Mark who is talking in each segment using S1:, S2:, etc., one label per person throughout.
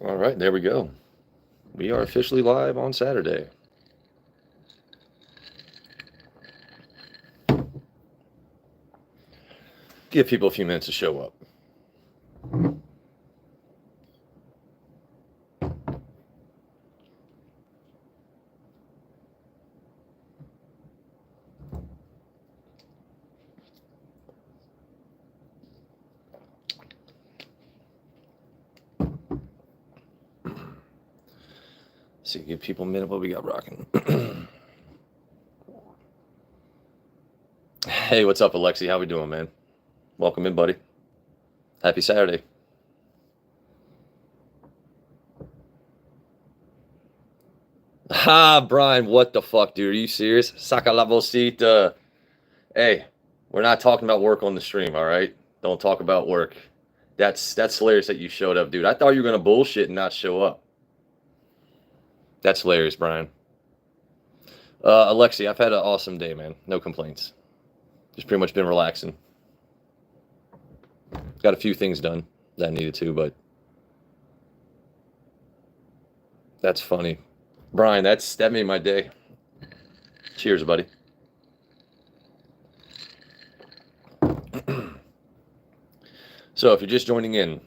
S1: All right, there we go. We are officially live on Saturday. Give people a few minutes to show up. See, give people a minute what we got rocking. Hey, what's up, Alexi? How we doing, man? Welcome in, buddy. Happy Saturday. Ha, Brian, what the fuck, dude? Are you serious? Saca la bolsita. Hey, we're not talking about work on the stream, all right? Don't talk about work. That's hilarious that you showed up, dude. I thought you were gonna bullshit and not show up. That's hilarious, Brian. Alexi, I've had an awesome day, man. No complaints. Just pretty much been relaxing. Got a few things done that I needed to, but that's funny. Brian, that made my day. Cheers, buddy. So if you're just joining in,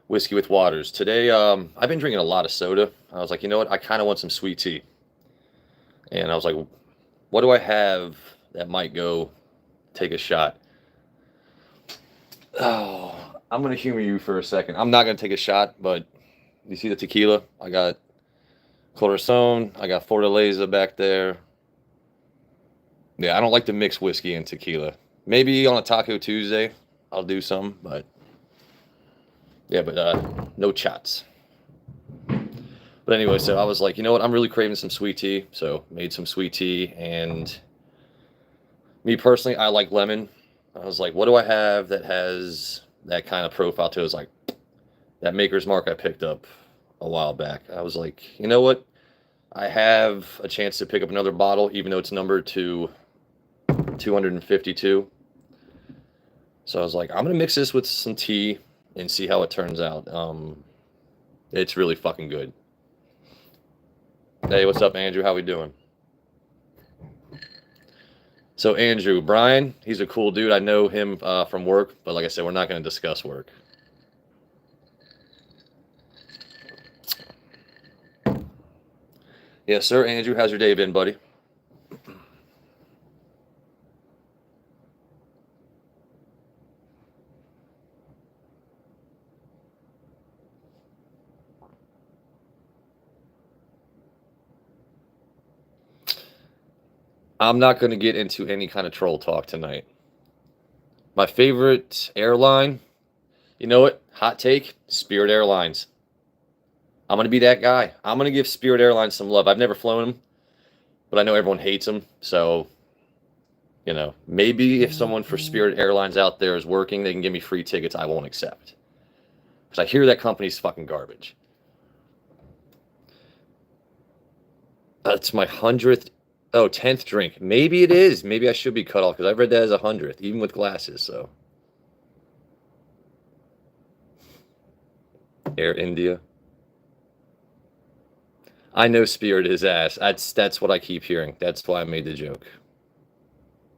S1: Whiskey with Waters. Today, I've been drinking a lot of soda. I was like, you know what? I kind of want some sweet tea. And I was like, what do I have that might go take a shot? Oh, I'm going to humor you for a second. I'm not going to take a shot, but you see the tequila? I got Corazon. I got Fortaleza back there. Yeah, I don't like to mix whiskey and tequila. Maybe on a Taco Tuesday, I'll do some, but yeah, but no shots. But anyway, so I was like, you know what? I'm really craving some sweet tea. So made some sweet tea. And me personally, I like lemon. I was like, what do I have that has that kind of profile to it? It was like that Maker's Mark I picked up a while back. I was like, you know what? I have a chance to pick up another bottle, even though it's numbered to 252. So I was like, I'm going to mix this with some tea and see how it turns out. It's really fucking good. Hey, what's up, Andrew? How we doing? So Andrew, Brian, he's a cool dude. I know him from work, but like I said, we're not going to discuss work. Yes, sir. Andrew, how's your day been, buddy? I'm not going to get into any kind of troll talk tonight. My favorite airline, you know what? Hot take, Spirit Airlines. I'm going to be that guy. I'm going to give Spirit Airlines some love. I've never flown them, but I know everyone hates them. So, you know, maybe if someone for Spirit Airlines out there is working, they can give me free tickets I won't accept. Because I hear that company's fucking garbage. That's my 100th, 10th drink. Maybe it is. Maybe I should be cut off because I've read that as 100th, even with glasses, so. Air India. I know Spirit is ass. That's what I keep hearing. That's why I made the joke.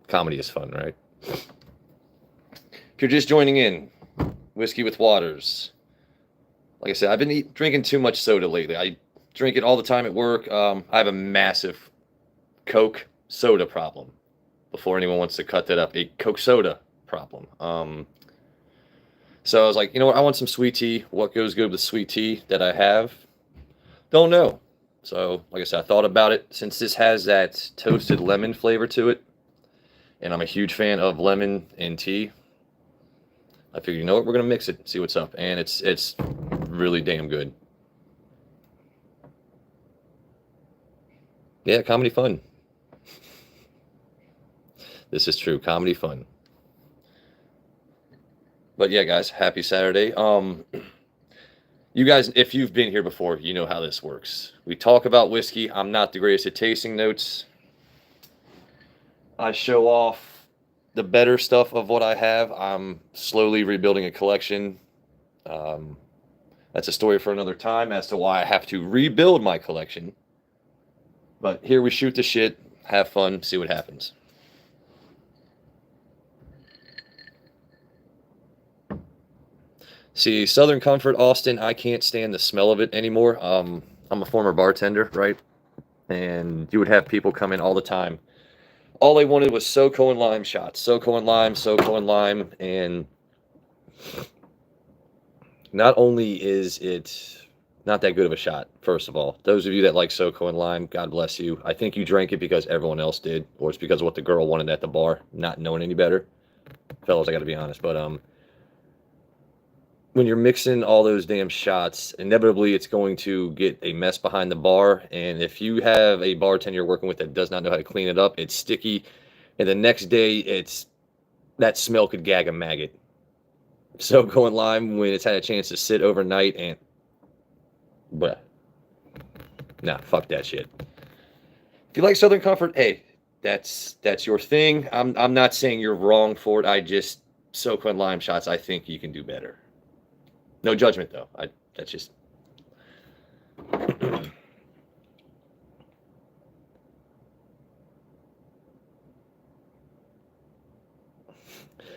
S1: Comedy is fun, right? If you're just joining in, Whiskey with Waters. Like I said, I've been drinking too much soda lately. I drink it all the time at work. I have a massive Coke soda problem. Before anyone wants to cut that up, a Coke soda problem. So I was like, you know what? I want some sweet tea. What goes good with sweet tea that I have? Don't know. So, like I said, I thought about it. Since this has that toasted lemon flavor to it, and I'm a huge fan of lemon in tea, I figured, you know what? We're gonna mix it, see what's up, and it's really damn good. Yeah, comedy fun. This is true, comedy fun. But yeah, guys, happy Saturday. You guys, if you've been here before, you know how this works. We talk about whiskey. I'm not the greatest at tasting notes. I show off the better stuff of what I have. I'm slowly rebuilding a collection. That's a story for another time as to why I have to rebuild my collection. But here we shoot the shit, have fun, see what happens. See, Southern Comfort, Austin, I can't stand the smell of it anymore. I'm a former bartender, right? And you would have people come in all the time. All they wanted was SoCo and lime shots. SoCo and lime, SoCo and lime. And not only is it not that good of a shot, first of all. Those of you that like SoCo and lime, God bless you. I think you drank it because everyone else did, or it's because of what the girl wanted at the bar, not knowing any better. Fellas, I got to be honest. But when you're mixing all those damn shots, inevitably it's going to get a mess behind the bar. And if you have a bartender you're working with that does not know how to clean it up, it's sticky. And the next day, that smell could gag a maggot. So going lime when it's had a chance to sit overnight and, but nah, fuck that shit. If you like Southern Comfort, hey, that's your thing. I'm not saying you're wrong for it. I just SoCo and lime shots. I think you can do better. No judgment though. That's just.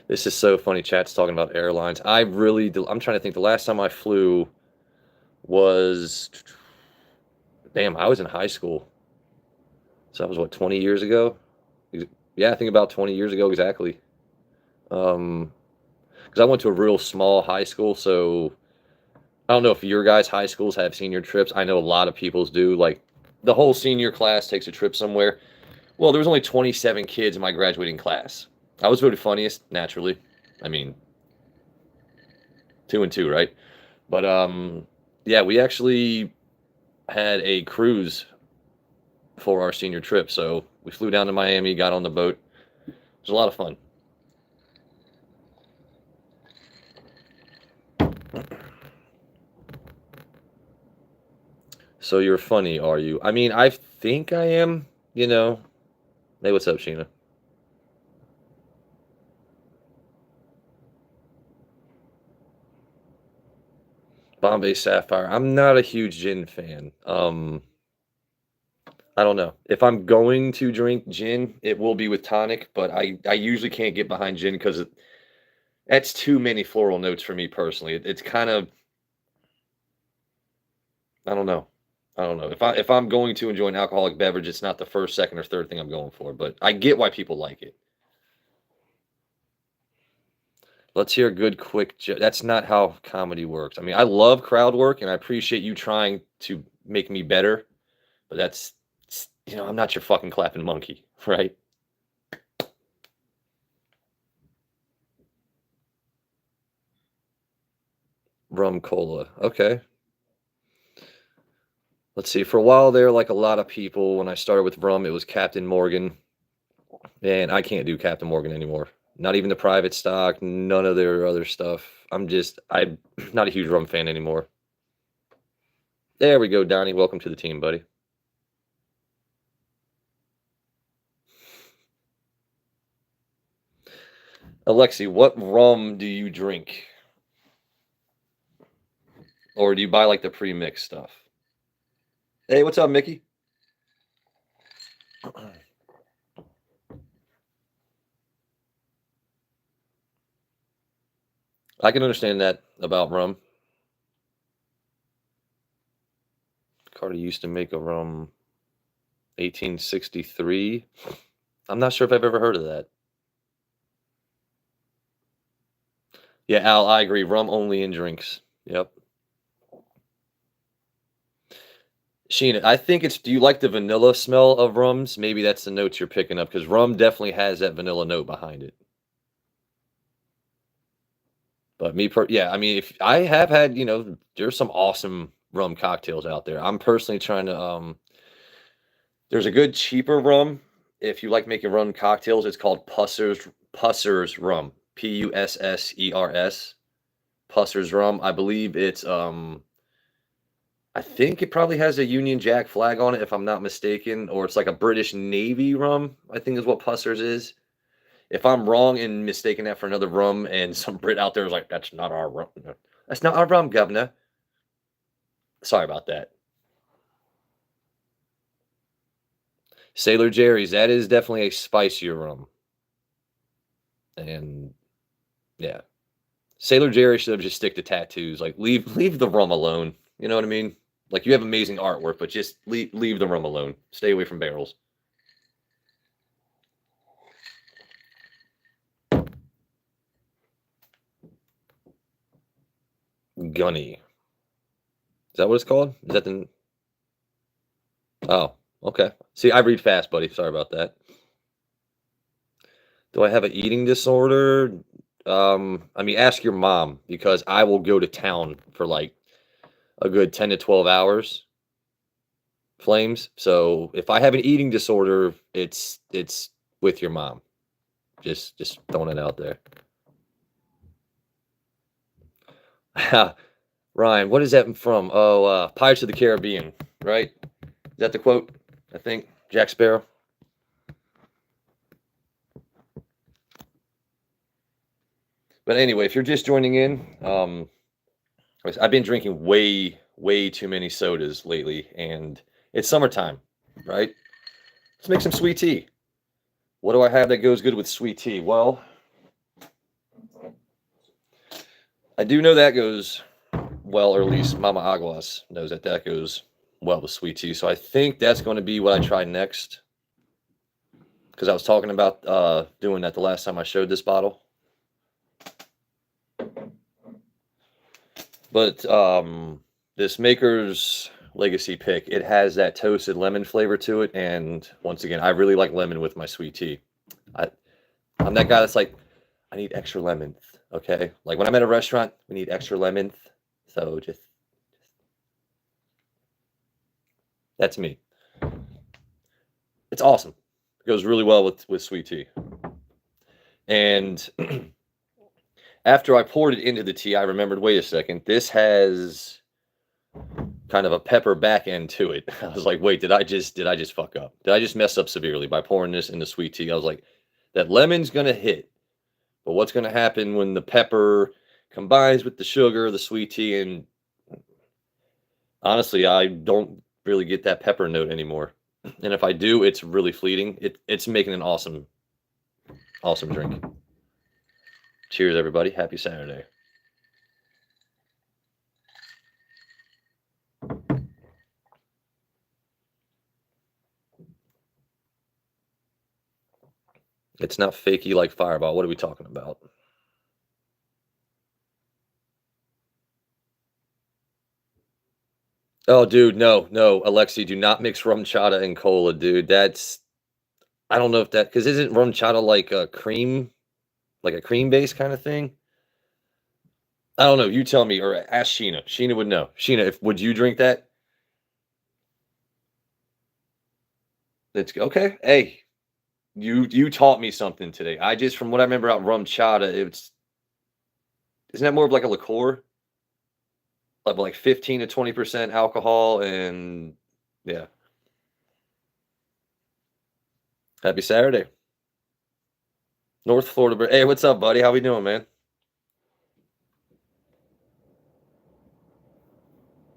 S1: This is so funny. Chat's talking about airlines. I'm trying to think. The last time I flew was, damn, I was in high school. So that was what, 20 years ago? Yeah, I think about 20 years ago exactly. Because I went to a real small high school, so I don't know if your guys' high schools have senior trips. I know a lot of people's do. Like the whole senior class takes a trip somewhere. Well, there was only 27 kids in my graduating class. I was voted funniest, naturally. I mean, 2 and 2, right? But yeah, we actually had a cruise for our senior trip. So we flew down to Miami, got on the boat. It was a lot of fun. So you're funny, are you? I mean, I think I am, you know. Hey, what's up, Sheena? Bombay Sapphire. I'm not a huge gin fan. I don't know. If I'm going to drink gin, it will be with tonic, but I usually can't get behind gin because that's too many floral notes for me personally. It's kind of, I don't know. I don't know. If I'm going to enjoy an alcoholic beverage, it's not the first, second, or third thing I'm going for, but I get why people like it. Let's hear a good, quick joke. That's not how comedy works. I mean, I love crowd work, and I appreciate you trying to make me better, but that's, I'm not your fucking clapping monkey, right? Rum cola. Okay. Let's see. For a while there, like a lot of people, when I started with rum, it was Captain Morgan, and I can't do Captain Morgan anymore. Not even the private stock, none of their other stuff. I'm not a huge rum fan anymore. There we go, Donnie. Welcome to the team, buddy. Alexi, what rum do you drink? Or do you buy like the pre-mixed stuff? Hey, what's up, Mickey? I can understand that about rum. Carter used to make a rum 1863. I'm not sure if I've ever heard of that. Yeah, Al, I agree. Rum only in drinks. Yep. Sheena, I think do you like the vanilla smell of rums? Maybe that's the notes you're picking up because rum definitely has that vanilla note behind it. But yeah, I mean, if I have had, there's some awesome rum cocktails out there. I'm personally trying to, there's a good cheaper rum. If you like making rum cocktails, it's called Pusser's rum. Pussers. Pusser's rum. I believe it's, I think it probably has a Union Jack flag on it, if I'm not mistaken, or it's like a British Navy rum, I think is what Pusser's is. If I'm wrong and mistaking that for another rum, and some Brit out there is like, that's not our rum. That's not our rum, governor. Sorry about that. Sailor Jerry's, that is definitely a spicier rum. And yeah. Sailor Jerry should have just stick to tattoos. Like leave the rum alone. You know what I mean? Like you have amazing artwork, but just leave the rum alone. Stay away from barrels. Gunny. Is that what it's called? Is that the Oh, okay. See, I read fast, buddy. Sorry about that. Do I have an eating disorder? I mean, ask your mom because I will go to town for like a good 10 to 12 hours. Flames. So if I have an eating disorder, it's with your mom. Just throwing it out there. Ryan, what is that from? Oh, Pirates of the Caribbean, right? Is that the quote? I think Jack Sparrow. But anyway, if you're just joining in, I've been drinking way too many sodas lately, and it's summertime, right? Let's make some sweet tea. What do I have that goes good with sweet tea? Well, I do know that goes well, or at least Mama Aguas knows that goes well with sweet tea. So I think that's going to be what I try next. Because I was talking about doing that the last time I showed this bottle. But this Maker's Legacy pick, it has that toasted lemon flavor to it. And once again, I really like lemon with my sweet tea. I'm that guy that's like, I need extra lemon. Okay? Like when I'm at a restaurant, we need extra lemon. So just that's me. It's awesome. It goes really well with sweet tea. And after I poured it into the tea, I remembered, wait a second, this has kind of a pepper back end to it. I was like, wait, did I just fuck up? Did I just mess up severely by pouring this into sweet tea? I was like, that lemon's gonna hit. But what's gonna happen when the pepper combines with the sugar, the sweet tea, and honestly, I don't really get that pepper note anymore. And if I do, it's really fleeting. It's making an awesome drink. Cheers, everybody. Happy Saturday. It's not fakey like Fireball. What are we talking about? Oh, dude, no, Alexi, do not mix rum chata and cola, dude. I don't know if because isn't rum chata like a cream base kind of thing? I don't know. You tell me, or ask Sheena. Sheena would know. Sheena, would you drink that? It's okay. Hey, you taught me something today. From what I remember about rum chata, isn't that more of like a liqueur? Like 15 to 20% alcohol, and yeah. Happy Saturday. North Florida. Hey, what's up, buddy? How we doing, man?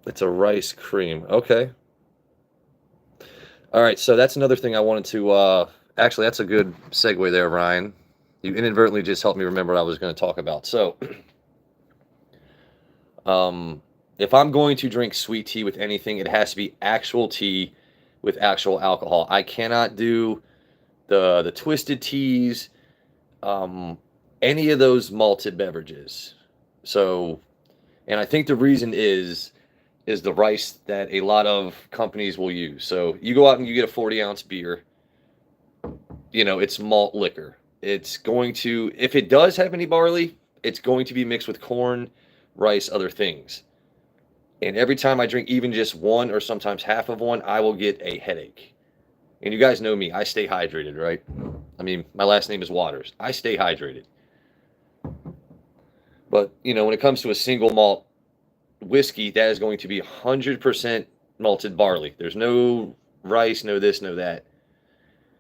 S1: It's a rice cream. Okay. All right, so that's another thing I wanted to actually, that's a good segue there, Ryan. You inadvertently just helped me remember what I was going to talk about. So, if I'm going to drink sweet tea with anything, it has to be actual tea with actual alcohol. I cannot do the twisted teas, any of those malted beverages. So, and I think the reason is the rice that a lot of companies will use. So you go out and you get a 40-ounce beer, it's malt liquor. It's going to, if it does have any barley, it's going to be mixed with corn, rice, other things. And every time I drink even just one or sometimes half of one, I will get a headache. And you guys know me, I stay hydrated, right? I mean, my last name is Waters. I stay hydrated. But, when it comes to a single malt whiskey, that is going to be 100% malted barley. There's no rice, no this, no that.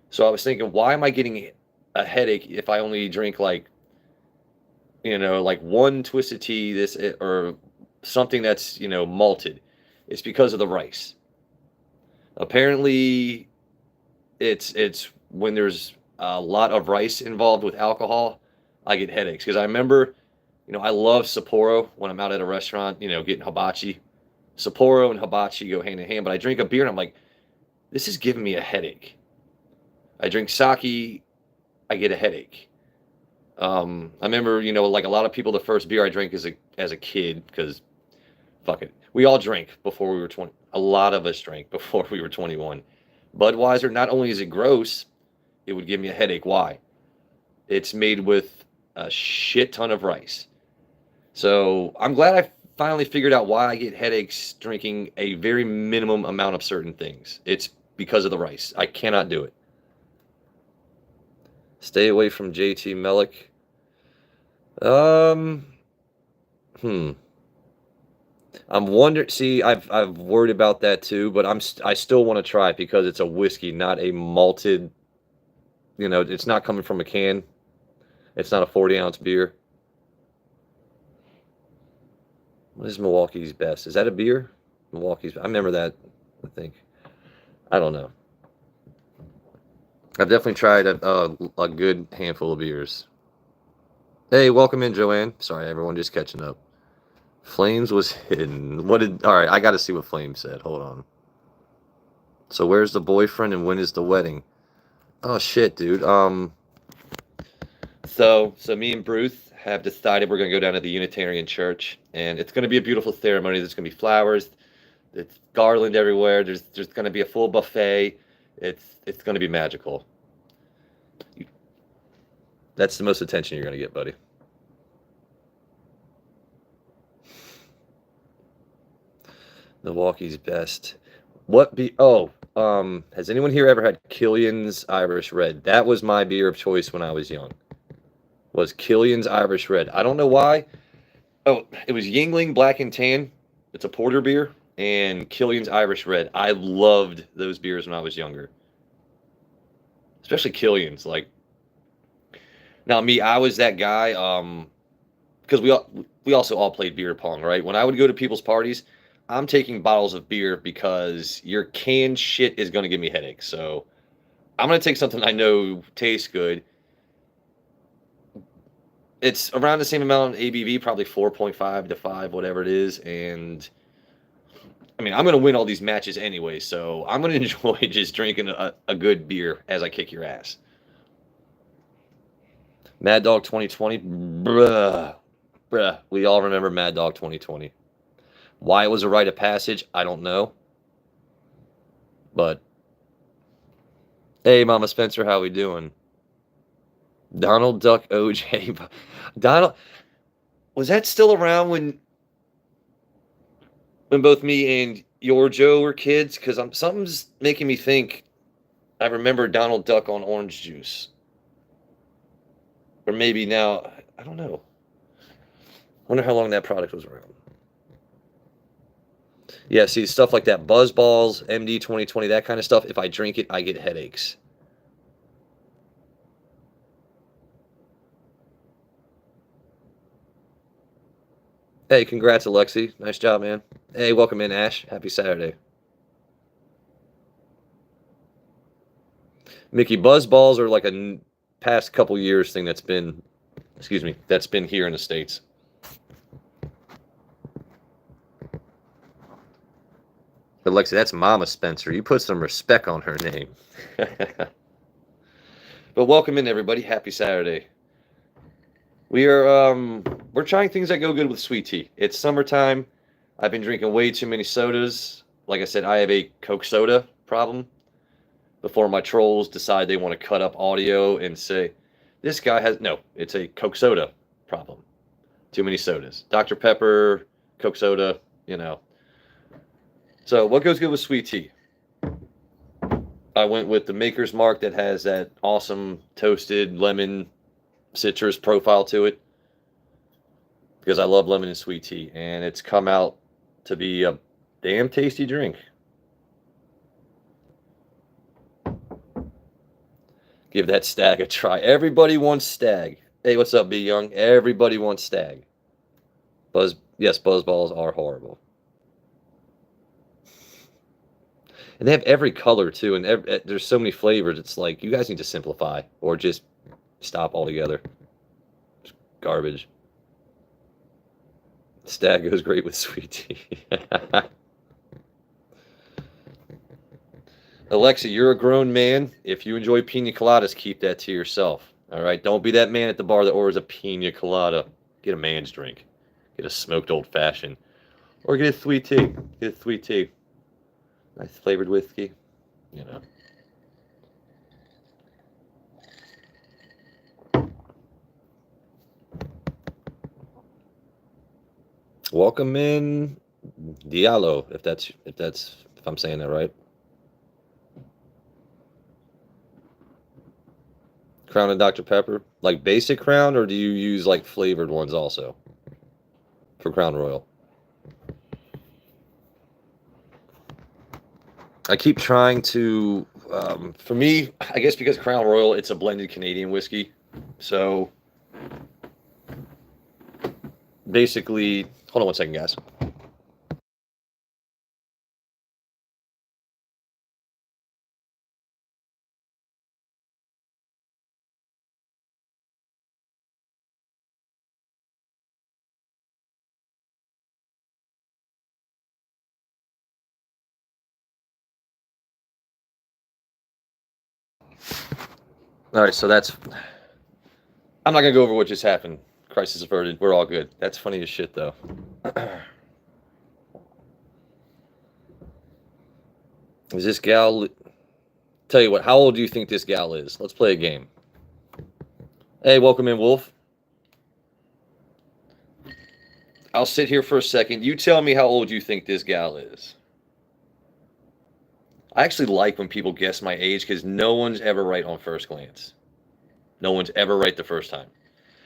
S1: So I was thinking, why am I getting a headache if I only drink like one twisted tea, or something that's, malted? It's because of the rice. Apparently, it's when there's a lot of rice involved with alcohol, I get headaches. Because I remember, I love Sapporo when I'm out at a restaurant, getting hibachi. Sapporo and hibachi go hand in hand, but I drink a beer and I'm like, this is giving me a headache. I drink sake, I get a headache. I remember, like a lot of people, the first beer I drank as a kid, because fuck it, we all drank before we were 20. A lot of us drank before we were 21. Budweiser, not only is it gross, it would give me a headache. Why? It's made with a shit ton of rice. So I'm glad I finally figured out why I get headaches drinking a very minimum amount of certain things. It's because of the rice. I cannot do it. Stay away from JT Melik. I'm wondering. See, I've worried about that too, but I still want to try it because it's a whiskey, not a malted. It's not coming from a can. It's not a 40-ounce beer. What is Milwaukee's Best? Is that a beer? Milwaukee's. I remember that. I think. I don't know. I've definitely tried a good handful of beers. Hey, welcome in, Joanne. Sorry, everyone, just catching up. Flames was hidden. All right, I got to see what Flames said. Hold on. So where's the boyfriend and when is the wedding? Oh, shit, dude. So me and Bruce have decided we're going to go down to the Unitarian Church, and it's going to be a beautiful ceremony. There's going to be flowers. It's garland everywhere. There's going to be a full buffet. It's going to be magical. That's the most attention you're going to get, buddy. Milwaukee's Best. Has anyone here ever had Killian's Irish Red? That was my beer of choice when I was young. Was Killian's Irish Red. I don't know why. Oh, it was Yingling Black and Tan. It's a porter beer. And Killian's Irish Red. I loved those beers when I was younger. Especially Killian's. Now me, I was that guy, because we also all played beer pong, right? When I would go to people's parties, I'm taking bottles of beer because your canned shit is going to give me headaches. So I'm going to take something I know tastes good. It's around the same amount of ABV, probably 4.5 to 5, whatever it is. And I mean, I'm going to win all these matches anyway. So I'm going to enjoy just drinking a good beer as I kick your ass. Mad Dog 2020, bruh. We all remember Mad Dog 2020. Why it was a rite of passage, I don't know. But, hey, Mama Spencer, how we doing? Donald Duck OJ. Donald, was that still around when both me and your Joe were kids? Because something's making me think I remember Donald Duck on orange juice. Or maybe now, I don't know. Wonder how long that product was around. Yeah, see, stuff like that, Buzz Balls, MD 2020, that kind of stuff, if I drink it, I get headaches. Hey, congrats, Alexi. Nice job, man. Hey, welcome in, Ash. Happy Saturday. Mickey, Buzz Balls are like a past couple years thing that's been here in the States. But Lexi, that's Mama Spencer. You put some respect on her name. But welcome in, everybody. Happy Saturday. We're trying things that go good with sweet tea. It's summertime. I've been drinking way too many sodas. Like I said, I have a Coke soda problem. Before my trolls decide they want to cut up audio and say, this guy has... No, it's a Coke soda problem. Too many sodas. Dr. Pepper, Coke soda, So what goes good with sweet tea? I went with the Maker's Mark that has that awesome toasted lemon citrus profile to it. Because I love lemon and sweet tea. And it's come out to be a damn tasty drink. Give that stag a try. Everybody wants stag. Hey, what's up, B Young? Everybody wants stag. Buzz balls are horrible. And they have every color too, and there's so many flavors. It's like you guys need to simplify or just stop altogether. It's garbage. Stag goes great with sweet tea. Alexa, you're a grown man. If you enjoy pina coladas, keep that to yourself. All right? Don't be that man at the bar that orders a pina colada. Get a man's drink. Get a smoked old fashioned. Or get a sweet tea. Get a sweet tea. Nice flavored whiskey. You know. Welcome in Diallo, if I'm saying that right. Crown and Dr. Pepper? Like basic Crown, or do you use like flavored ones also? For Crown Royal. I keep trying to, for me, I guess because Crown Royal, it's a blended Canadian whiskey. So basically, hold on one second, guys. All right, so that's. I'm not gonna go over what just happened. Crisis averted. We're all good. That's funny as shit, though. Is this gal? Tell you what. How old do you think this gal is? Let's play a game. Hey, welcome in, Wolf. I'll sit here for a second. You tell me how old you think this gal is. I actually like when people guess my age because no one's ever right on first glance. No one's ever right the first time.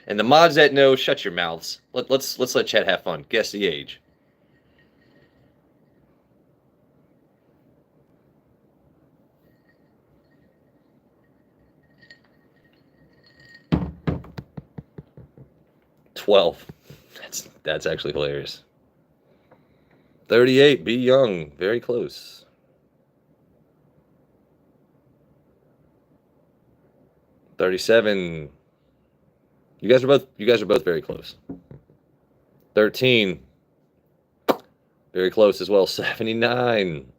S1: And the mods that know, shut your mouths. Let's let chat have fun. Guess the age. $12. That's actually hilarious. 38. Be young. Very close. 37. You guys are both very close. 13. Very close as well. 79.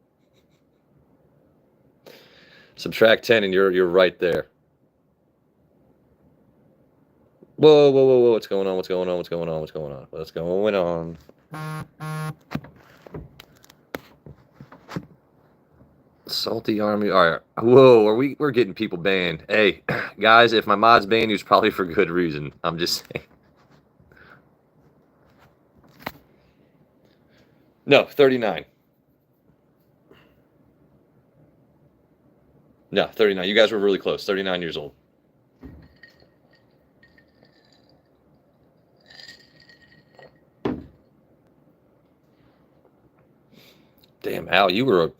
S1: Subtract 10 and you're right there. Whoa, whoa, whoa, whoa. What's going on? What's going on? What's going on? What's going on? What's going on? Salty Army. All right. Whoa, we're getting people banned. Hey, guys, if my mod's banned, it's probably for good reason. I'm just saying. No, 39. No, 39. You guys were really close. 39 years old. Damn, Al, you were a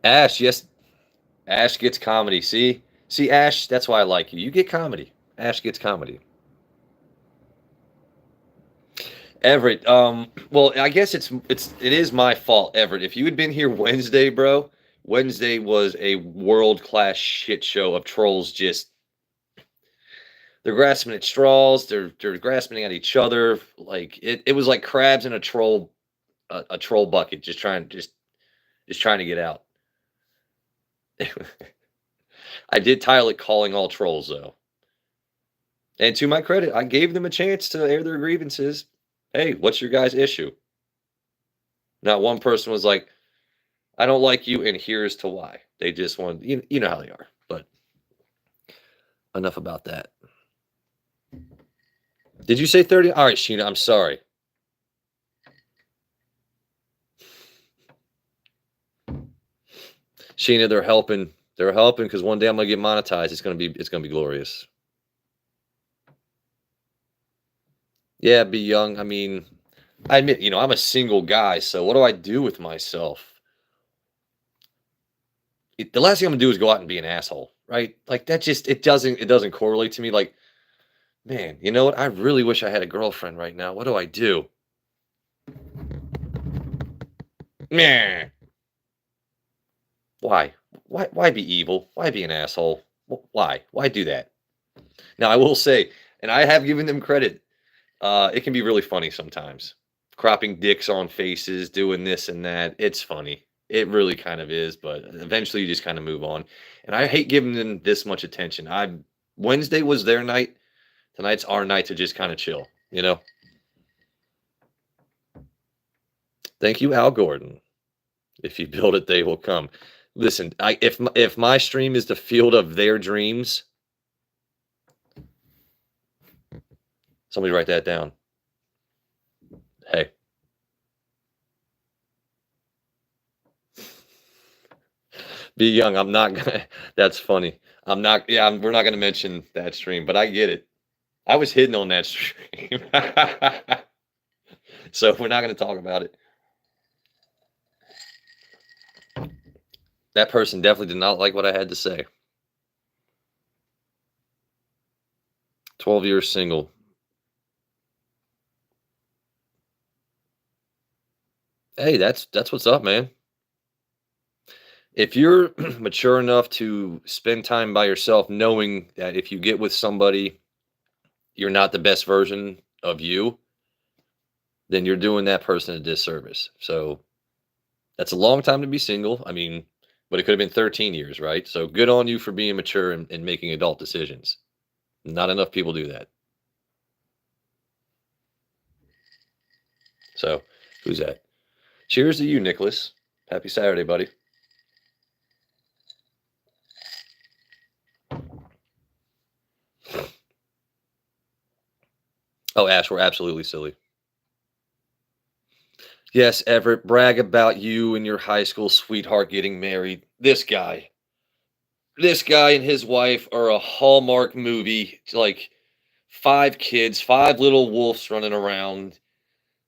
S1: Ash, yes. Ash gets comedy. See, Ash, that's why I like you. You get comedy. Ash gets comedy. Everett, well, I guess it is my fault, Everett. If you had been here Wednesday, bro, Wednesday was a world-class shit show of trolls. Just they're grasping at straws. They're grasping at each other. Like it was like crabs in a troll bucket, just trying to get out. I did title it "Calling All Trolls," though. And to my credit, I gave them a chance to air their grievances. Hey, what's your guys' issue? Not one person was like, I don't like you, and here's to why. They just wanted, you know how they are. But enough about that. Did you say 30? All right, Sheena, I'm sorry. Sheena, they're helping. They're helping because one day I'm gonna get monetized. It's gonna be glorious. Yeah, be young. I mean, I admit, I'm a single guy, so what do I do with myself? The last thing I'm gonna do is go out and be an asshole, right? Like that just it doesn't correlate to me. Like, man, you know what? I really wish I had a girlfriend right now. What do I do? Meh. Why? Why be evil? Why be an asshole? Why? Why do that? Now, I will say, and I have given them credit, it can be really funny sometimes. Cropping dicks on faces, doing this and that. It's funny. It really kind of is, but eventually you just kind of move on. And I hate giving them this much attention. I Wednesday was their night. Tonight's our night to just kind of chill, you know? Thank you, Al Gordon. If you build it, they will come. Listen, if my stream is the field of their dreams, somebody write that down. Hey. Be young. I'm not gonna. That's funny. I'm not. Yeah, we're not gonna mention that stream, but I get it. I was hidden on that stream, so we're not gonna talk about it. That person definitely did not like what I had to say. 12 years single. Hey, that's what's up, man. If you're mature enough to spend time by yourself, knowing that if you get with somebody, you're not the best version of you, then you're doing that person a disservice. So that's a long time to be single. I mean, but it could have been 13 years, right? So good on you for being mature and making adult decisions. Not enough people do that. So who's that? Cheers to you, Nicholas. Happy Saturday, buddy. Oh, Ash, we're absolutely silly. Yes, Everett, brag about you and your high school sweetheart getting married. This guy and his wife are a Hallmark movie. Like 5 kids, 5 little wolves running around,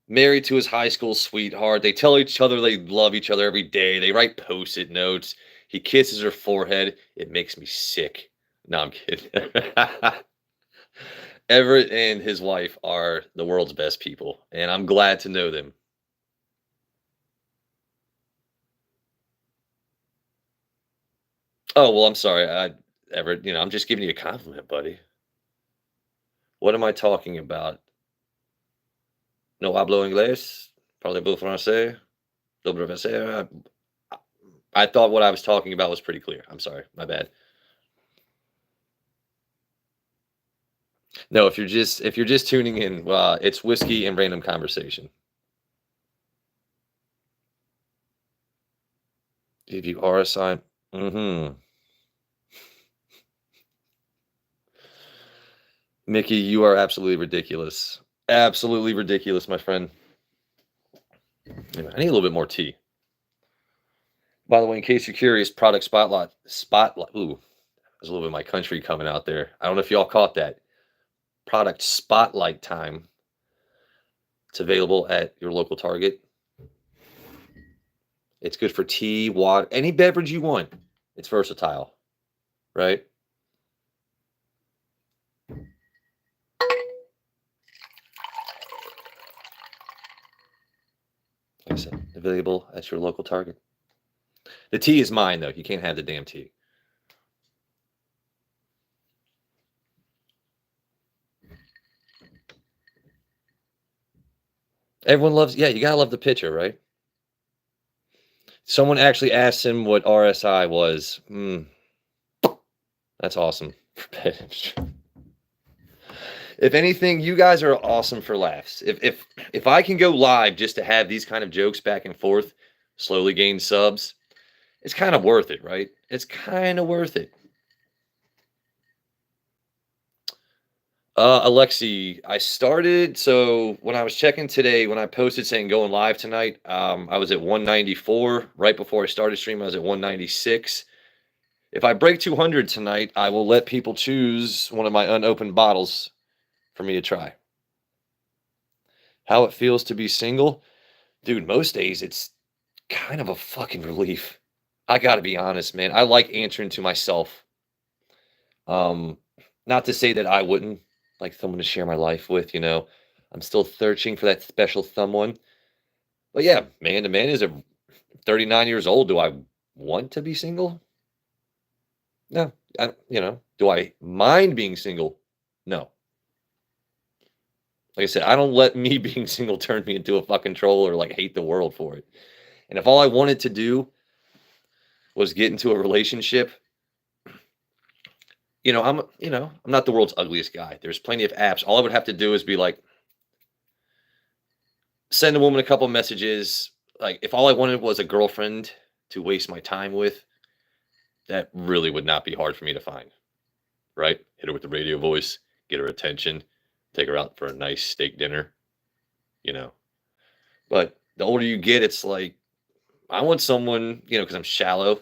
S1: married to his high school sweetheart. They tell each other they love each other every day. They write post-it notes. He kisses her forehead. It makes me sick. No, I'm kidding. Everett and his wife are the world's best people, and I'm glad to know them. Oh, well, I'm sorry. Everett, I'm just giving you a compliment, buddy. What am I talking about? No hablo inglés. Parlez-vous français? Dobro français? I thought what I was talking about was pretty clear. I'm sorry. My bad. No, if you're just tuning in, it's whiskey and random conversation. If you are a sign, Mickey, you are absolutely ridiculous. Absolutely ridiculous, my friend. I need a little bit more tea. By the way, in case you're curious, product spotlight. Ooh, there's a little bit of my country coming out there. I don't know if y'all caught that. Product spotlight time. It's available at your local Target. It's good for tea, water, any beverage you want. It's versatile, right? Like I said, available at your local Target. The tea is mine, though. You can't have the damn tea. Everyone loves, yeah, you gotta love the picture, right? Someone actually asked him what RSI was. That's awesome. If anything, you guys are awesome for laughs. If I can go live just to have these kind of jokes back and forth, slowly gain subs, it's kind of worth it, right? It's kind of worth it. Alexi, I started, so when I was checking today, when I posted saying going live tonight, I was at 194. Right before I started stream, I was at 196. If I break 200 tonight, I will let people choose one of my unopened bottles for me to try. How it feels to be single? Dude, most days it's kind of a fucking relief. I gotta be honest, man. I like answering to myself. Not to say that I wouldn't like someone to share my life with, I'm still searching for that special someone. But yeah, man to man is 39 years old. Do I want to be single? No. Do I mind being single? No. Like I said, I don't let me being single turn me into a fucking troll or like hate the world for it. And if all I wanted to do was get into a relationship, I'm not the world's ugliest guy. There's plenty of apps. All I would have to do is be like, send a woman a couple messages. Like, if all I wanted was a girlfriend to waste my time with, that really would not be hard for me to find. Right? Hit her with the radio voice, get her attention, take her out for a nice steak dinner, you know. But the older you get, it's like, I want someone, because I'm shallow,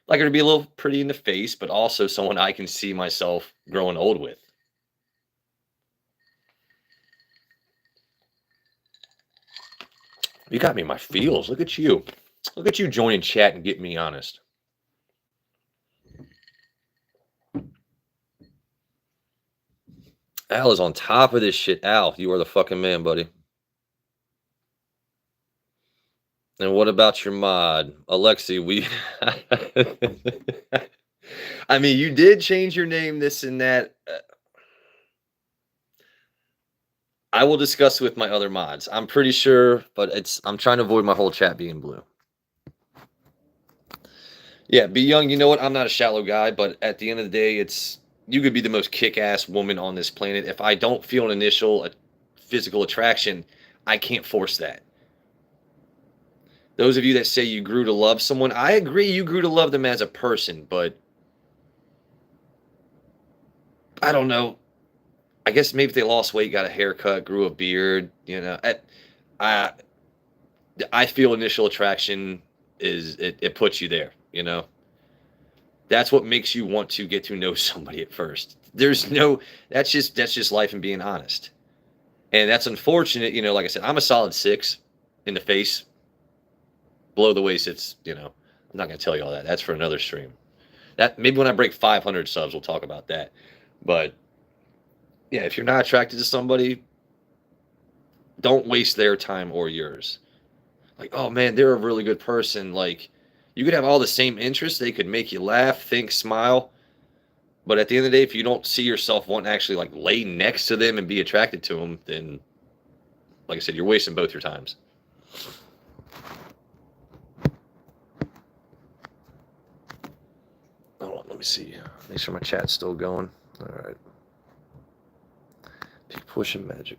S1: like her to be a little pretty in the face, but also someone I can see myself growing old with. You got me in my feels. Look at you. Look at you joining chat and getting me honest. Al is on top of this shit. Al, you are the fucking man, buddy. And what about your mod? Alexi, I mean, you did change your name, this and that. I will discuss with my other mods. I'm pretty sure, but I'm trying to avoid my whole chat being blue. Yeah, be young. You know what? I'm not a shallow guy, but at the end of the day, you could be the most kick-ass woman on this planet. If I don't feel an initial physical attraction, I can't force that. Those of you that say you grew to love someone, I agree you grew to love them as a person, but I don't know. I guess maybe if they lost weight, got a haircut, grew a beard, I feel initial attraction it puts you there, That's what makes you want to get to know somebody at first. That's just life and being honest. And that's unfortunate, like I said, I'm a solid 6 in the face. Below the waist, I'm not going to tell you all that. That's for another stream. That maybe when I break 500 subs, we'll talk about that. But yeah, if you're not attracted to somebody, don't waste their time or yours. Like, oh man, they're a really good person. Like, you could have all the same interests. They could make you laugh, think, smile. But at the end of the day, if you don't see yourself wanting to actually like lay next to them and be attracted to them, then, like I said, you're wasting both your times. Hold on, let me see. Make sure my chat's still going. All right. Keep pushing magic.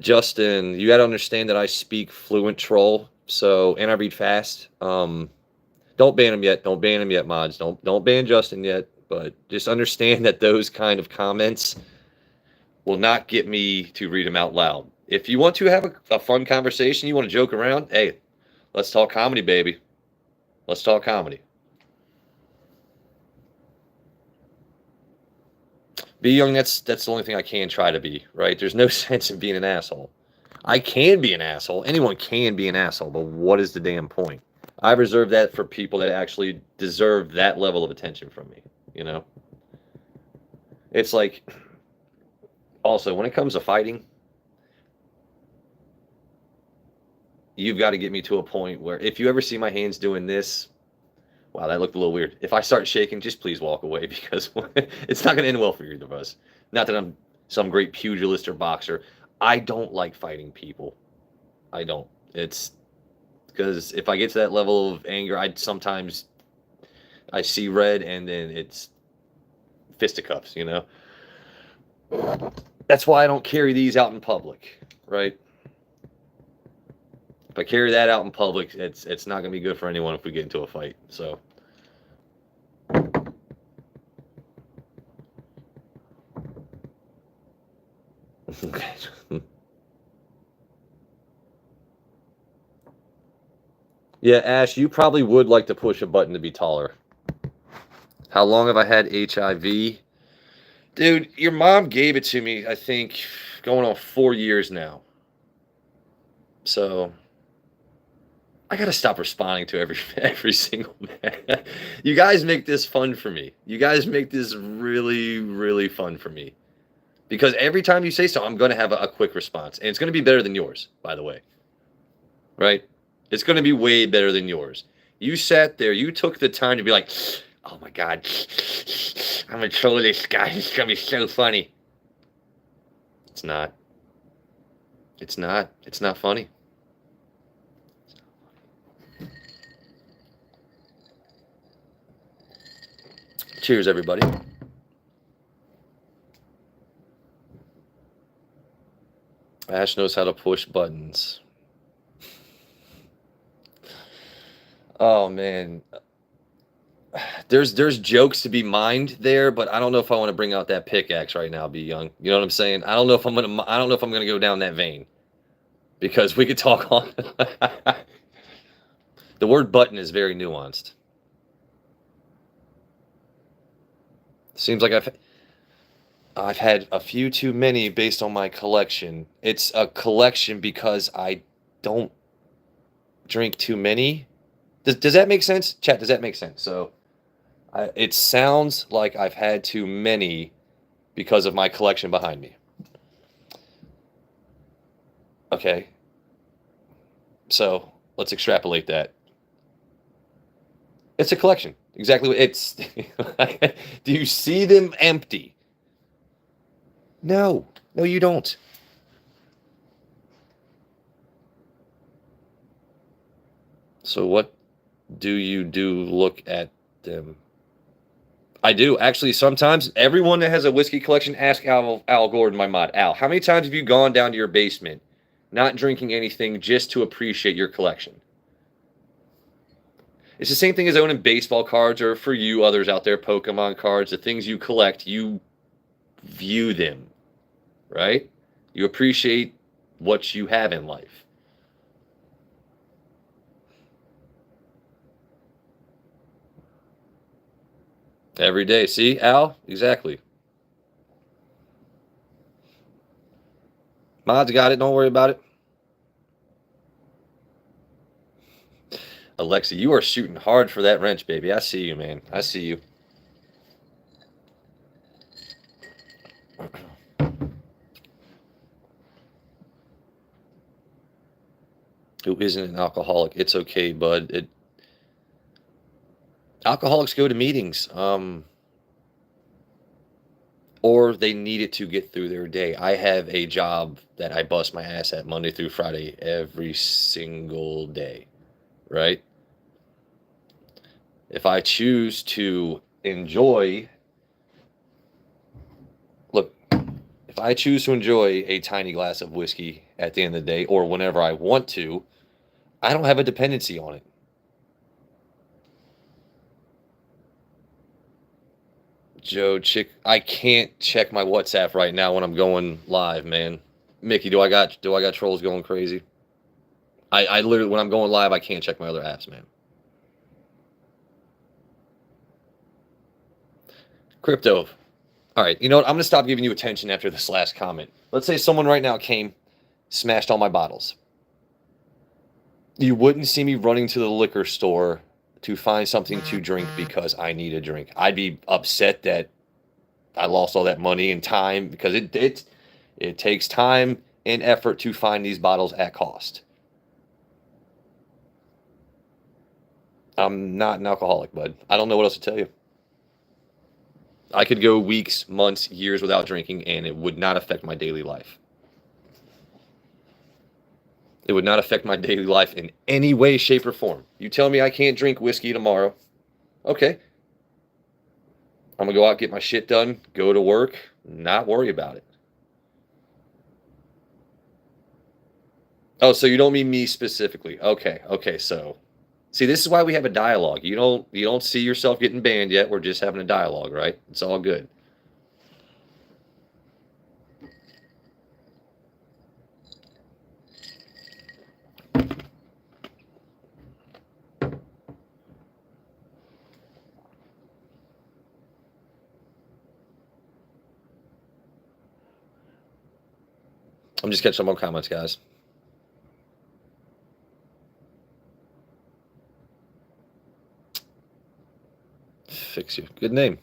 S1: Justin, you got to understand that I speak fluent troll, and I read fast. Don't ban him yet. Don't ban him yet, mods. Don't ban Justin yet. But just understand that those kind of comments will not get me to read them out loud. If you want to have a fun conversation, you want to joke around, hey, let's talk comedy, baby. Let's talk comedy. Be young, that's the only thing I can try to be, right? There's no sense in being an asshole. I can be an asshole. Anyone can be an asshole, but what is the damn point? I reserve that for people that actually deserve that level of attention from me, It's like, also, when it comes to fighting, you've got to get me to a point where if you ever see my hands doing this, wow, that looked a little weird. If I start shaking, just please walk away because it's not going to end well for either of us. Not that I'm some great pugilist or boxer. I don't like fighting people. I don't. It's because if I get to that level of anger, I see red and then it's fisticuffs, That's why I don't carry these out in public, right? If I carry that out in public, it's not going to be good for anyone if we get into a fight. So. Okay. Yeah, Ash, you probably would like to push a button to be taller. How long have I had HIV? Dude, your mom gave it to me, I think, going on 4 years now. So I gotta stop responding to every single man. You guys make this fun for me. You guys make this really, really fun for me. Because every time you say so, I'm going to have a quick response. And it's going to be better than yours, by the way. Right? It's going to be way better than yours. You sat there, you took the time to be like, oh my God, I'm going to troll this guy. It's going to be so funny. It's not. It's not. It's not funny. Cheers, everybody. Ash knows how to push buttons. Oh, man. There's jokes to be mined there, but I don't know if I want to bring out that pickaxe right now, Be Young. You know what I'm saying? I don't know if I'm gonna go down that vein. Because we could talk on. The word button is very nuanced. Seems like I've had a few too many based on my collection. It's a collection because I don't drink too many. Does that make sense? Chat, does that make sense? So it sounds like I've had too many because of my collection behind me. Okay. So let's extrapolate that. It's a collection. Exactly what it's. Do you see them empty? No. No, you don't. So what do you do? Look at them. I do. Actually, sometimes everyone that has a whiskey collection, ask Al Gordon, my mod. Al, how many times have you gone down to your basement, not drinking anything, just to appreciate your collection? It's the same thing as owning baseball cards, or for you others out there, Pokemon cards, the things you collect, you view them, right? You appreciate what you have in life. Every day. See, Al? Exactly. Mod's got it. Don't worry about it. Alexa, you are shooting hard for that wrench, baby. I see you, man. I see you. Who isn't an alcoholic? It's okay, bud. Alcoholics go to meetings, or they need it to get through their day. I have a job that I bust my ass at Monday through Friday every single day, right? If I choose to enjoy, look, if I choose to enjoy a tiny glass of whiskey at the end of the day, or whenever I want to, I don't have a dependency on it. Joe, I can't check my WhatsApp right now when I'm going live, man. Mickey, do I got trolls going crazy? I literally, when I'm going live, I can't check my other apps, man. Crypto. All right, you know what? I'm going to stop giving you attention after this last comment. Let's say someone right now came, smashed all my bottles. You wouldn't see me running to the liquor store to find something to drink because I need a drink. I'd be upset that I lost all that money and time, because it takes time and effort to find these bottles at cost. I'm not an alcoholic, bud. I don't know what else to tell you. I could go weeks, months, years without drinking, and it would not affect my daily life. It would not affect my daily life in any way, shape, or form. You tell me I can't drink whiskey tomorrow. Okay. I'm going to go out, get my shit done, go to work, not worry about it. Oh, so you don't mean me specifically. Okay, so see, this is why we have a dialogue. You don't see yourself getting banned yet. We're just having a dialogue, right? It's all good. I'm just catching some more comments, guys. Fix you. Good name.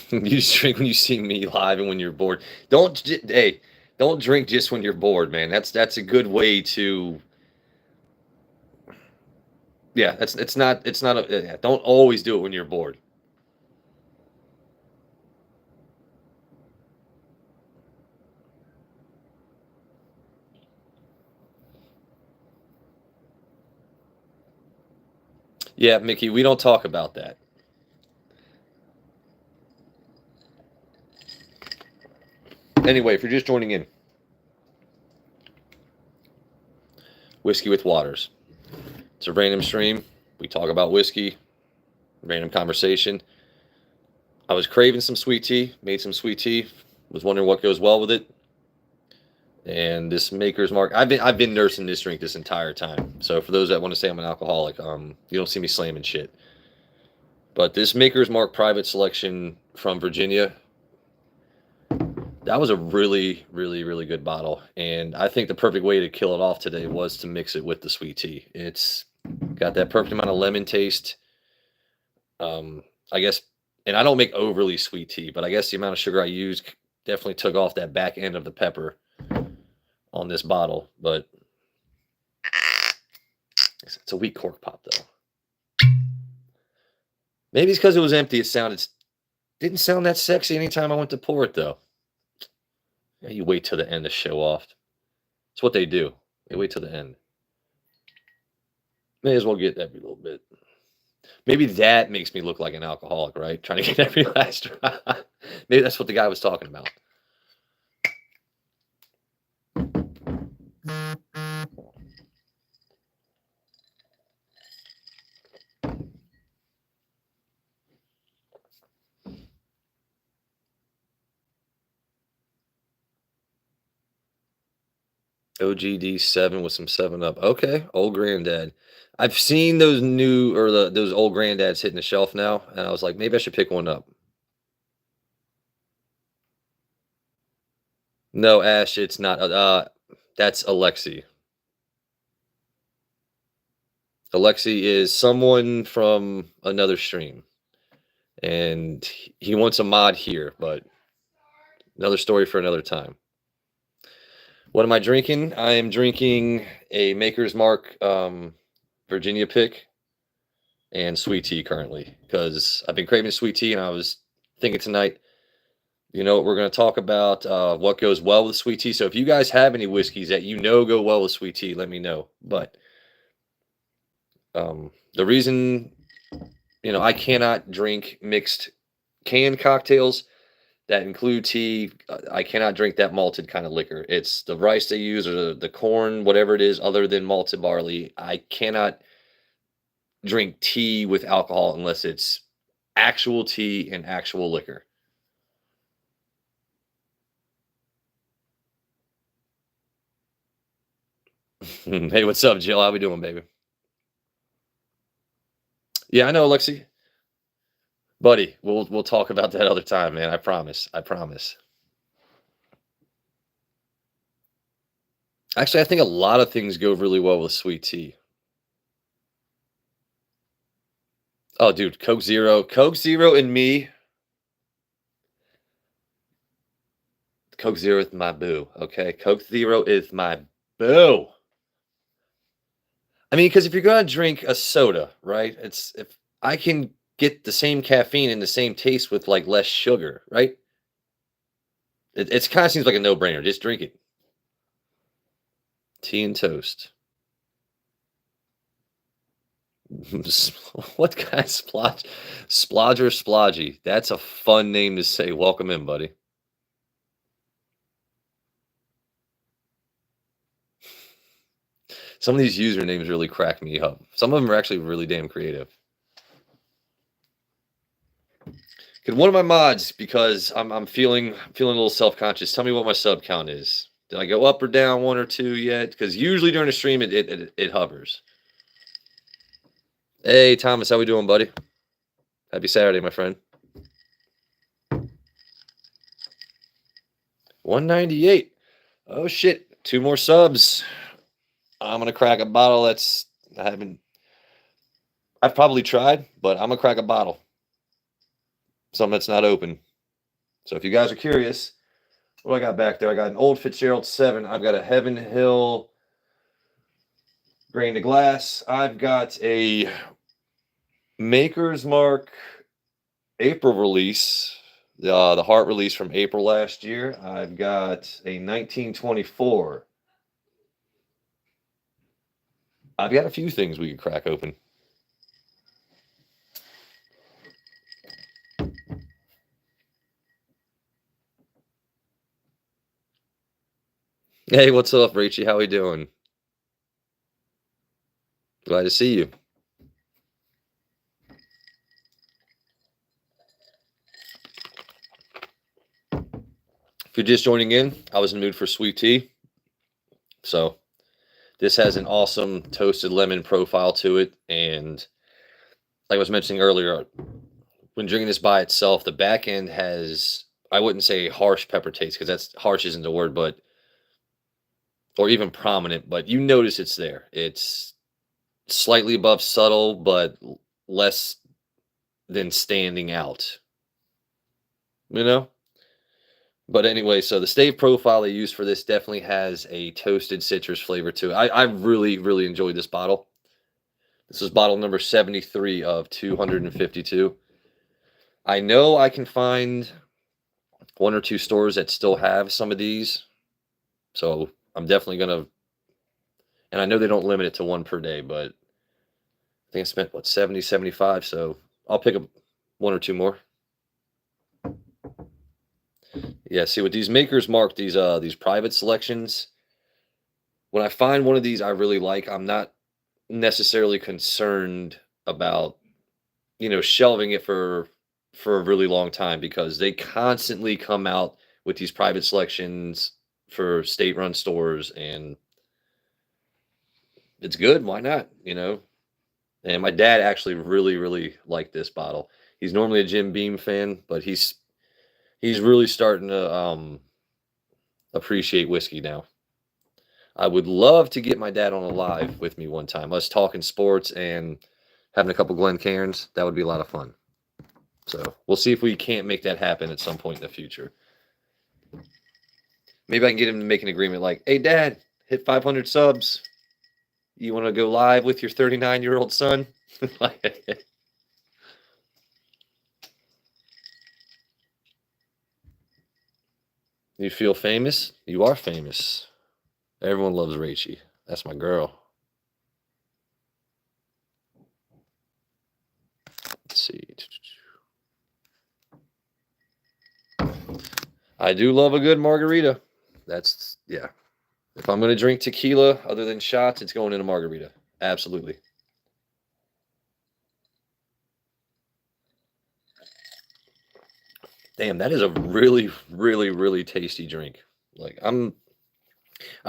S1: You just drink when you see me live and when you're bored. Hey, don't drink just when you're bored, man. That's a good way to. Yeah, it's not yeah, don't always do it when you're bored. Yeah, Mickey, we don't talk about that. Anyway, if you're just joining in, Whiskey with Waters. It's a random stream. We talk about whiskey, random conversation. I was craving some sweet tea, made some sweet tea, was wondering what goes well with it. And this Maker's Mark, I've been nursing this drink this entire time. So for those that want to say I'm an alcoholic, you don't see me slamming shit. But this Maker's Mark Private Selection from Virginia, that was a really, really, really good bottle. And I think the perfect way to kill it off today was to mix it with the sweet tea. It's got that perfect amount of lemon taste. I guess, and I don't make overly sweet tea, but I guess the amount of sugar I used definitely took off that back end of the pepper on this bottle. But it's a weak cork pop, though. Maybe it's because it was empty. Didn't sound that sexy anytime I went to pour it, though. Yeah, you wait till the end to show off. It's what they do. They wait till the end. May as well get every little bit. Maybe that makes me look like an alcoholic, right? Trying to get every last drop. Maybe that's what the guy was talking about. OGD7 with some 7-Up. Okay, old granddad. I've seen those those old granddads hitting the shelf now, and I was like, maybe I should pick one up. No, Ash, it's not. That's Alexi. Alexi is someone from another stream, and he wants a mod here, but another story for another time. What am I drinking? I am drinking a Maker's Mark Virginia pick and sweet tea currently because I've been craving sweet tea, and I was thinking tonight, you know, we're going to talk about what goes well with sweet tea. So if you guys have any whiskeys that you know go well with sweet tea, let me know. But the reason, you know, I cannot drink mixed canned cocktails that include tea. I cannot drink that malted kind of liquor. It's the rice they use or the corn, whatever it is, other than malted barley. I cannot drink tea with alcohol unless it's actual tea and actual liquor. Hey, what's up, Jill? How we doing, baby? Yeah, I know, Alexi. Buddy, we'll talk about that other time, man. I promise. I promise. Actually, I think a lot of things go really well with sweet tea. Oh, dude, Coke Zero and me. Coke Zero is my boo. Okay, Coke Zero is my boo. I mean, because if you're gonna drink a soda, right? It's if I can get the same caffeine and the same taste with like less sugar, right? It's kind of seems like a no-brainer. Just drink it. Tea and toast. What kind of splodge? Splodger Splodgy. That's a fun name to say. Welcome in, buddy. Some of these usernames really crack me up. Some of them are actually really damn creative. Could one of my mods, because I'm feeling a little self-conscious, tell me what my sub count is. Did I go up or down one or two yet? Because usually during a stream it hovers. Hey Thomas, how we doing, buddy? Happy Saturday, my friend. 198. Oh shit, 2 more subs. I'm gonna crack a bottle I've probably tried, but I'm gonna crack a bottle. Something that's not open. So if you guys are curious, what I got back there, I got an old Fitzgerald 7. I've got a Heaven Hill grain to glass. I've got a Maker's Mark April release, the heart release from April last year. I've got a 1924. I've got a few things we could crack open. Hey, what's up, Rachie? How we doing? Glad to see you. If you're just joining in, I was in the mood for sweet tea. So this has an awesome toasted lemon profile to it. And like I was mentioning earlier, when drinking this by itself, the back end has, I wouldn't say harsh pepper taste, because that's harsh isn't the word, but, or even prominent, but you notice it's there. It's slightly above subtle, but less than standing out, you know? But anyway, so the stave profile they use for this definitely has a toasted citrus flavor to it. I really, really enjoyed this bottle. This is bottle number 73 of 252. I know I can find one or two stores that still have some of these. So I'm definitely going to, and I know they don't limit it to one per day, but I think I spent, what, 70, 75. So I'll pick up one or two more. Yeah, see, with these Maker's Mark, these private selections, when I find one of these I really like, I'm not necessarily concerned about, shelving it for a really long time, because they constantly come out with these private selections for state-run stores, and it's good. Why not? And my dad actually really, really liked this bottle. He's normally a Jim Beam fan, but he's really starting to appreciate whiskey now. I would love to get my dad on a live with me one time. Us talking sports and having a couple Glencairns. That would be a lot of fun. So we'll see if we can't make that happen at some point in the future. Maybe I can get him to make an agreement like, hey, Dad, hit 500 subs. You want to go live with your 39-year-old son? You feel famous? You are famous. Everyone loves Rachie. That's my girl. Let's see. I do love a good margarita. That's, yeah. If I'm going to drink tequila other than shots, it's going in a margarita. Absolutely. Damn, that is a really, really, really tasty drink. Like, I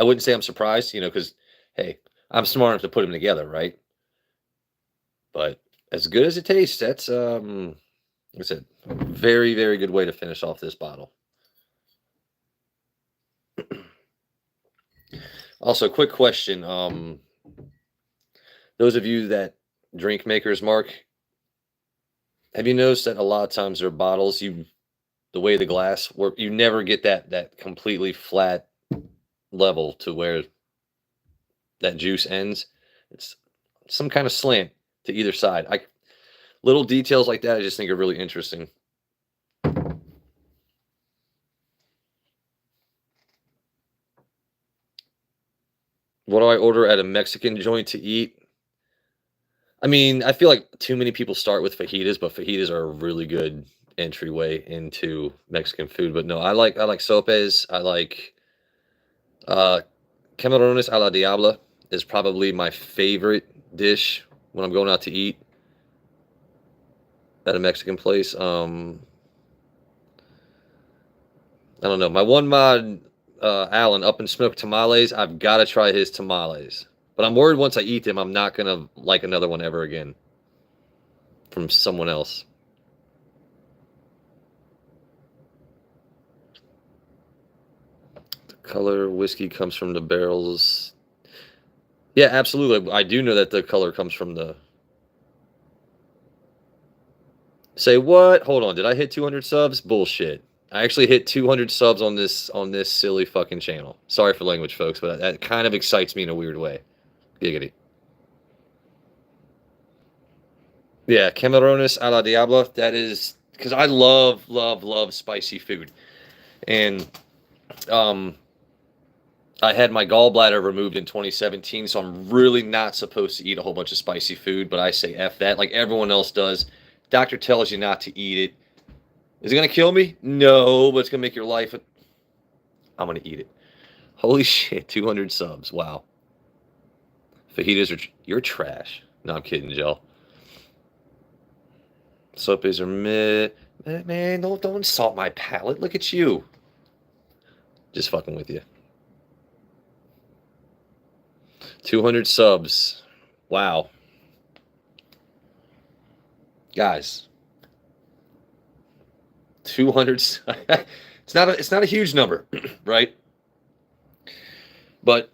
S1: wouldn't say I'm surprised, because, hey, I'm smart enough to put them together, right? But as good as it tastes, that's, like I said, a very, very good way to finish off this bottle. Also, quick question. Those of you that drink Maker's Mark, have you noticed that a lot of times their bottles, the way the glass work, you never get that completely flat level to where that juice ends. It's some kind of slant to either side. Little details like that I just think are really interesting. What do I order at a Mexican joint to eat? I mean, I feel like too many people start with fajitas, but fajitas are a really good entryway into Mexican food. But no, I like sopes. I like camarones a la diabla is probably my favorite dish when I'm going out to eat at a Mexican place. I don't know. My one mod, Alan, Up and Smoke Tamales, I've got to try his tamales. But I'm worried once I eat them, I'm not going to like another one ever again from someone else. The color whiskey comes from the barrels. Yeah, absolutely. I do know that the color comes from the... Say what? Hold on. Did I hit 200 subs? Bullshit. I actually hit 200 subs on this silly fucking channel. Sorry for language, folks, but that kind of excites me in a weird way. Giggity. Yeah, Camarones a la Diablo. That is because I love spicy food, and um, I had my gallbladder removed in 2017, so I'm really not supposed to eat a whole bunch of spicy food. But I say f that, like everyone else does. Doctor tells you not to eat it. Is it gonna kill me? No, but it's gonna make your life. I'm gonna eat it. Holy shit, 200 subs. Wow. Fajitas are you're trash. No, I'm kidding, Jill. Sopes are meh. Man, don't insult my palate. Look at you. Just fucking with you. 200 subs. Wow. Guys. 200 it's not a huge number, right? But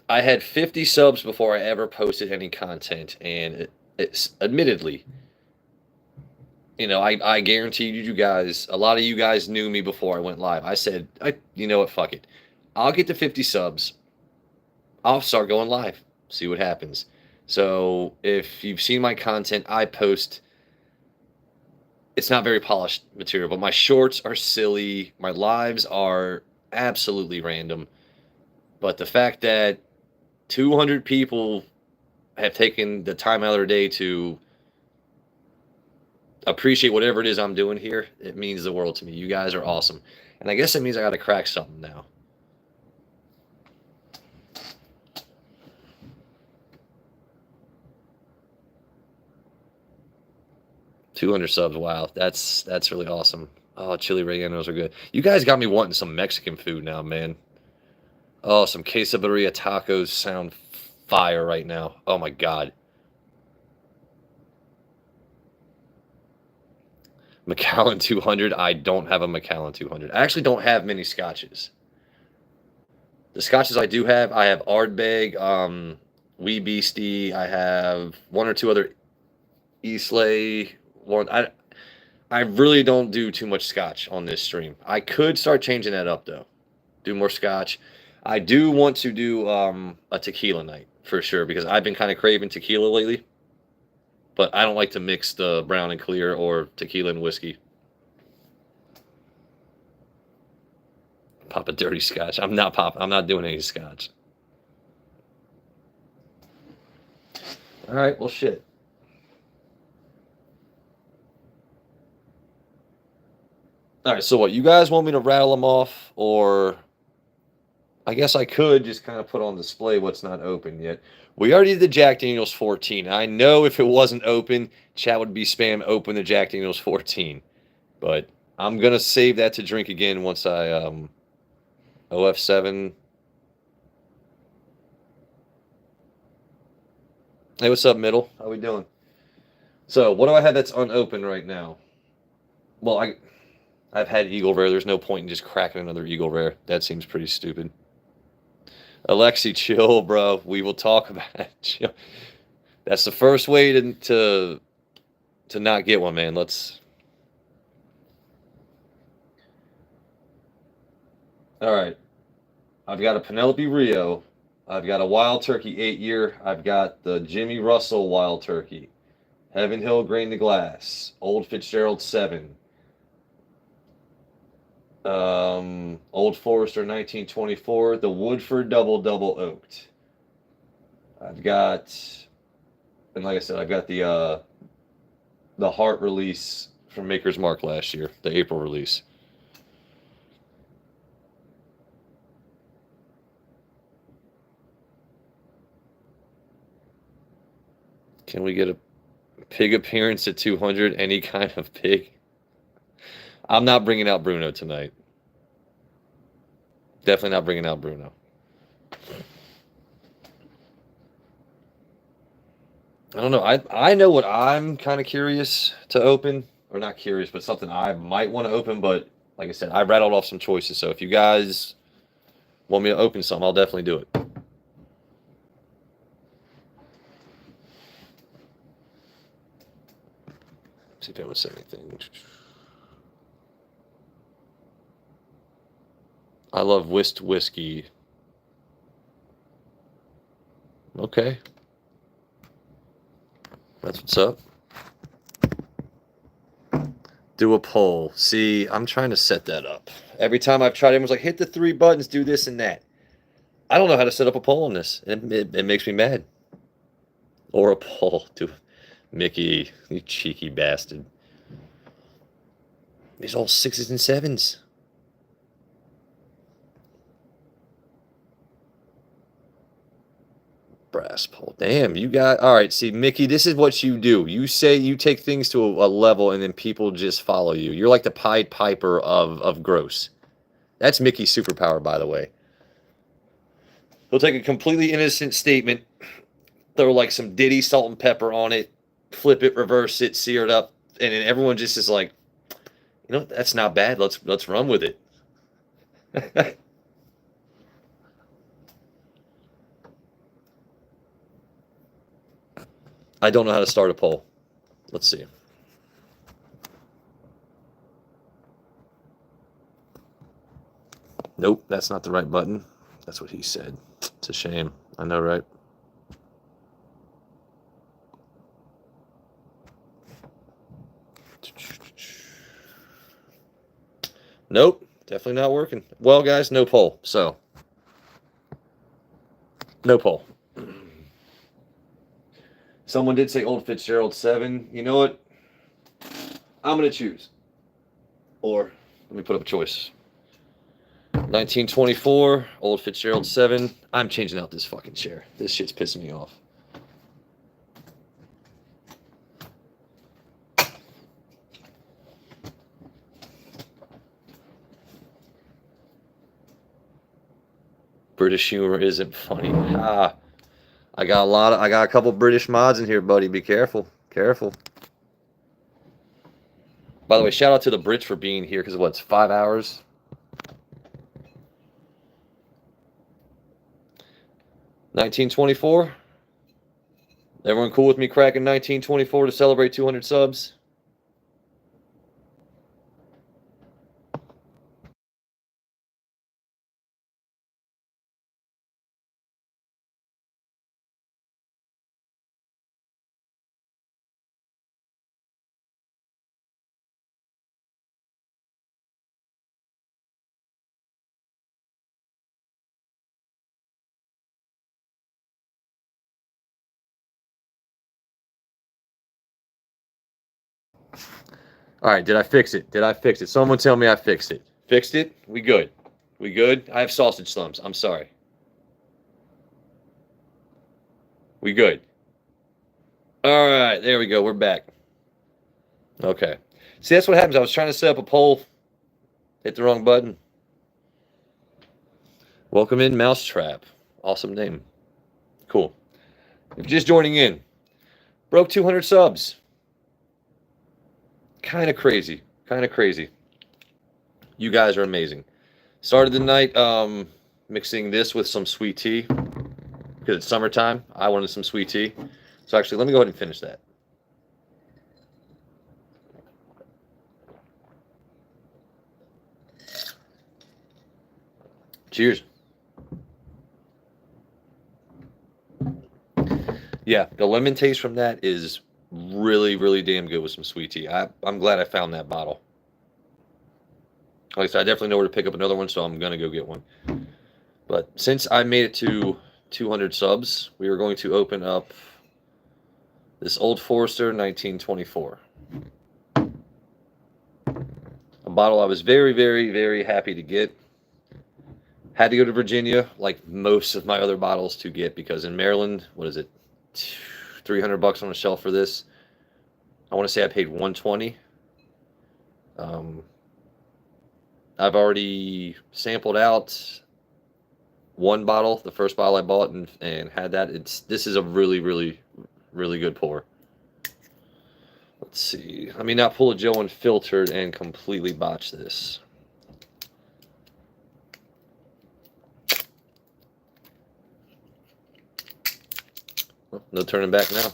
S1: I had 50 subs before I ever posted any content, and it's admittedly, I guaranteed you guys, a lot of you guys knew me before I went live. I said, you know what, fuck it. I'll get to 50 subs. I'll start going live, see what happens. So if you've seen my content, I post, it's not very polished material, but my shorts are silly. My lives are absolutely random. But the fact that 200 people have taken the time out of their day to appreciate whatever it is I'm doing here, it means the world to me. You guys are awesome. And I guess it means I got to crack something now. $200 subs. Wow, that's really awesome. Oh, chili rellenos are good. You guys got me wanting some Mexican food now, man. Oh, some quesadilla tacos sound fire right now. Oh my god. Macallan 200. I don't have a Macallan 200. I actually don't have many scotches. The scotches I do have, I have Ardbeg, Wee Beastie. I have one or two other Eastleigh. I really don't do too much scotch on this stream. I could start changing that up though. Do more scotch. I do want to do a tequila night for sure because I've been kind of craving tequila lately. But I don't like to mix the brown and clear or tequila and whiskey. Pop a dirty scotch. I'm not doing any scotch. All right, well shit. All right, so what? You guys want me to rattle them off, or I guess I could just kind of put on display what's not open yet. We already did the Jack Daniels 14. I know if it wasn't open, chat would be spam open the Jack Daniels 14. But I'm gonna save that to drink again once I OF7. Hey, what's up, middle? How we doing? So, what do I have that's unopened right now? Well, I've had Eagle Rare. There's no point in just cracking another Eagle Rare. That seems pretty stupid. Alexi, chill, bro. We will talk about it. Chill. That's the first way to not get one, man. All right. I've got a Penelope Rio. I've got a Wild Turkey 8-year. I've got the Jimmy Russell Wild Turkey. Heaven Hill Grain to Glass. Old Fitzgerald 7. Old Forester 1924. The Woodford Double Oaked. I've got, and like I said, I've got the Heart release from Maker's Mark last year, the April release. Can we get a pig appearance at 200? Any kind of pig? I'm not bringing out Bruno tonight. Definitely not bringing out Bruno. I don't know. I know what I'm kind of curious to open, or not curious, but something I might want to open. But like I said, I rattled off some choices. So if you guys want me to open some, I'll definitely do it. See if anyone said anything. I love whiskey. Okay. That's what's up. Do a poll. See, I'm trying to set that up. Every time I've tried, everyone's like, hit the 3 buttons, do this and that. I don't know how to set up a poll on this. It makes me mad. Or a poll. Mickey, you cheeky bastard. These all 6s and 7s. Brass pole. Damn, you got... All right, see, Mickey, this is what you do. You say you take things to a level, and then people just follow you. You're like the Pied Piper of gross. That's Mickey's superpower, by the way. He'll take a completely innocent statement, throw like some Diddy salt and pepper on it, flip it, reverse it, sear it up, and then everyone just is like, you know, that's not bad. Let's run with it. I don't know how to start a poll. Let's see. Nope, that's not the right button. That's what he said. It's a shame. I know, right? Nope, definitely not working. Well, guys, no poll. So, no poll. Someone did say Old Fitzgerald 7. You know what? I'm going to choose. Or, let me put up a choice. 1924, Old Fitzgerald 7. I'm changing out this fucking chair. This shit's pissing me off. British humor isn't funny. I got a couple British mods in here, buddy. Be careful. Careful. By the way, shout out to the Brits for being here, because what's 5 hours? $19.24. Everyone cool with me cracking $19.24 to celebrate 200 subs? All right, did I fix it? Did I fix it? Someone tell me I fixed it. Fixed it? We good. We good? I have sausage thumbs. I'm sorry. We good. All right, there we go. We're back. Okay. See, that's what happens. I was trying to set up a poll. Hit the wrong button. Welcome in, Mousetrap. Awesome name. Cool. If you're just joining in, broke 200 subs. Kind of crazy. Kind of crazy. You guys are amazing. Started the night mixing this with some sweet tea. Because it's summertime. I wanted some sweet tea. So actually, let me go ahead and finish that. Cheers. Yeah, the lemon taste from that is really, really damn good with some sweet tea. I'm glad I found that bottle. Like I said, I definitely know where to pick up another one, so I'm going to go get one. But since I made it to 200 subs, we are going to open up this Old Forester 1924. A bottle I was very, very, very happy to get. Had to go to Virginia, like most of my other bottles, to get, because in Maryland, what is it, $300 on a shelf for this? I want to say I paid $120. I've already sampled out one bottle, the first bottle I bought, and had that. This is a really, really, really good pour. Let's see. Let me not pull a Joe Unfiltered and completely botch this. Well, no turning back now.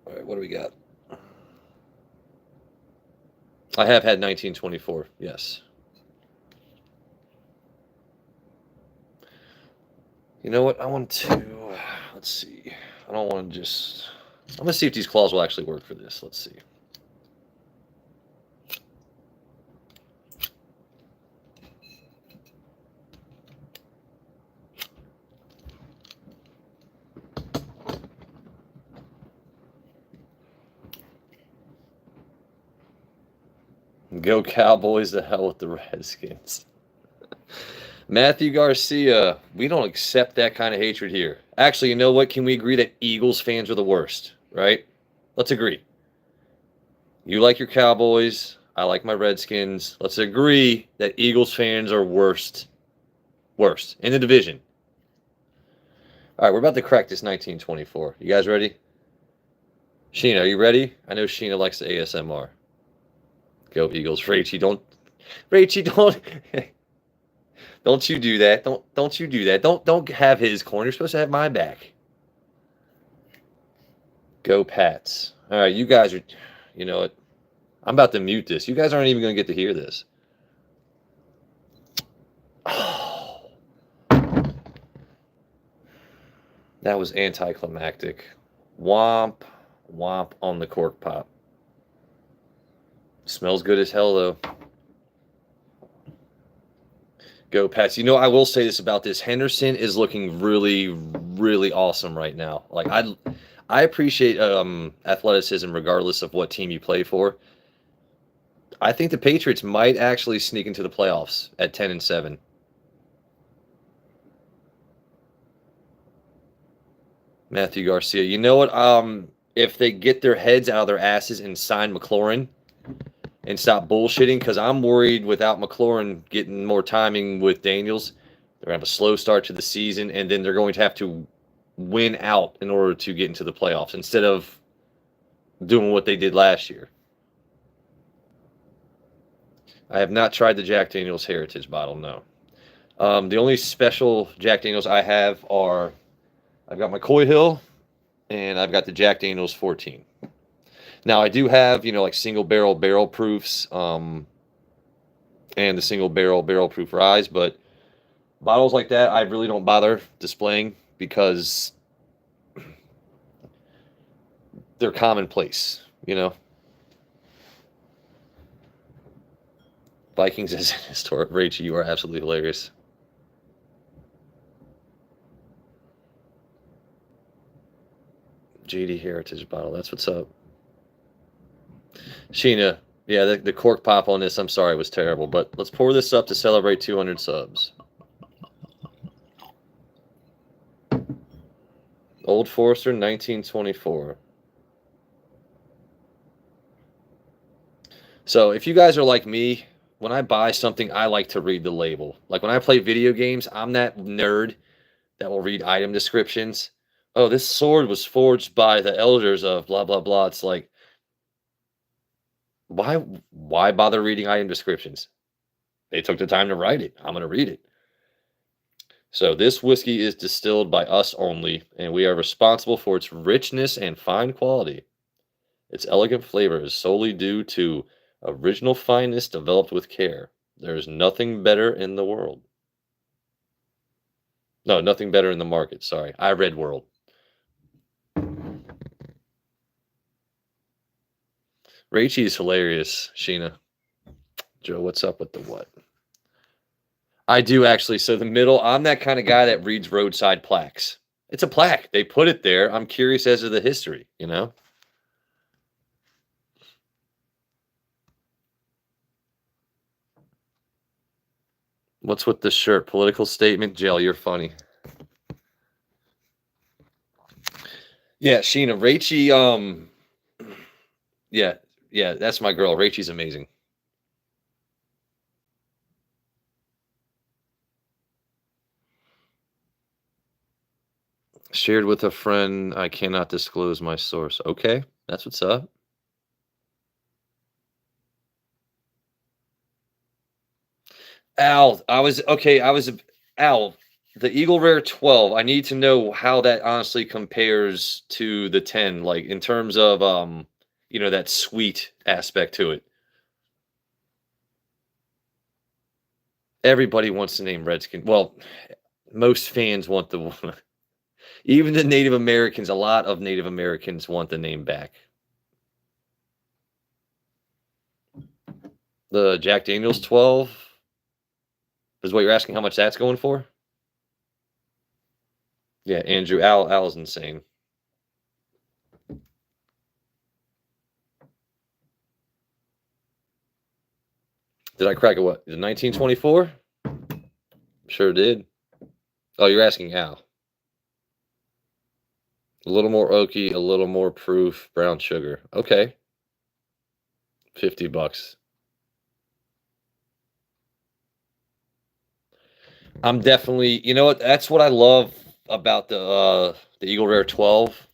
S1: All right, what do we got? I have had 1924, yes. You know what? I want to. Let's see. I don't want to just. I'm gonna see if these claws will actually work for this. Let's see. Go Cowboys to hell with the Redskins. Matthew Garcia, we don't accept that kind of hatred here. Actually, you know what? Can we agree that Eagles fans are the worst, right? Let's agree. You like your Cowboys. I like my Redskins. Let's agree that Eagles fans are worst. Worst in the division. All right, we're about to crack this 1924. You guys ready? Sheena, are you ready? I know Sheena likes the ASMR. Go Eagles. Rachie, don't. Don't you do that. Don't you do that. Don't have his corner. You're supposed to have my back. Go Pats. All right, you guys are, you know what? I'm about to mute this. You guys aren't even going to get to hear this. Oh. That was anticlimactic. Womp, womp on the cork pop. Smells good as hell, though. Go Pats. You know, I will say this about this. Henderson is looking really, really awesome right now. Like, I appreciate athleticism regardless of what team you play for. I think the Patriots might actually sneak into the playoffs at 10-7. Matthew Garcia. You know what? If they get their heads out of their asses and sign McLaurin and stop bullshitting, because I'm worried without McLaurin getting more timing with Daniels, they're going to have a slow start to the season, and then they're going to have to win out in order to get into the playoffs instead of doing what they did last year. I have not tried the Jack Daniels Heritage bottle, no. The only special Jack Daniels I have are, I've got my Coy Hill, and I've got the Jack Daniels 14. Now, I do have, like single barrel proofs, and the single barrel proof rye, but bottles like that, I really don't bother displaying because they're commonplace, Vikings is historic. Rachel, you are absolutely hilarious. JD Heritage bottle. That's what's up. Sheena, yeah, the cork pop on this, I'm sorry, was terrible. But let's pour this up to celebrate 200 subs. Old Forester, 1924. So if you guys are like me, when I buy something, I like to read the label. Like when I play video games, I'm that nerd that will read item descriptions. Oh, this sword was forged by the elders of blah, blah, blah. It's like, why bother reading item descriptions? They took the time to write it. I'm going to read it. So this whiskey is distilled by us only, and we are responsible for its richness and fine quality. Its elegant flavor is solely due to original fineness developed with care. There is nothing better in the world. No, nothing better in the market. Sorry. I read world. Rachie is hilarious, Sheena. Joe, what's up with the what? I do actually. So the middle, I'm that kind of guy that reads roadside plaques. It's a plaque. They put it there. I'm curious as to the history, What's with the shirt? Political statement? Jail, you're funny. Yeah, Sheena, Rachie, yeah, that's my girl. Rachie's amazing. Shared with a friend. I cannot disclose my source. Okay, that's what's up. Al, Al, the Eagle Rare 12. I need to know how that honestly compares to the 10, like in terms of that sweet aspect to it. Everybody wants to name Redskin. Well, Most fans want the even the Native Americans, a lot of Native Americans want the name back. The Jack Daniels 12 is what you're asking how much that's going for? Yeah, Andrew, Al is insane. Did I crack it? What? Is it 1924? Sure did. Oh, you're asking Al. A little more oaky, a little more proof, brown sugar. Okay. $50. I'm definitely, you know what? That's what I love about the Eagle Rare 12.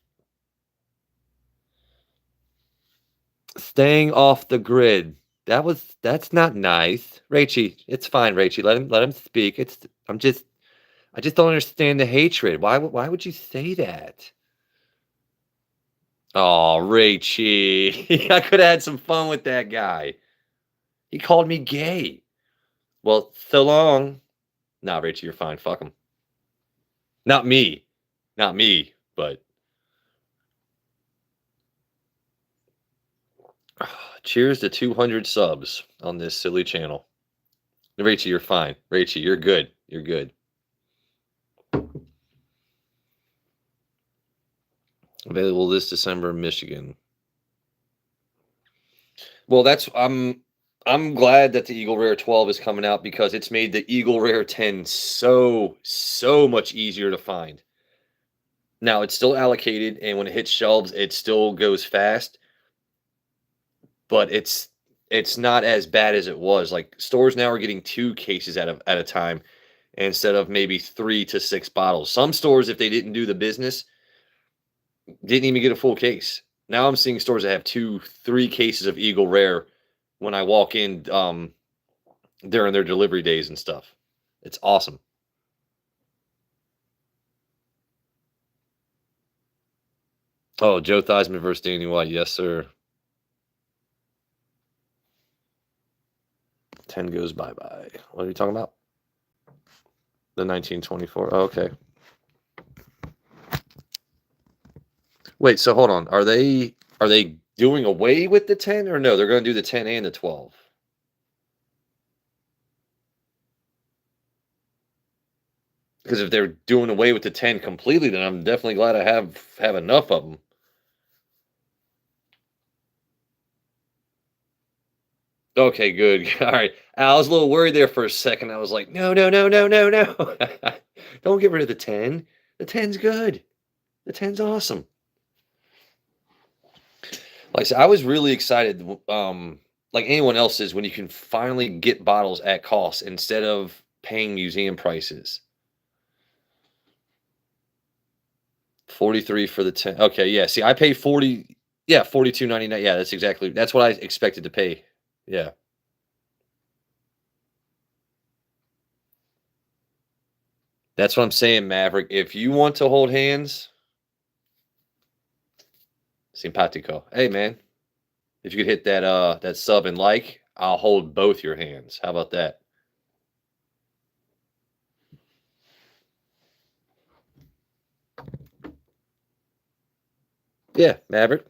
S1: Staying off the grid. That's not nice. Rachie, it's fine, Rachie. Let him speak. I just don't understand the hatred. Why would you say that? Oh, Rachie. I could have had some fun with that guy. He called me gay. Well, so long. Nah, Rachie, you're fine. Fuck him. Not me. Not me, but cheers to 200 subs on this silly channel. Rachie, you're fine. Rachie, you're good. You're good. Available this December in Michigan. Well, I'm glad that the Eagle Rare 12 is coming out because it's made the Eagle Rare 10 so much easier to find. Now, it's still allocated, and when it hits shelves, it still goes fast, but it's not as bad as it was. Like, stores now are getting 2 cases at a time instead of maybe 3 to 6 bottles. Some stores, if they didn't do the business, didn't even get a full case. Now I'm seeing stores that have 2, 3 cases of Eagle Rare when I walk in during their delivery days and stuff. It's awesome. Oh, Joe Theismann versus Danny White. Yes, sir. 10 goes bye-bye. What are you talking about? The 1924. Oh, okay. Wait, so hold on. Are they doing away with the 10 or no? They're going to do the 10 and the 12. Because if they're doing away with the 10 completely, then I'm definitely glad I have enough of them. Okay, good. All right. I was a little worried there for a second. I was like, no. Don't get rid of the 10. The 10's good. The 10's awesome. Like I said, I was really excited, like anyone else is, when you can finally get bottles at cost instead of paying museum prices. 43 for the 10. Okay, yeah. See, I paid 40. Yeah, 42.99. Yeah, that's what I expected to pay. Yeah. That's what I'm saying, Maverick. If you want to hold hands, simpatico. Hey, man, if you could hit that sub and like, I'll hold both your hands. How about that? Yeah, Maverick.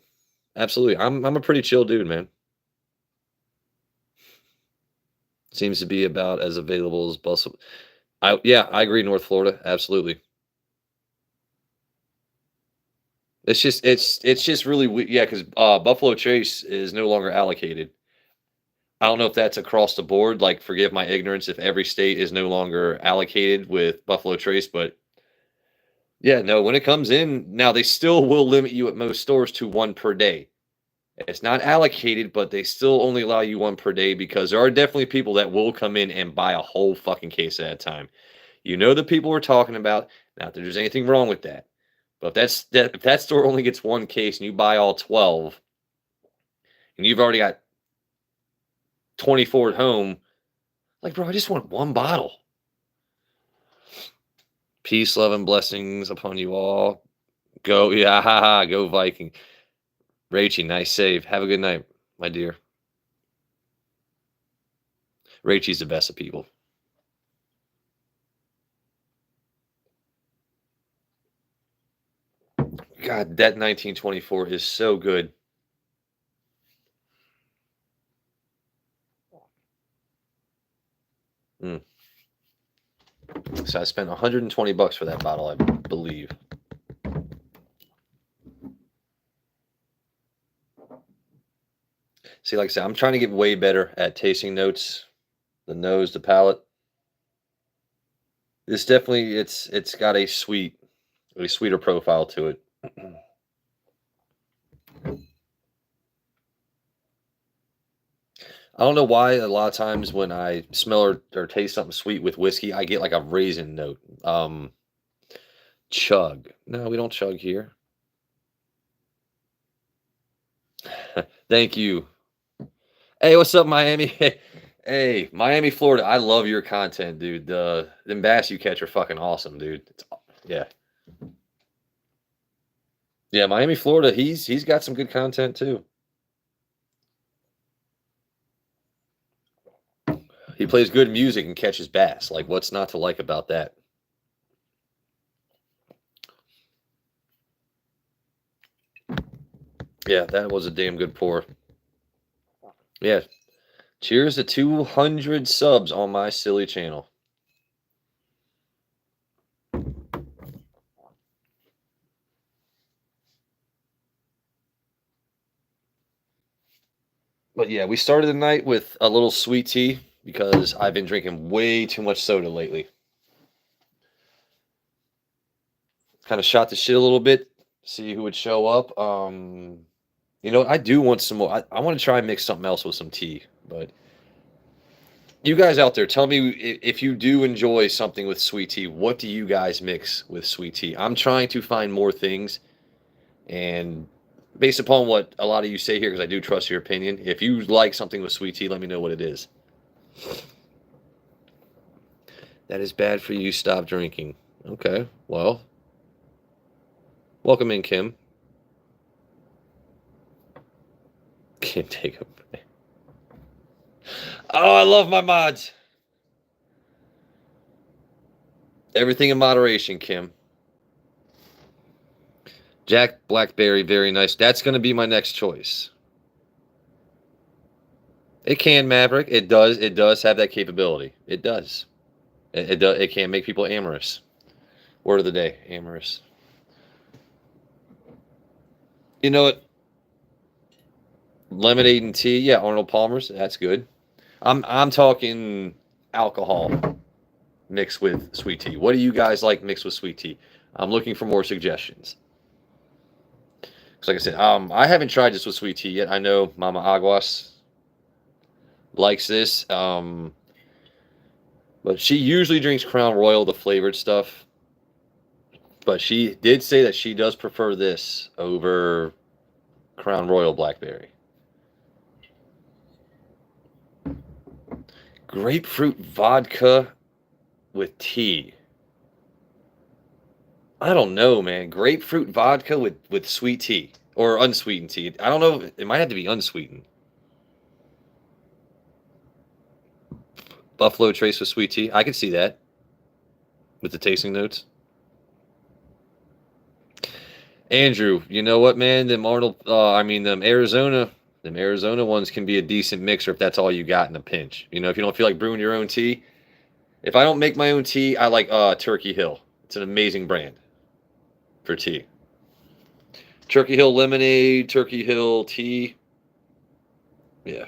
S1: Absolutely. I'm a pretty chill dude, man. Seems to be about as available as possible. Yeah, I agree. North Florida, absolutely. It's just really yeah, because Buffalo Trace is no longer allocated. I don't know if that's across the board. Like, forgive my ignorance if every state is no longer allocated with Buffalo Trace, but yeah, no. When it comes in now, they still will limit you at most stores to 1 per day. It's not allocated, but they still only allow you 1 per day because there are definitely people that will come in and buy a whole fucking case at a time. You know the people we're talking about. Not that there's anything wrong with that. But if that store only gets 1 case and you buy all 12 and you've already got 24 at home, like, bro, I just want 1 bottle. Peace, love, and blessings upon you all. Go, yeah, go Viking. Rachie, nice save. Have a good night, my dear. Rachie's the best of people. God, that 1924 is so good. Mm. So I spent $120 for that bottle, I believe. See, like I said, I'm trying to get way better at tasting notes, the nose, the palate. This definitely, it's got a sweeter profile to it. I don't know why a lot of times when I smell or taste something sweet with whiskey, I get like a raisin note. Chug. No, we don't chug here. Thank you. Hey, what's up, Miami? Hey, Miami, Florida. I love your content, dude. Them bass you catch are fucking awesome, dude. Yeah. Yeah, Miami, Florida, he's got some good content too. He plays good music and catches bass. Like, what's not to like about that? Yeah, that was a damn good pour. Yeah. Cheers to 200 subs on my silly channel. But yeah, we started the night with a little sweet tea because I've been drinking way too much soda lately. Kind of shot the shit a little bit, see who would show up. I do want some more. I want to try and mix something else with some tea, but you guys out there, tell me if you do enjoy something with sweet tea. What do you guys mix with sweet tea? I'm trying to find more things, and based upon what a lot of you say here, because I do trust your opinion, if you like something with sweet tea, let me know what it is. That is bad for you. Stop drinking. Okay, well, welcome in, Kim. Can't take a break. Oh, I love my mods. Everything in moderation, Kim. Jack Blackberry, very nice. That's going to be my next choice. It can, Maverick. It does. It does have that capability. It does. It does. It can make people amorous. Word of the day, amorous. You know what? Lemonade and tea. Yeah, Arnold Palmer's. That's good. I'm talking alcohol mixed with sweet tea. What do you guys like mixed with sweet tea? I'm looking for more suggestions. Because like I said, I haven't tried this with sweet tea yet. I know Mama Aguas likes this. But she usually drinks Crown Royal, the flavored stuff. But she did say that she does prefer this over Crown Royal Blackberry. Grapefruit vodka with tea. I don't know, man. Grapefruit vodka with sweet tea or unsweetened tea. I don't know. It might have to be unsweetened. Buffalo Trace with sweet tea. I could see that with the tasting notes. Andrew, you know what, man? Them Arizona ones can be a decent mixer if that's all you got in a pinch. If you don't feel like brewing your own tea. If I don't make my own tea, I like Turkey Hill. It's an amazing brand for tea. Turkey Hill lemonade, Turkey Hill tea. Yeah.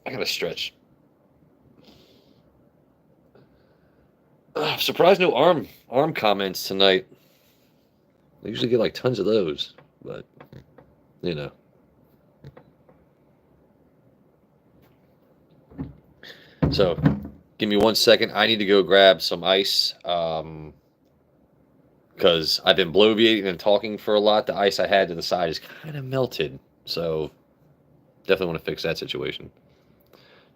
S1: I gotta stretch. Surprised no arm comments tonight. I usually get like tons of those, but you know. So, give me 1 second. I need to go grab some ice. Because I've been bloviating and talking for a lot. The ice I had to the side is kind of melted. So, definitely want to fix that situation.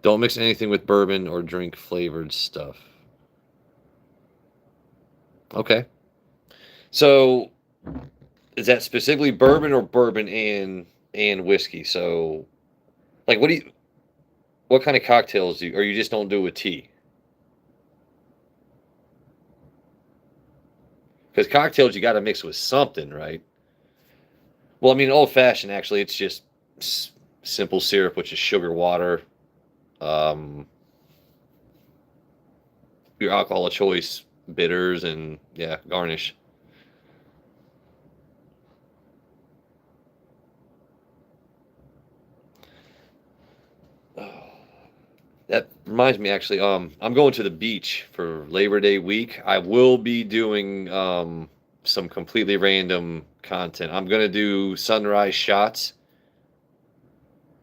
S1: Don't mix anything with bourbon or drink flavored stuff. Okay. So, is that specifically bourbon or bourbon and whiskey? So, like, what kind of cocktails do you, or you just don't do with tea? Because cocktails, you got to mix with something, right? Well, I mean, old fashioned, actually, it's just simple syrup, which is sugar, water, um, your alcohol of choice, bitters, and yeah, garnish. That reminds me, actually, I'm going to the beach for Labor Day week. I will be doing some completely random content. I'm gonna do sunrise shots.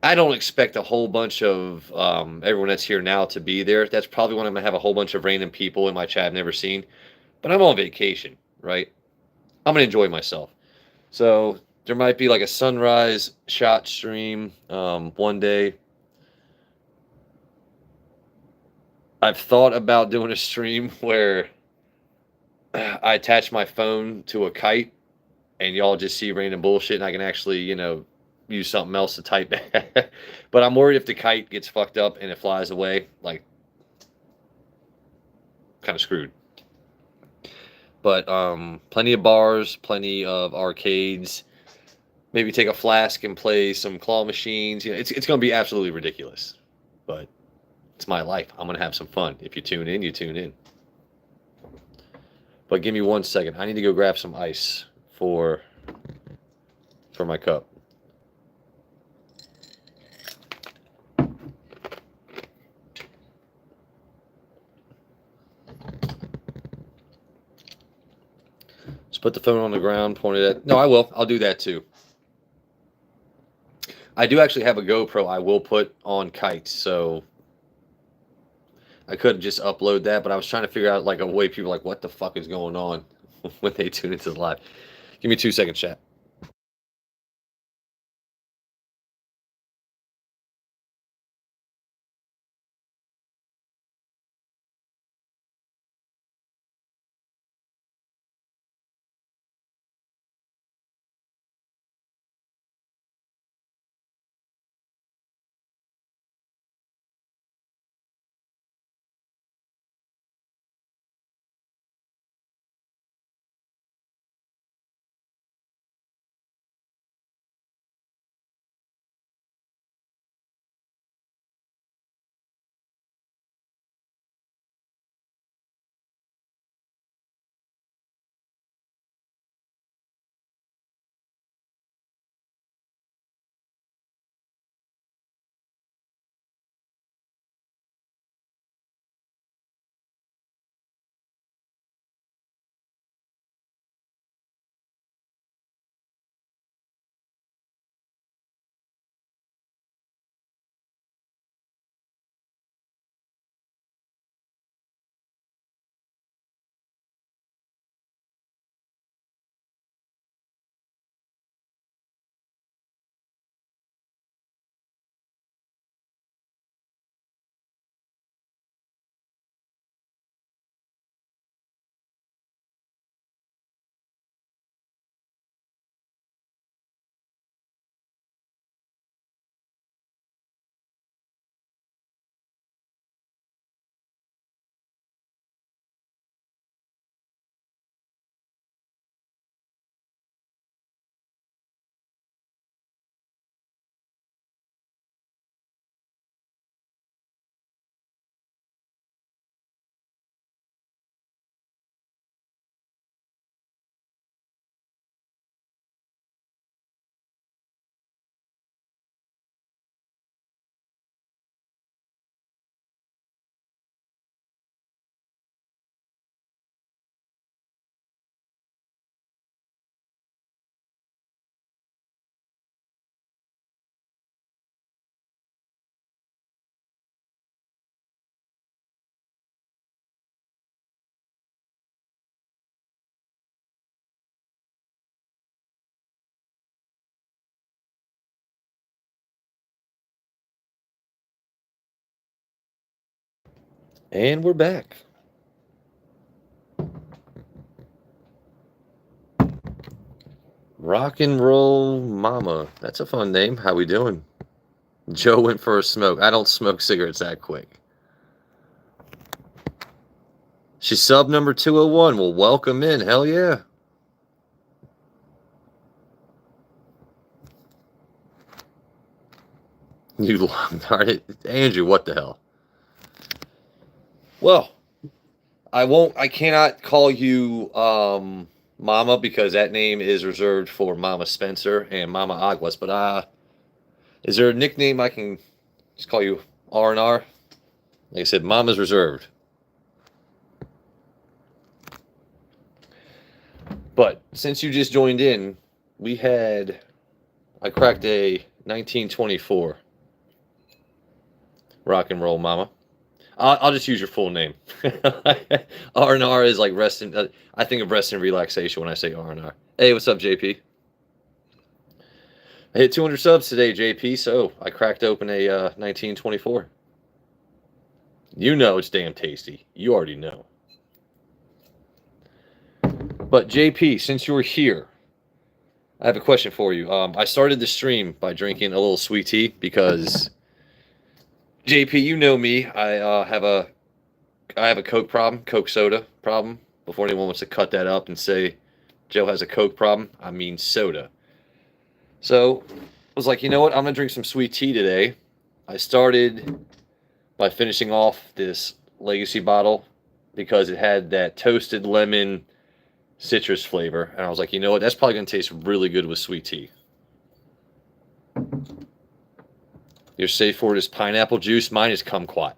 S1: I don't expect a whole bunch of everyone that's here now to be there. That's probably when I'm gonna have a whole bunch of random people in my chat I've never seen. But I'm on vacation, right? I'm gonna enjoy myself. So there might be like a sunrise shot stream one day. I've thought about doing a stream where I attach my phone to a kite and y'all just see random bullshit and I can actually, use something else to type back. But I'm worried if the kite gets fucked up and it flies away, like kind of screwed. But plenty of bars, plenty of arcades. Maybe take a flask and play some claw machines. It's going to be absolutely ridiculous. But it's my life. I'm going to have some fun. If you tune in, you tune in. But give me 1 second. I need to go grab some ice for my cup. Just put the phone on the ground, point it at... No, I will. I'll do that too. I do actually have a GoPro I will put on kites, so I could just upload that, but I was trying to figure out like a way people are like, what the fuck is going on when they tune into the live. Give me 2 seconds, chat. And we're back. Rock and Roll Mama. That's a fun name. How we doing? Joe went for a smoke. I don't smoke cigarettes that quick. She's sub number 201. Well, welcome in. Hell yeah. You darn it. Andrew, what the hell? Well, I cannot call you Mama because that name is reserved for Mama Spencer and Mama Aguas. But is there a nickname I can just call you R&R? Like I said, Mama's reserved. But since you just joined in, I cracked a 1924 rock and roll, Mama. I'll just use your full name. R&R is like rest and I think of rest and relaxation when I say R&R. Hey, what's up, JP? I hit 200 subs today, JP. So I cracked open a 1924. You know it's damn tasty. You already know. But JP, since you're here, I have a question for you. I started the stream by drinking a little sweet tea because JP, you know me. I have a Coke problem, Coke soda problem. Before anyone wants to cut that up and say Joe has a Coke problem, I mean soda. So I was like, you know what? I'm gonna drink some sweet tea today. I started by finishing off this Legacy bottle because it had that toasted lemon citrus flavor, and I was like, you know what? That's probably gonna taste really good with sweet tea. Your safe word is pineapple juice. Mine is kumquat.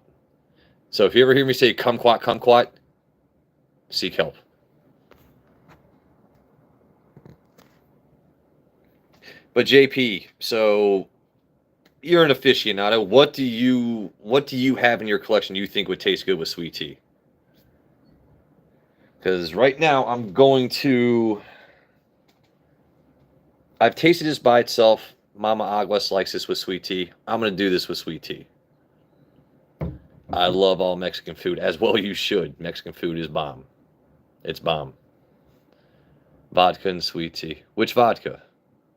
S1: So if you ever hear me say kumquat, seek help. But JP, so you're an aficionado. What do you have in your collection you think would taste good with sweet tea? Because right now I've tasted this by itself. Mama Aguas likes this with sweet tea. I'm going to do this with sweet tea. I love all Mexican food, as well you should. Mexican food is bomb. It's bomb. Vodka and sweet tea. Which vodka?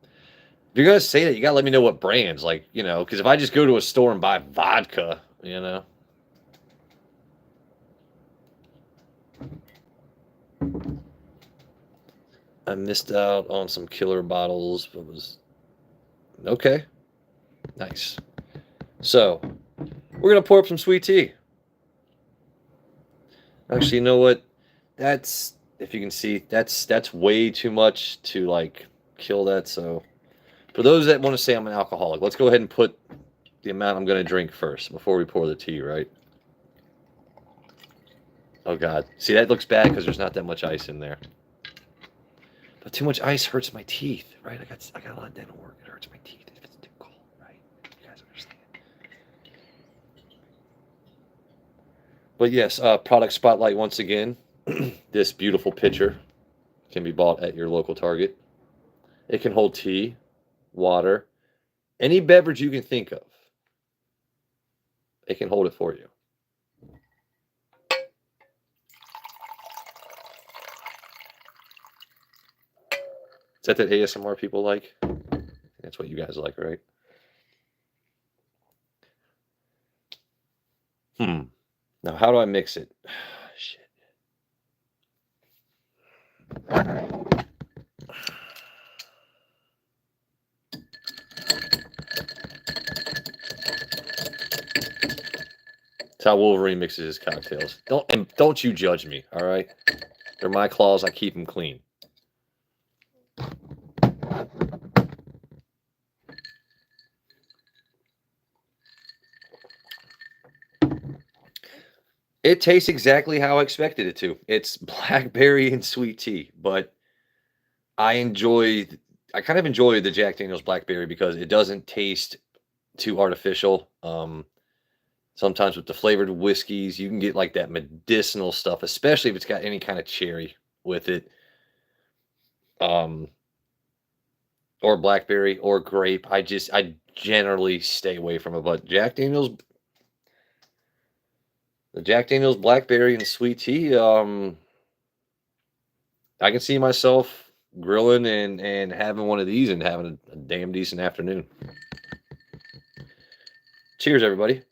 S1: If you're going to say that, you got to let me know what brands. Like, you know, because if I just go to a store and buy vodka, you know. I missed out on some killer bottles. But was okay. Nice. So, we're going to pour up some sweet tea. Actually, you know what? That's, if you can see, that's way too much to, like, kill that. So, for those that want to say I'm an alcoholic, let's go ahead and put the amount I'm going to drink first before we pour the tea, right? Oh, God. See, that looks bad because there's not that much ice in there. But too much ice hurts my teeth, right? I got a lot of dental work. It hurts my teeth if it's too cold, right? You guys understand? But yes, product spotlight once again. This beautiful pitcher can be bought at your local Target. It can hold tea, water, any beverage you can think of. It can hold it for you. Is that ASMR people like? That's what you guys like, right? Now, how do I mix it? Shit. That's how Wolverine mixes his cocktails. Don't you judge me, all right? They're my claws. I keep them clean. It tastes exactly how I expected it to. It's blackberry and sweet tea, but I kind of enjoy the Jack Daniel's blackberry because it doesn't taste too artificial. Sometimes with the flavored whiskeys, you can get like that medicinal stuff, especially if it's got any kind of cherry with it. Or blackberry or grape. I generally stay away from it, but the Jack Daniel's blackberry and sweet tea, I can see myself grilling and having one of these and having a damn decent afternoon. Cheers, everybody.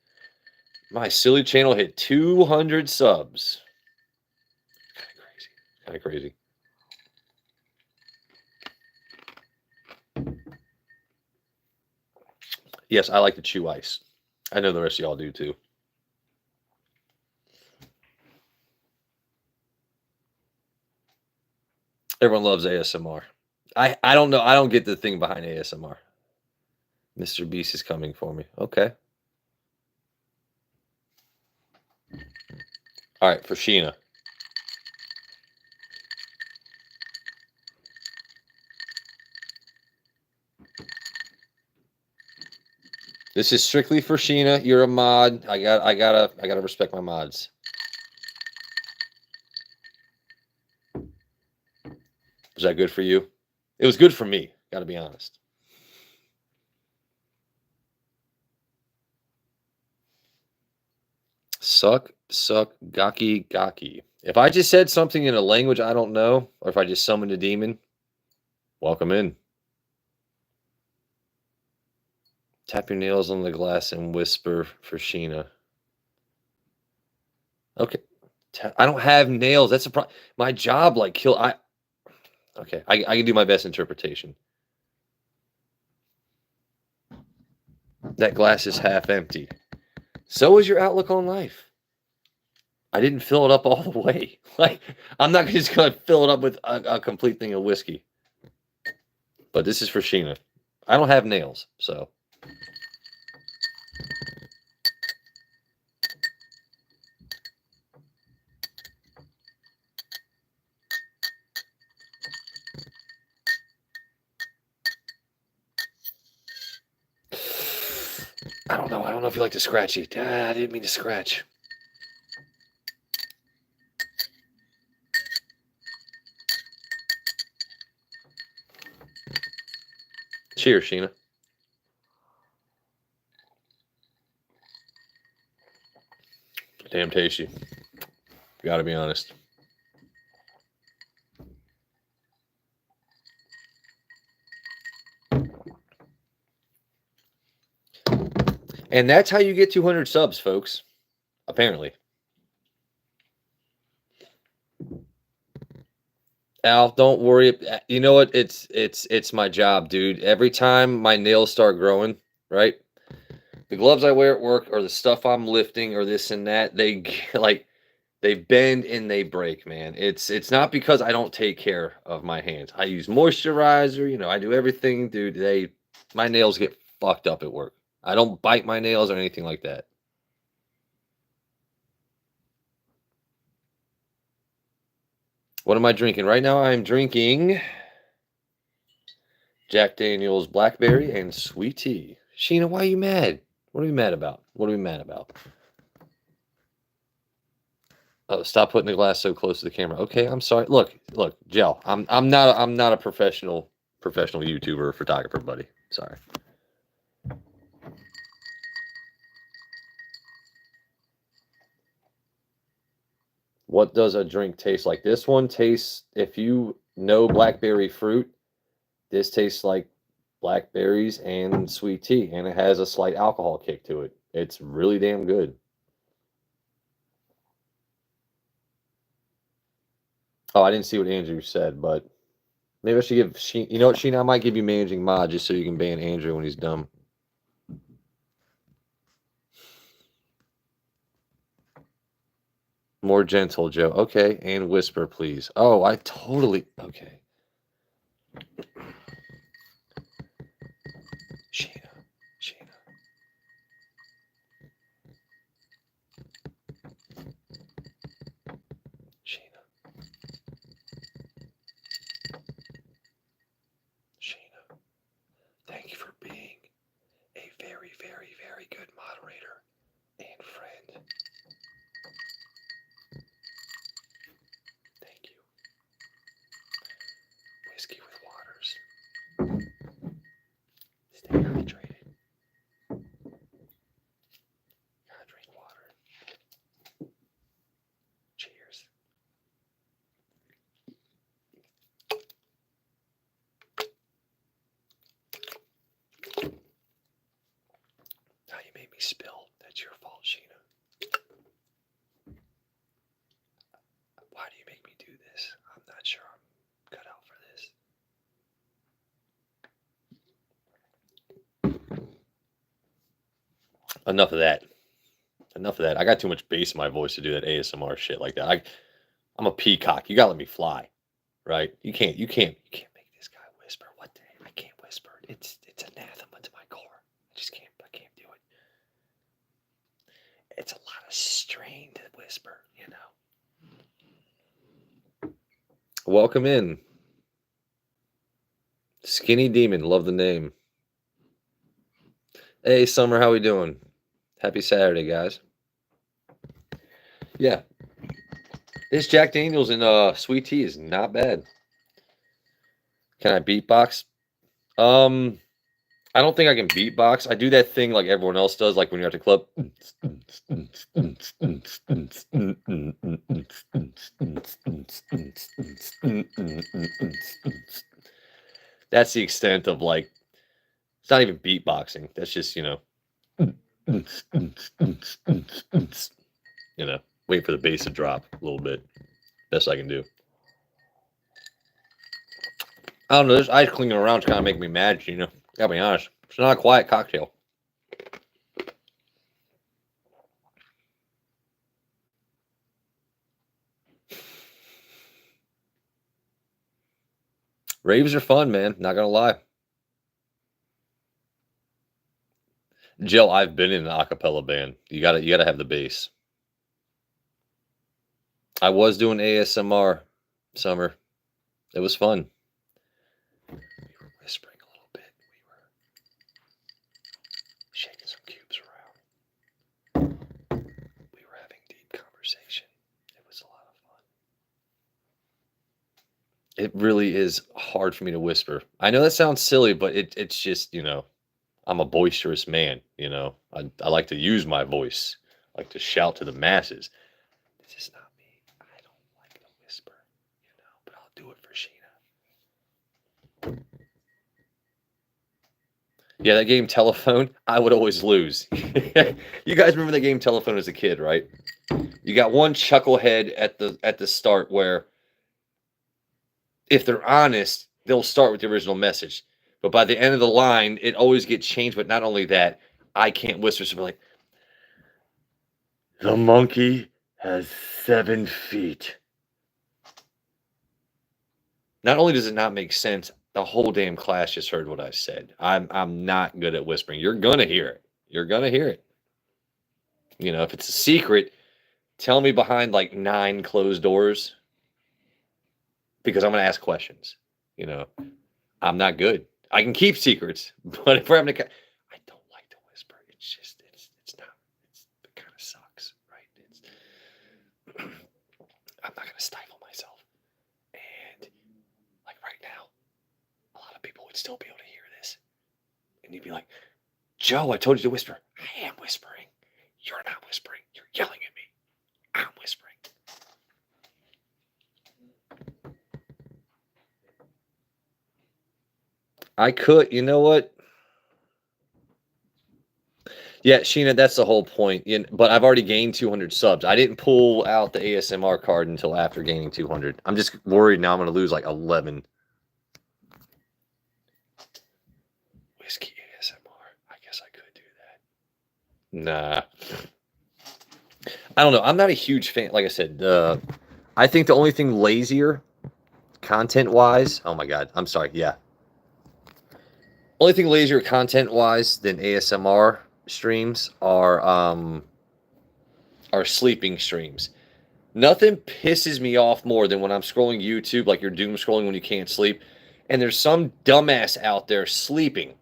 S1: My silly channel hit 200 subs. kind of crazy. Yes, I like to chew ice. I know the rest of y'all do too. Everyone loves ASMR. I don't know. I don't get the thing behind ASMR. Mr. Beast is coming for me. Okay. All right, for Sheena. This is strictly for Sheena. You're a mod. I gotta respect my mods. Was that good for you? It was good for me. Gotta be honest. Suck, gaki. If I just said something in a language I don't know, or if I just summoned a demon, welcome in. Tap your nails on the glass and whisper for Sheena. Okay. I don't have nails. That's a problem. My job, like, okay, I can do my best interpretation. That glass is half empty. So is your outlook on life. I didn't fill it up all the way. Like, I'm not just going to fill it up with a complete thing of whiskey. But this is for Sheena. I don't have nails, so. I don't know. I don't know if you like to scratch it. I didn't mean to scratch. Cheers, Sheena. Damn tasty. Gotta be honest. And that's how you get 200 subs, folks. Apparently. Al, don't worry. You know what? It's my job, dude. Every time my nails start growing, right? The gloves I wear at work or the stuff I'm lifting or this and that, they like they bend and they break, man. It's not because I don't take care of my hands. I use moisturizer, you know, I do everything, dude. My nails get fucked up at work. I don't bite my nails or anything like that. What am I drinking? Right now I'm drinking Jack Daniel's Blackberry and sweet tea. Sheena, why are you mad? What are we mad about? What are we mad about? Oh, stop putting the glass so close to the camera. Okay, I'm sorry. Look, Gel. I'm not a professional YouTuber or photographer, buddy. Sorry. What does a drink taste like? This one tastes, if you know blackberry fruit, this tastes like blackberries and sweet tea, and it has a slight alcohol kick to it. It's really damn good. Oh, I didn't see what Andrew said, but maybe I should give Sheen. You know what, Sheen? I might give you managing mod just so you can ban Andrew when he's dumb. More gentle, Joe. Okay, and whisper, please. Oh, I totally. Okay. Sheena. Thank you for being a very, very, very good moderator and friend. Thank you. Whiskey with waters. Stay hydrated. Gotta drink water. Cheers. Now you made me spill. That's your fault, Sheena. Why do you make me do this? I'm not sure I'm cut out for this. Enough of that. Enough of that. I got too much bass in my voice to do that ASMR shit like that. I'm a peacock. You gotta let me fly, right? You can't make this guy whisper. What the heck? I can't whisper. It's anathema to my core. I can't do it. It's a lot of strain to whisper, you know. Welcome in. Skinny Demon, love the name. Hey, Summer, how we doing? Happy Saturday, guys. Yeah. This Jack Daniels and sweet tea is not bad. Can I beatbox? I don't think I can beatbox. I do that thing like everyone else does, like when you're at the club. That's the extent of like, it's not even beatboxing. That's just, you know, wait for the bass to drop a little bit. Best I can do. I don't know. This ice clinging around is kind of making me mad, you know. Gotta be honest. It's not a quiet cocktail. Raves are fun, man. Not gonna lie. Jill, I've been in an acapella band. You gotta have the bass. I was doing ASMR, Summer. It was fun. We were whispering a little bit. We were shaking some cubes around. We were having deep conversation. It was a lot of fun. It really is hard for me to whisper. I know that sounds silly, but it's just, you know, I'm a boisterous man, you know. I like to use my voice. I like to shout to the masses. This is not me. I don't like to whisper, you know, but I'll do it for Sheena. Yeah, that game Telephone, I would always lose. You guys remember the game Telephone as a kid, right? You got one chucklehead at the start where if they're honest, they'll start with the original message. But by the end of the line, it always gets changed. But not only that, I can't whisper. So like, the monkey has 7 feet. Not only does it not make sense, the whole damn class just heard what I said. I'm not good at whispering. You're gonna hear it. You're gonna hear it. You know, if it's a secret, tell me behind like 9 closed doors, because I'm gonna ask questions. You know, I'm not good. I can keep secrets, but if we're having a, I don't like to whisper. It's just, it's not. It kind of sucks, right? I'm not gonna stifle myself, and like right now, a lot of people would still be able to hear this, and you'd be like, Joe, I told you to whisper. I am whispering. You're not whispering. You're yelling at me. I'm whispering. I could, you know what? Yeah, Sheena, that's the whole point. But I've already gained 200 subs. I didn't pull out the ASMR card until after gaining 200. I'm just worried now I'm going to lose like 11. Whiskey ASMR. I guess I could do that. Nah. I don't know. I'm not a huge fan. Like I said, I think the only thing lazier, content-wise. Oh my God. I'm sorry. Yeah. Only thing lazier content-wise than ASMR streams are sleeping streams. Nothing pisses me off more than when I'm scrolling YouTube, like you're doom scrolling when you can't sleep, and there's some dumbass out there sleeping.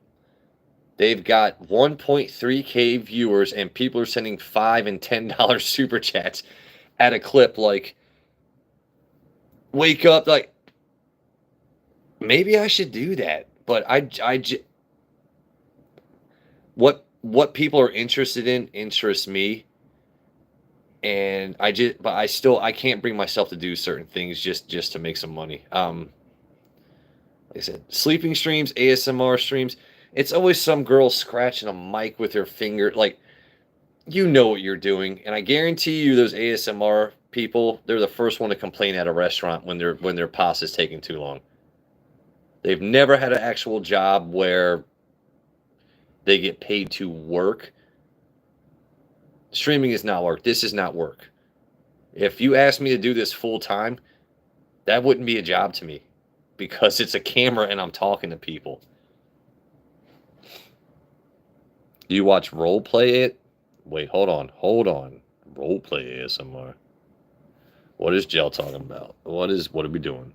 S1: They've got 1.3K viewers, and people are sending $5 and $10 super chats at a clip. Like, wake up! Like, maybe I should do that, but what people are interested in interests me, and I can't bring myself to do certain things just to make some money. Like I said, sleeping streams, ASMR streams, it's always some girl scratching a mic with her finger. Like, you know what you're doing, and I guarantee you those ASMR people, they're the first one to complain at a restaurant when their pasta is taking too long. They've never had an actual job where they get paid to work. Streaming is not work. This is not work. If you asked me to do this full time, that wouldn't be a job to me because it's a camera and I'm talking to people. You watch role play it? Wait, hold on. Role play ASMR. What is Gel talking about? What are we doing?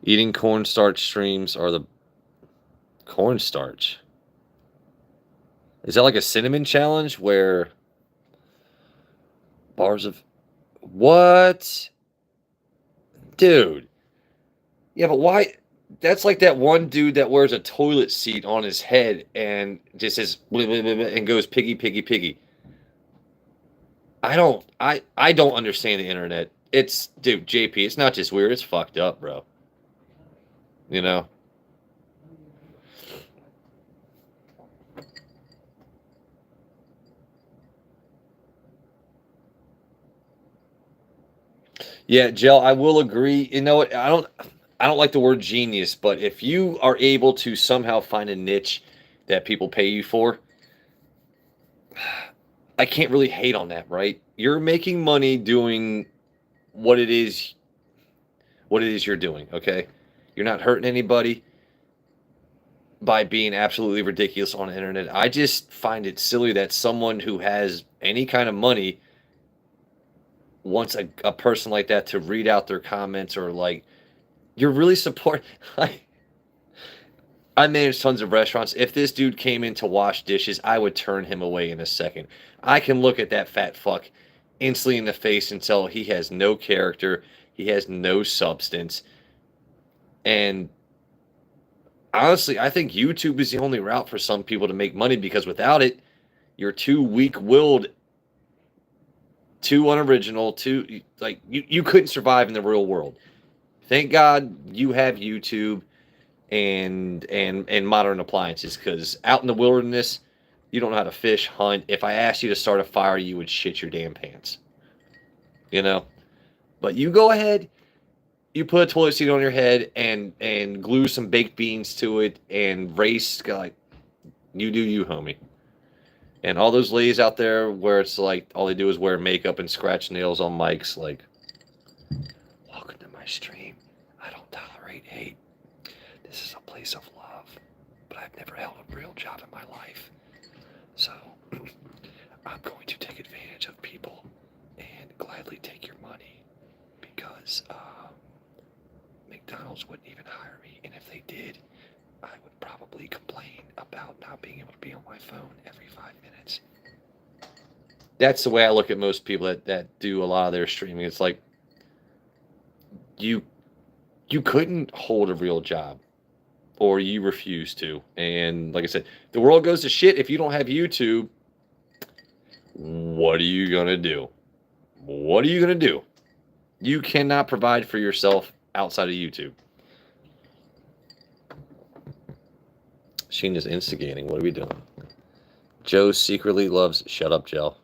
S1: Eating cornstarch streams are the cornstarch. Is that like a cinnamon challenge where bars of what? Dude. Yeah, but why? That's like that one dude that wears a toilet seat on his head and just says blah, blah, blah, blah, and goes piggy, piggy, piggy. I don't understand the internet. It's, dude, JP, it's not just weird, it's fucked up, bro. You know? Yeah, Gel, I will agree. You know what? I don't like the word genius, but if you are able to somehow find a niche that people pay you for, I can't really hate on that, right? You're making money doing what it is you're doing, okay? You're not hurting anybody by being absolutely ridiculous on the internet. I just find it silly that someone who has any kind of money wants a person like that to read out their comments or like, you're really support. I manage tons of restaurants. If this dude came in to wash dishes, I would turn him away in a second. I can look at that fat fuck instantly in the face and tell he has no character, he has no substance. And honestly, I think YouTube is the only route for some people to make money because without it, you're too weak-willed, too unoriginal, too like you couldn't survive in the real world. Thank God you have YouTube and modern appliances, because out in the wilderness, you don't know how to fish, hunt. If I asked you to start a fire, you would shit your damn pants. You know? But you go ahead, you put a toilet seat on your head and glue some baked beans to it and race, like, you do you, homie. And all those ladies out there where it's like all they do is wear makeup and scratch nails on mics, like, welcome to my stream. I don't tolerate hate. This is a place of love, but I've never held a real job in my life. So I'm going to take advantage of people and gladly take your money because McDonald's wouldn't even hire me. And if they did, I would probably complain about not being able to be on my phone every 5 minutes. That's the way I look at most people that do a lot of their streaming. It's like, you couldn't hold a real job, or you refuse to. And like I said, the world goes to shit if you don't have YouTube. What are you going to do? What are you going to do? You cannot provide for yourself outside of YouTube. Sheen is instigating. What are we doing? Joe secretly loves Shut Up Gel.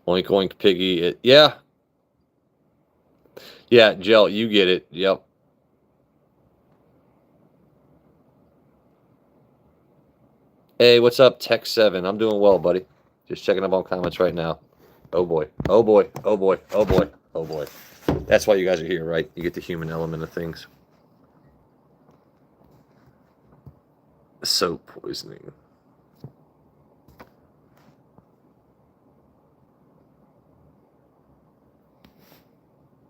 S1: Oink oink piggy. Yeah. Yeah, Gel, you get it. Yep. Hey, what's up, Tech7? I'm doing well, buddy. Just checking up on comments right now. Oh boy. Oh boy. Oh boy. Oh boy. Oh boy. That's why you guys are here, right? You get the human element of things. Soap poisoning.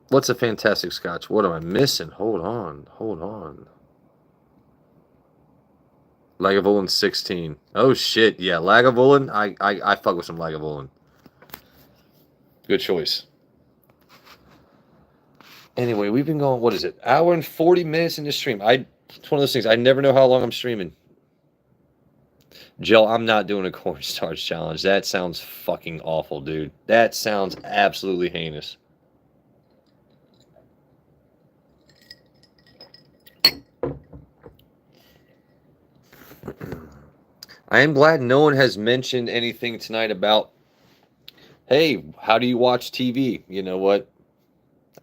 S1: What's a fantastic scotch? What am I missing? Hold on. Lagavulin 16. Oh shit, yeah, Lagavulin. I fuck with some Lagavulin. Good choice. Anyway, we've been going, what is it? Hour and 40 minutes in the stream. It's one of those things, I never know how long I'm streaming. Jill, I'm not doing a cornstarch challenge. That sounds fucking awful, dude. That sounds absolutely heinous. I am glad no one has mentioned anything tonight about, hey, how do you watch TV? You know what?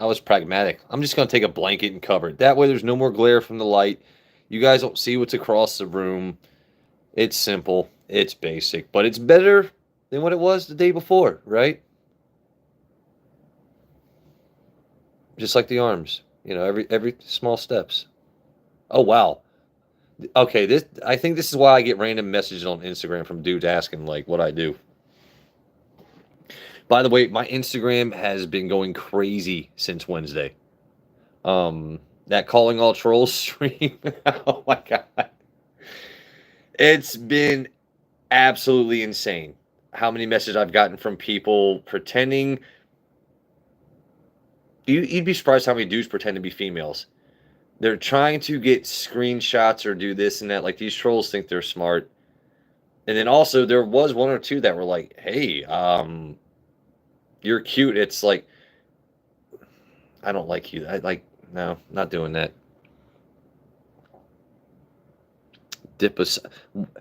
S1: I was pragmatic. I'm just going to take a blanket and cover it. That way there's no more glare from the light. You guys don't see what's across the room. It's simple. It's basic. But it's better than what it was the day before, right? Just like the arms. You know, every small steps. Oh, wow. Okay, this I think this is why I get random messages on Instagram from dudes asking like what I do. By the way, my Instagram has been going crazy since Wednesday. That calling all trolls stream. Oh my god. It's been absolutely insane how many messages I've gotten from people pretending. You'd be surprised how many dudes pretend to be females. They're trying to get screenshots or do this and that. Like these trolls think they're smart. And then also there was one or two that were like, "Hey, you're cute." It's like, I don't like you. I like no, not doing that. Dip a,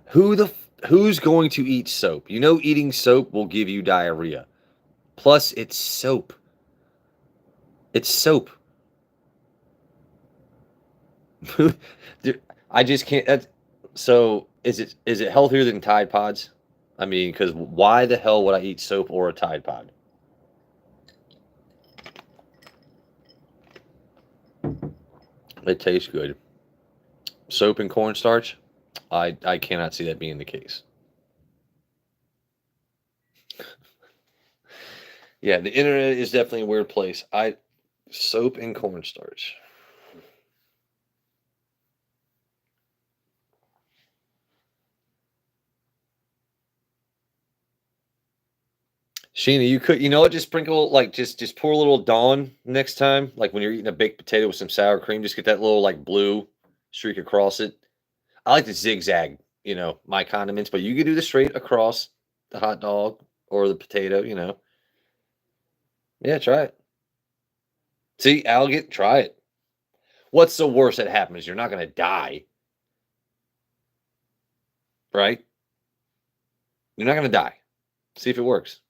S1: who's going to eat soap? You know, eating soap will give you diarrhea. Plus, it's soap. It's soap. Dude, I just can't. So is it healthier than Tide Pods? I mean, because why the hell would I eat soap or a Tide Pod? It tastes good. Soap and cornstarch? I cannot see that being the case. Yeah, the internet is definitely a weird place. I soap and cornstarch. Sheena, you know what? Just sprinkle like just pour a little Dawn next time. Like when you're eating a baked potato with some sour cream, just get that little like blue streak across it. I like to zigzag, my condiments, but you could do the straight across the hot dog or the potato. Yeah, try it. See, try it. What's the worst that happens? You're not gonna die, right? You're not gonna die. See if it works.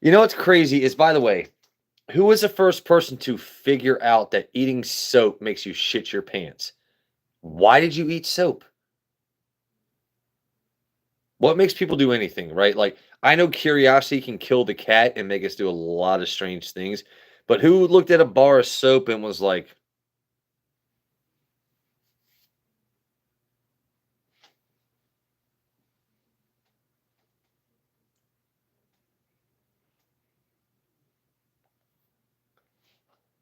S1: You know what's crazy is, by the way, who was the first person to figure out that eating soap makes you shit your pants? Why did you eat soap? What makes people do anything, right? Like, I know curiosity can kill the cat and make us do a lot of strange things, but who looked at a bar of soap and was like,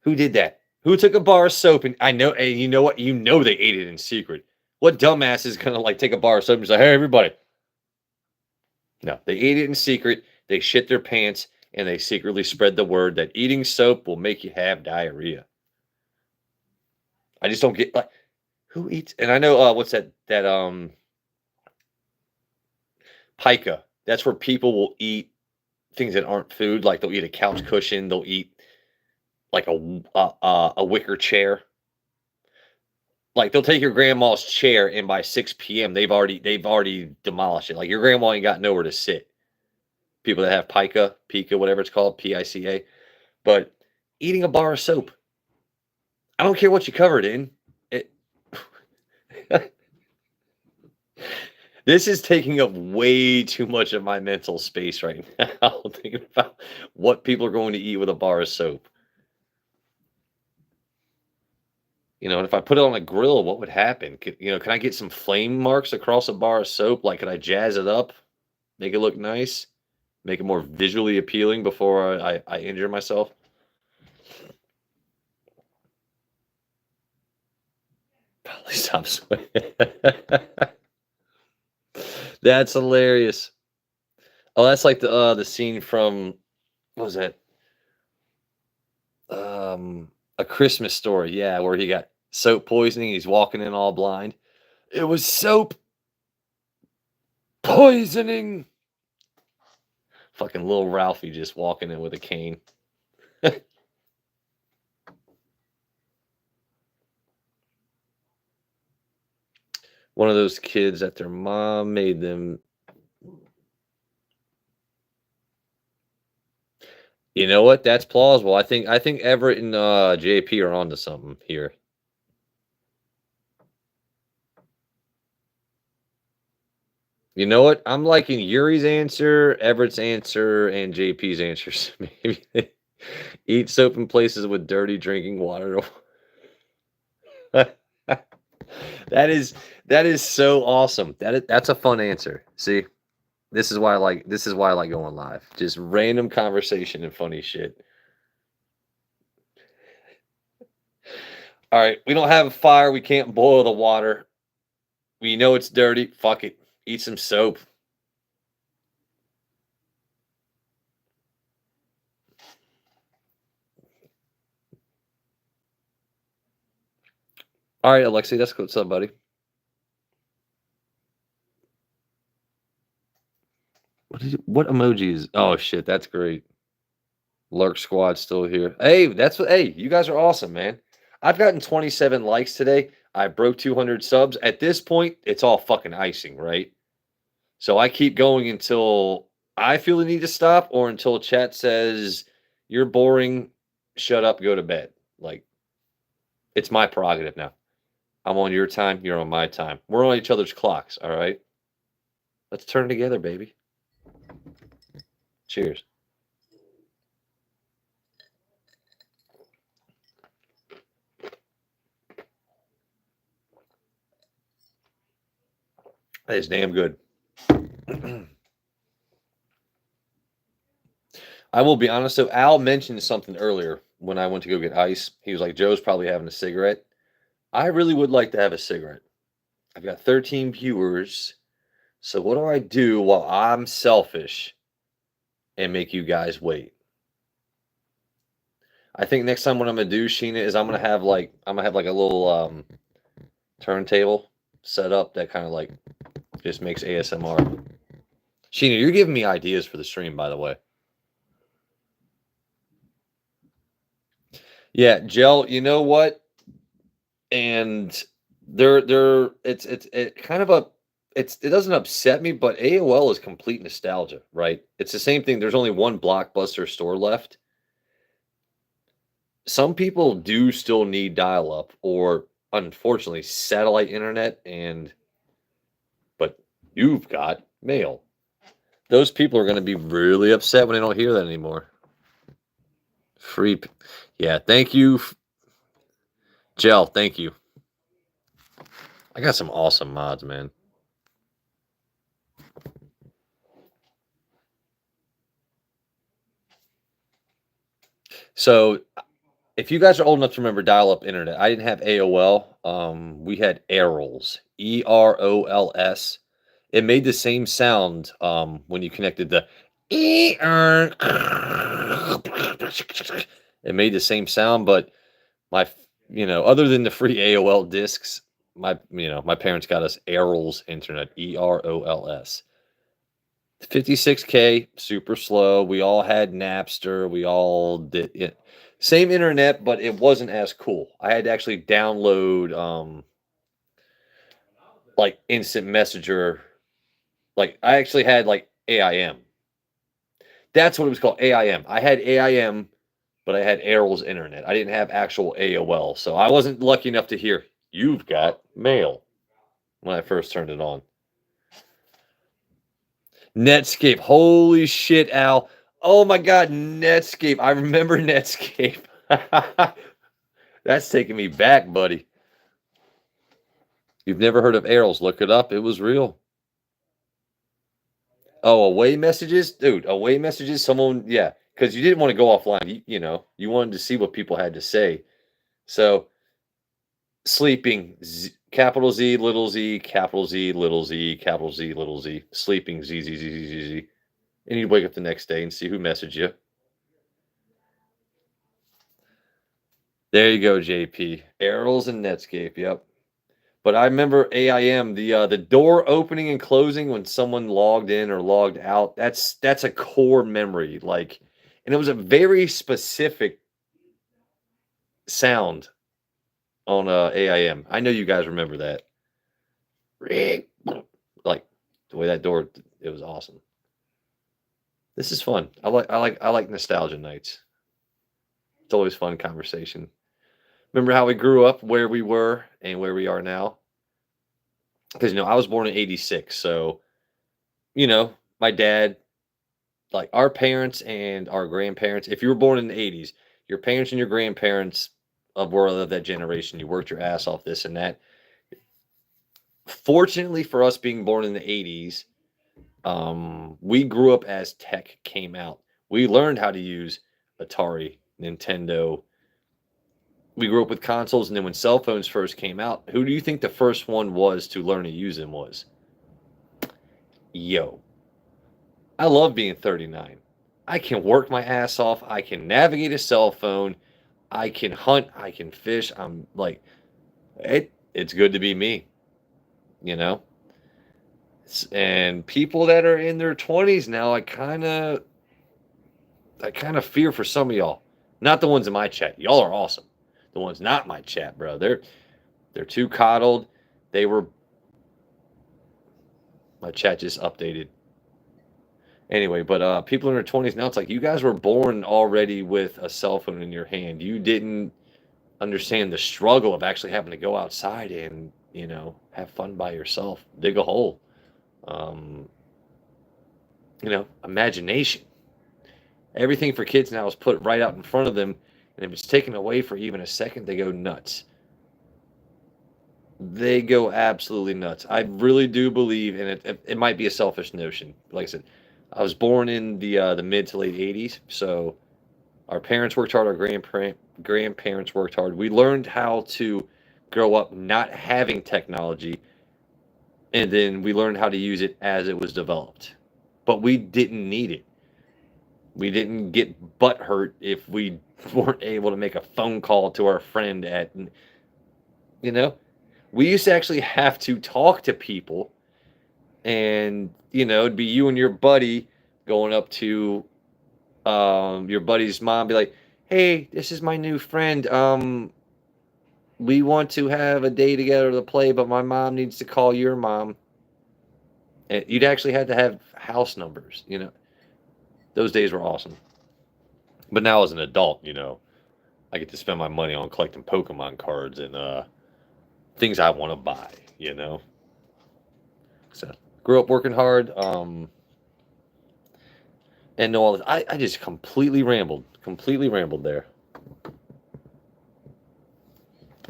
S1: who did that? Who took a bar of soap and I know, and you know what? You know they ate it in secret. What dumbass is gonna like take a bar of soap and say, "Hey, everybody"? No, they ate it in secret. They shit their pants and they secretly spread the word that eating soap will make you have diarrhea. I just don't get like who eats. And I know what's that pica. That's where people will eat things that aren't food. Like they'll eat a couch cushion. They'll eat like a wicker chair. Like they'll take your grandma's chair and by 6 p.m. they've already demolished it. Like your grandma ain't got nowhere to sit. People that have pica, whatever it's called, PICA. But eating a bar of soap, I don't care what you cover it in. It, this is taking up way too much of my mental space right now. Thinking about what people are going to eat with a bar of soap. And if I put it on a grill, what would happen? Can I get some flame marks across a bar of soap? Like, could I jazz it up, make it look nice, make it more visually appealing before I injure myself? Probably stop sweating. That's hilarious. Oh, that's like the scene from what was that? A Christmas Story, yeah, where he got soap poisoning. He's walking in all blind. It was soap poisoning. Fucking little Ralphie just walking in with a cane. One of those kids that their mom made them. You know what? That's plausible. I think Everett and JP are onto something here. You know what? I'm liking Yuri's answer, Everett's answer, and JP's answers. Maybe eat soap in places with dirty drinking water. That is so awesome. That's a fun answer. See, this is why I like going live. Just random conversation and funny shit. All right, we don't have a fire. We can't boil the water. We know it's dirty. Fuck it. Eat some soap. All right, Alexi, that's what's up, buddy. What emoji is? Oh shit, that's great. Lurk Squad still here. Hey, hey, you guys are awesome, man. I've gotten 27 likes today. I broke 200 subs. At this point, it's all fucking icing, right? So I keep going until I feel the need to stop or until chat says you're boring, shut up, go to bed. Like it's my prerogative now. I'm on your time, you're on my time. We're on each other's clocks, all right? Let's turn together, baby. Cheers. That is damn good. I will be honest. So Al mentioned something earlier when I went to go get ice. He was like, Joe's probably having a cigarette. I really would like to have a cigarette. I've got 13 viewers. So what do I do while I'm selfish and make you guys wait? I think next time what I'm gonna do, Sheena, is I'm gonna have like a little turntable set up that kind of like just makes ASMR. Sheena, you're giving me ideas for the stream, by the way. Yeah, Gel, you know what? And it kind of it doesn't upset me, but AOL is complete nostalgia, right? It's the same thing. There's only one Blockbuster store left. Some people do still need dial-up or unfortunately satellite internet but you've got mail. Those people are going to be really upset when they don't hear that anymore. Free. Yeah, thank you. Gel, thank you. I got some awesome mods, man. So, if you guys are old enough to remember dial-up internet, I didn't have AOL. We had Erols, EROLS. It made the same sound when you connected the ER. It made the same sound, but other than the free AOL discs, my parents got us Erols internet, EROLS. 56K, super slow. We all had Napster. We all did it. Same internet, but it wasn't as cool. I had to actually download like instant messenger. Like I actually had like AIM. That's what it was called, AIM. I had AIM, but I had Errol's internet. I didn't have actual AOL. So I wasn't lucky enough to hear you've got mail when I first turned it on. Netscape. Holy shit, Al. Oh my God, Netscape. I remember Netscape. That's taking me back, buddy. You've never heard of Errol's. Look it up. It was real. Oh, away messages? Dude, away messages? Someone, yeah. Because you didn't want to go offline. You wanted to see what people had to say. So, sleeping, capital Z, little z, capital Z, little z, capital Z, little z. Sleeping, Z, Z, Z, Z, Z, Z. And you'd wake up the next day and see who messaged you. There you go, JP. Errol's and Netscape. Yep. But I remember AIM, the door opening and closing when someone logged in or logged out. That's a core memory. Like, and it was a very specific sound on AIM. I know you guys remember that. Rick. Like the way that door, it was awesome. This is fun. I like nostalgia nights. It's always fun conversation. Remember how we grew up, where we were, and where we are now? Because I was born in '86, so my dad, like our parents and our grandparents. If you were born in the '80s, your parents and your grandparents were of that generation. You worked your ass off, this and that. Fortunately for us, being born in the '80s, we grew up as tech came out. We learned how to use Atari, Nintendo. We grew up with consoles, and then when cell phones first came out, who do you think the first one was to learn to use them was? Yo, I love being 39. I can work my ass off. I can navigate a cell phone. I can hunt. I can fish. I'm like, it's good to be me, you know? And people that are in their 20s now, I kind of fear for some of y'all. Not the ones in my chat. Y'all are awesome. The ones not my chat, bro. They're too coddled. They were My chat just updated. Anyway, but people in their 20s now, it's like you guys were born already with a cell phone in your hand. You didn't understand the struggle of actually having to go outside and, have fun by yourself, dig a hole. Um, Imagination. Everything for kids now is put right out in front of them, and if it's taken away for even a second, they go nuts. They go absolutely nuts. I really do believe, and it might be a selfish notion. Like I said, I was born in the mid to late '80s, so our parents worked hard, our grandparents worked hard. We learned how to grow up not having technology, and then we learned how to use it as it was developed. But we didn't need it. We didn't get butt hurt if we weren't able to make a phone call to our friend you know, we used to actually have to talk to people, and it'd be you and your buddy going up to your buddy's mom, be like, "Hey, this is my new friend. We want to have a day together to play, but my mom needs to call your mom." And you'd actually had to have house numbers. Those days were awesome. But now as an adult, I get to spend my money on collecting Pokemon cards and things I want to buy. So grew up working hard. And know all this. I just completely rambled there.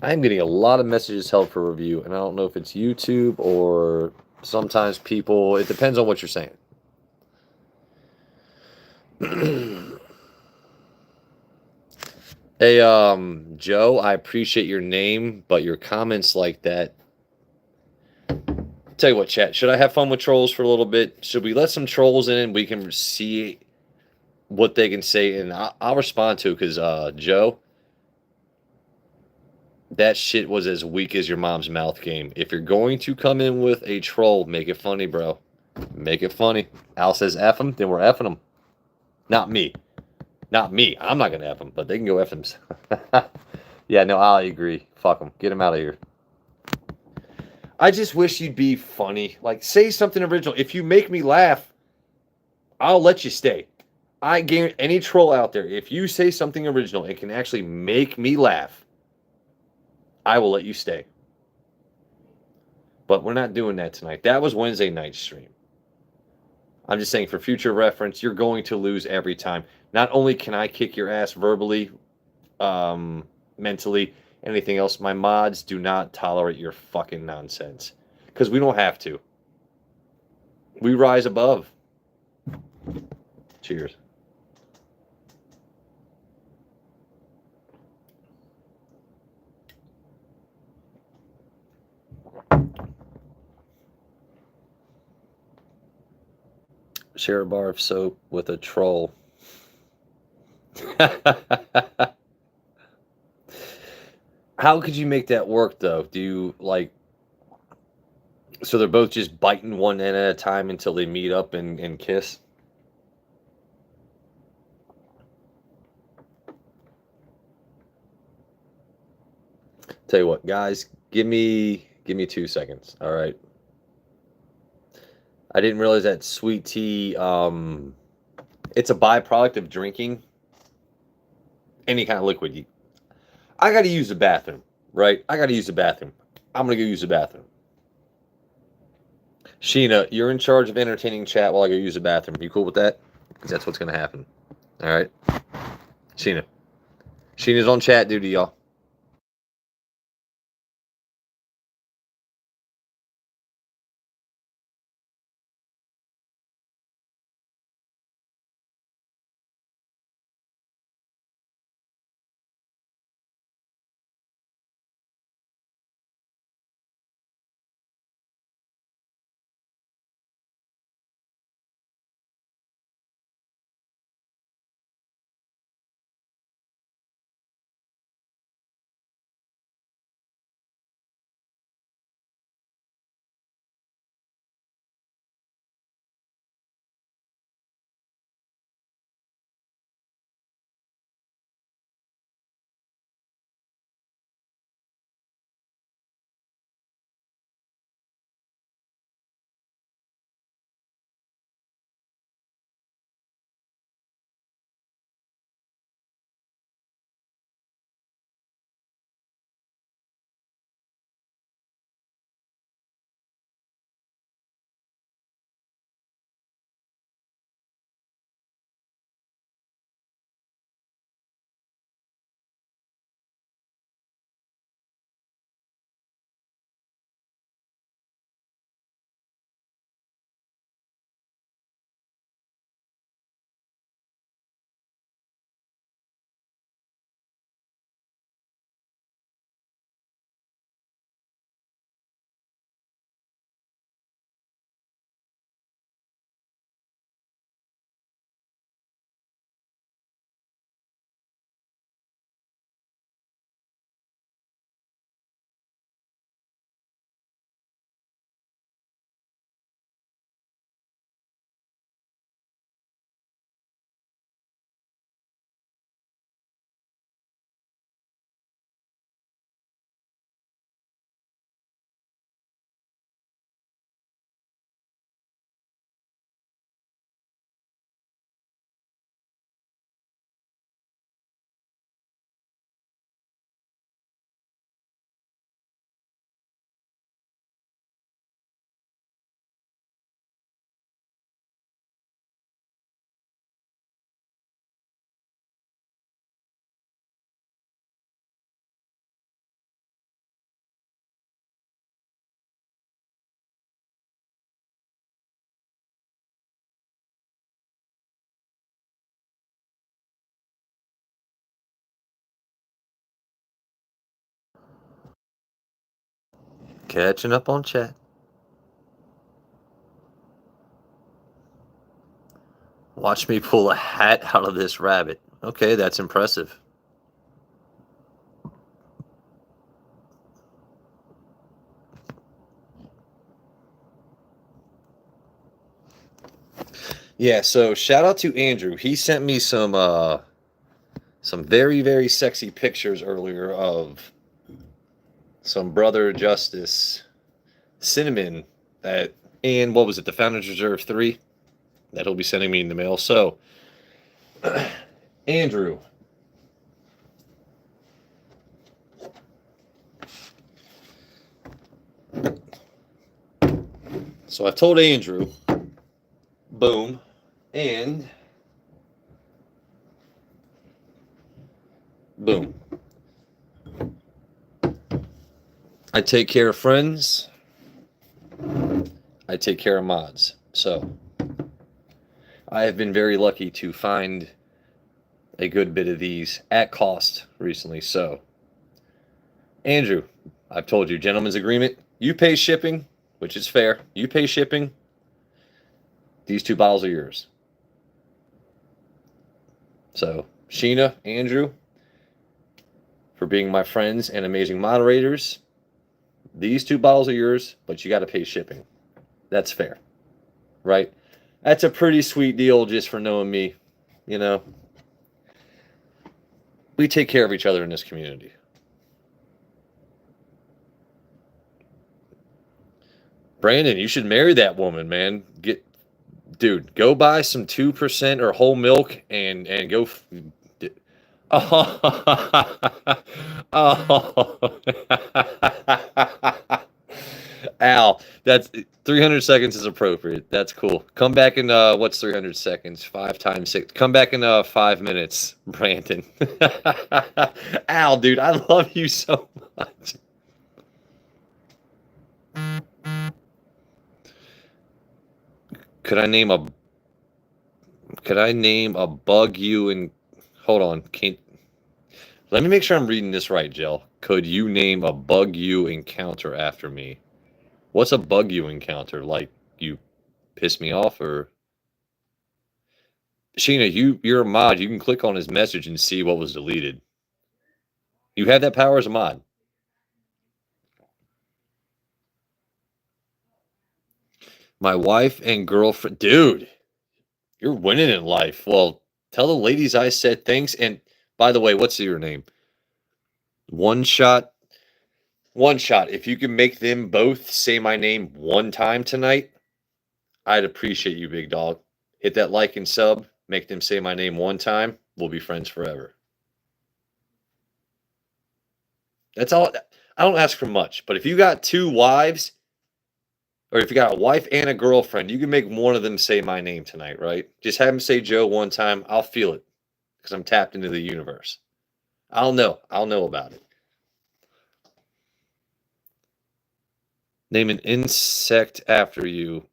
S1: I'm getting a lot of messages held for review, and I don't know if it's YouTube or sometimes people. It depends on what you're saying. Hey, Joe, I appreciate your name, but your comments like that. Tell you what, chat, should I have fun with trolls for a little bit? Should we let some trolls in and we can see what they can say? And I'll respond to it because, Joe, that shit was as weak as your mom's mouth game. If you're going to come in with a troll, make it funny, bro. Make it funny. Al says F them, then we're F'ing them. Not me. Not me. I'm not going to F them, but they can go F them. Yeah, no, I agree. Fuck them. Get them out of here. I just wish you'd be funny. Like, say something original. If you make me laugh, I'll let you stay. I guarantee any troll out there, if you say something original and can actually make me laugh, I will let you stay. But we're not doing that tonight. That was Wednesday night stream. I'm just saying, for future reference, you're going to lose every time. Not only can I kick your ass verbally, mentally, anything else, my mods do not tolerate your fucking nonsense. Because we don't have to. We rise above. Cheers. Share a bar of soap with a troll. How could you make that work, though? Do you, so they're both just biting one end at a time until they meet up and kiss? Tell you what, guys, give me 2 seconds, all right? I didn't realize that sweet tea, it's a byproduct of drinking any kind of liquid. I got to use the bathroom, right? I got to use the bathroom. I'm going to go use the bathroom. Sheena, you're in charge of entertaining chat while I go use the bathroom. You cool with that? Because that's what's going to happen. All right? Sheena. Sheena's on chat duty, y'all. Catching up on chat. Watch me pull a hat out of this rabbit. Okay, that's impressive. Yeah, so shout out to Andrew. He sent me some very, very sexy pictures earlier of some Brother Justice cinnamon that, and what was it, the Founders Reserve 3 that he'll be sending me in the mail. So, Andrew. So I've told Andrew, boom, and boom. I take care of friends. I take care of mods. So I have been very lucky to find a good bit of these at cost recently. So, Andrew, I've told you, gentleman's agreement. You pay shipping, which is fair. You pay shipping. These 2 bottles are yours. So, Sheena, Andrew, for being my friends and amazing moderators, these 2 bottles are yours, but you got to pay shipping. That's fair, right? That's a pretty sweet deal just for knowing me, you know. We take care of each other in this community. Brandon, you should marry that woman, man. Dude, go buy some 2% or whole milk and go. Oh, oh. Al, that's 300 seconds is appropriate. That's cool. Come back in what's 300 seconds? 5 times 6. Come back in 5 minutes, Brandon. Al, dude, I love you so much. Could I name a bug you and hold on, can't let me make sure I'm reading this right, Jill. Could you name a bug you encounter after me? What's a bug you encounter? Like you piss me off or Sheena, you're a mod. You can click on his message and see what was deleted. You have that power as a mod. My wife and girlfriend, dude, you're winning in life. Well, tell the ladies I said thanks. And by the way, what's your name? One shot. One shot. If you can make them both say my name one time tonight, I'd appreciate you, big dog. Hit that like and sub. Make them say my name one time. We'll be friends forever. That's all. I don't ask for much. But if you got 2 wives, or if you got a wife and a girlfriend, you can make one of them say my name tonight, right? Just have them say Joe one time. I'll feel it because I'm tapped into the universe. I'll know. I'll know about it. Name an insect after you.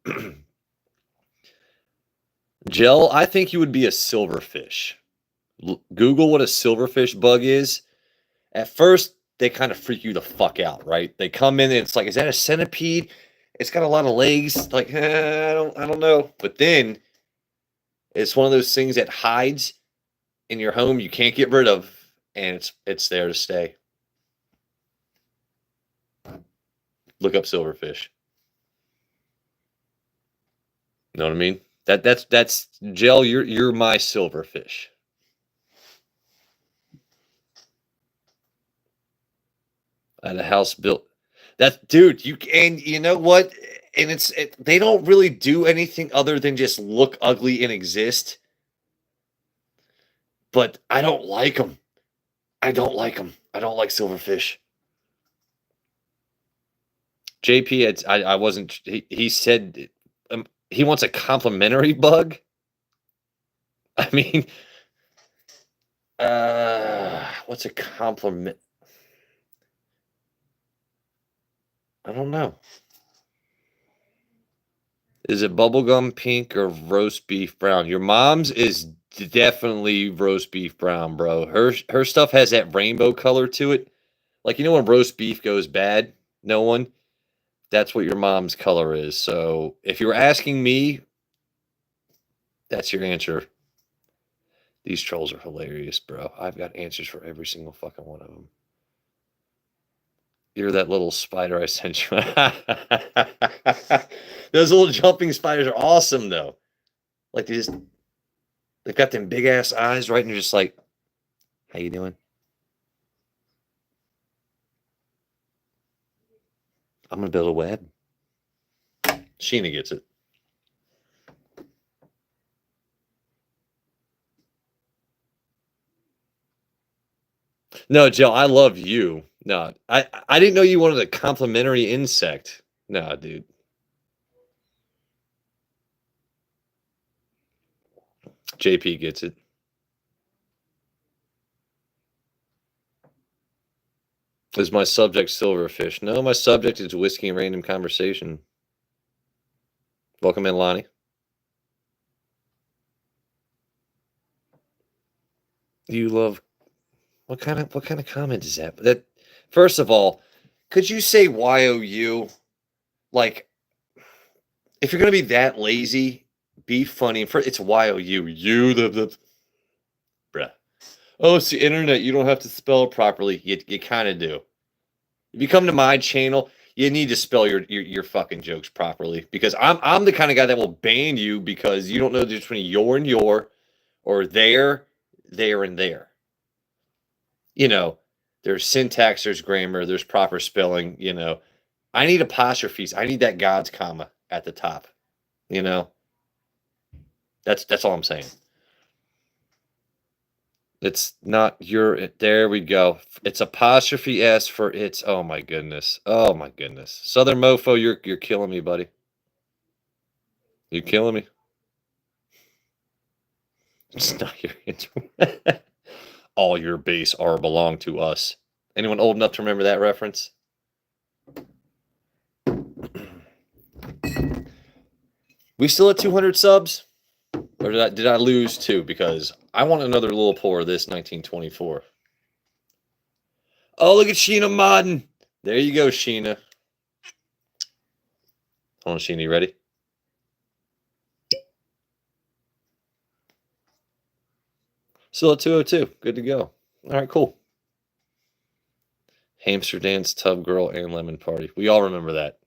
S1: Gel, I think you would be a silverfish. Google what a silverfish bug is. At first, they kind of freak you the fuck out, right? They come in and it's like, is that a centipede? It's got a lot of legs. Like, I don't know. But then it's one of those things that hides in your home you can't get rid of, and it's there to stay. Look up silverfish. You know what I mean? That's Gel, you're my silverfish. I had a house built. That dude, you know what? And they don't really do anything other than just look ugly and exist. But I don't like them. I don't like them. I don't like silverfish. JP, I wasn't. He said he wants a complimentary bug. I mean, what's a compliment? I don't know. Is it bubblegum pink or roast beef brown? Your mom's is definitely roast beef brown, bro. Her stuff has that rainbow color to it. Like, you know when roast beef goes bad? No one? That's what your mom's color is. So if you're asking me, that's your answer. These trolls are hilarious, bro. I've got answers for every single fucking one of them. You're that little spider I sent you. Those little jumping spiders are awesome, though. Like, they've got them big ass eyes, right? And you're just like, how you doing? I'm gonna build a web. Sheena gets it. No, Jill, I love you. No, I didn't know you wanted a complimentary insect. No, dude. JP gets it. Is my subject silverfish? No, my subject is whiskey and random conversation. Welcome in, Lonnie. You love what kind of comment is that? That first of all, could you say YOU? Like, if you're gonna be that lazy, be funny. It's YOU. You the bruh. Oh, it's the internet. You don't have to spell it properly. You kind of do. If you come to my channel, you need to spell your fucking jokes properly because I'm the kind of guy that will ban you because you don't know the difference between your and your, or there, and there. You know, there's syntax, there's grammar, there's proper spelling. You know, I need apostrophes. I need that God's comma at the top. You know, that's all I'm saying. It's not your. There we go. It's apostrophe S for it's. Oh my goodness. Oh my goodness. Southern mofo, you're killing me, buddy. You're killing me. It's not your intro. All your base are belong to us. Anyone old enough to remember that reference? We still at 200 subs? Or did I lose 2? Because I want another little pour of this 1924. Oh, look at Sheena modding. There you go, Sheena. Hold on, Sheena, you ready? Still at 202. Good to go. All right, cool. Hamster dance, tub girl, and lemon party. We all remember that.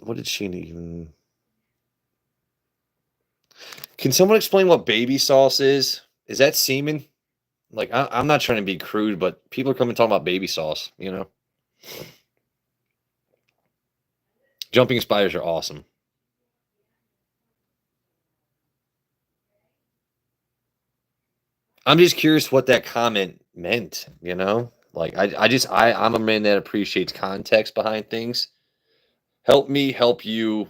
S1: What did Sheena even... Can someone explain what baby sauce is? Is that semen? Like, I'm not trying to be crude, but people are coming talking about baby sauce, you know? Jumping spiders are awesome. I'm just curious what that comment meant, you know? Like, I'm a man that appreciates context behind things. Help me help you.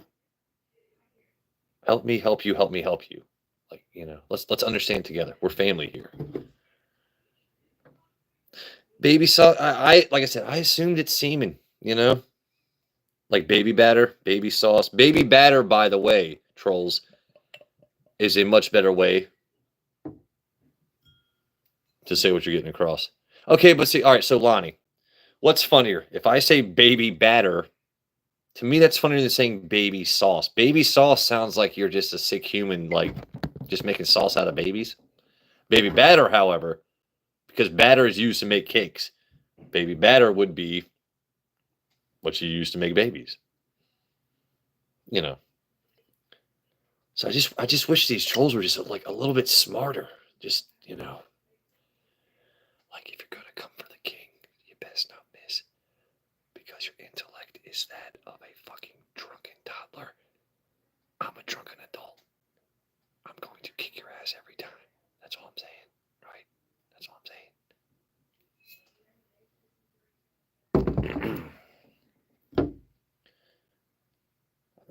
S1: Help me help you, help me help you. Like, you know, let's understand together. We're family here. Baby sauce, I like I said, I assumed it's semen, you know? Like baby batter, baby sauce. Baby batter, by the way, trolls, is a much better way to say what you're getting across. Okay, but see, all right, so Lonnie, what's funnier? If I say baby batter, to me that's funnier than saying baby sauce. Baby sauce sounds like you're just a sick human, like just making sauce out of babies. Baby batter, however, because batter is used to make cakes, baby batter would be what you use to make babies. You know. So I just wish these trolls were just like a little bit smarter. Just, you know. Like, if you're gonna come for the king, you best not miss. Because your intellect is that of a fucking drunken toddler. I'm a drunken adult. I'm going to kick your ass every time. That's all I'm saying, right? That's all I'm saying.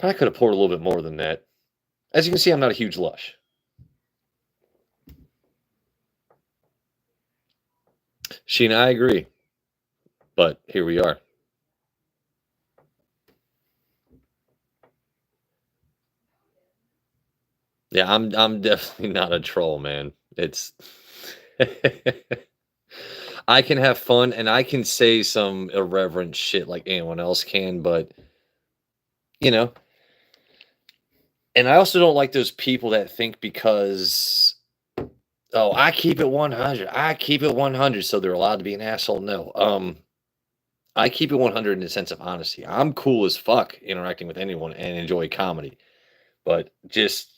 S1: I could have poured a little bit more than that. As you can see, I'm not a huge lush. Sheena, I agree. But here we are. Yeah, I'm definitely not a troll, man. It's I can have fun and I can say some irreverent shit like anyone else can, but you know, and I also don't like those people that think because oh, I keep it 100. I keep it 100 so they're allowed to be an asshole. No. I keep it 100 in the sense of honesty. I'm cool as fuck interacting with anyone and enjoy comedy. But just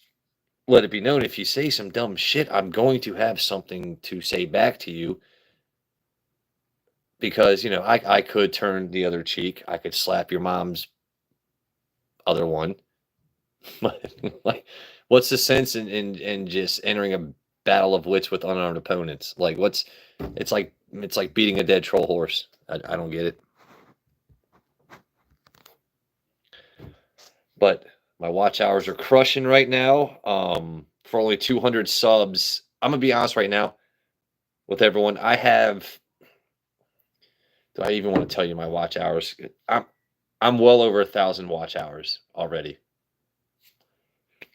S1: let it be known if you say some dumb shit, I'm going to have something to say back to you because, you know, I could turn the other cheek. I could slap your mom's other one. But like, what's the sense in just entering a battle of wits with unarmed opponents? Like, what's it's like beating a dead troll horse. I don't get it. But my watch hours are crushing right now. For only 200 subs, I'm gonna be honest right now with everyone. I have. Do I even want to tell you my watch hours? I'm well over 1,000 watch hours already.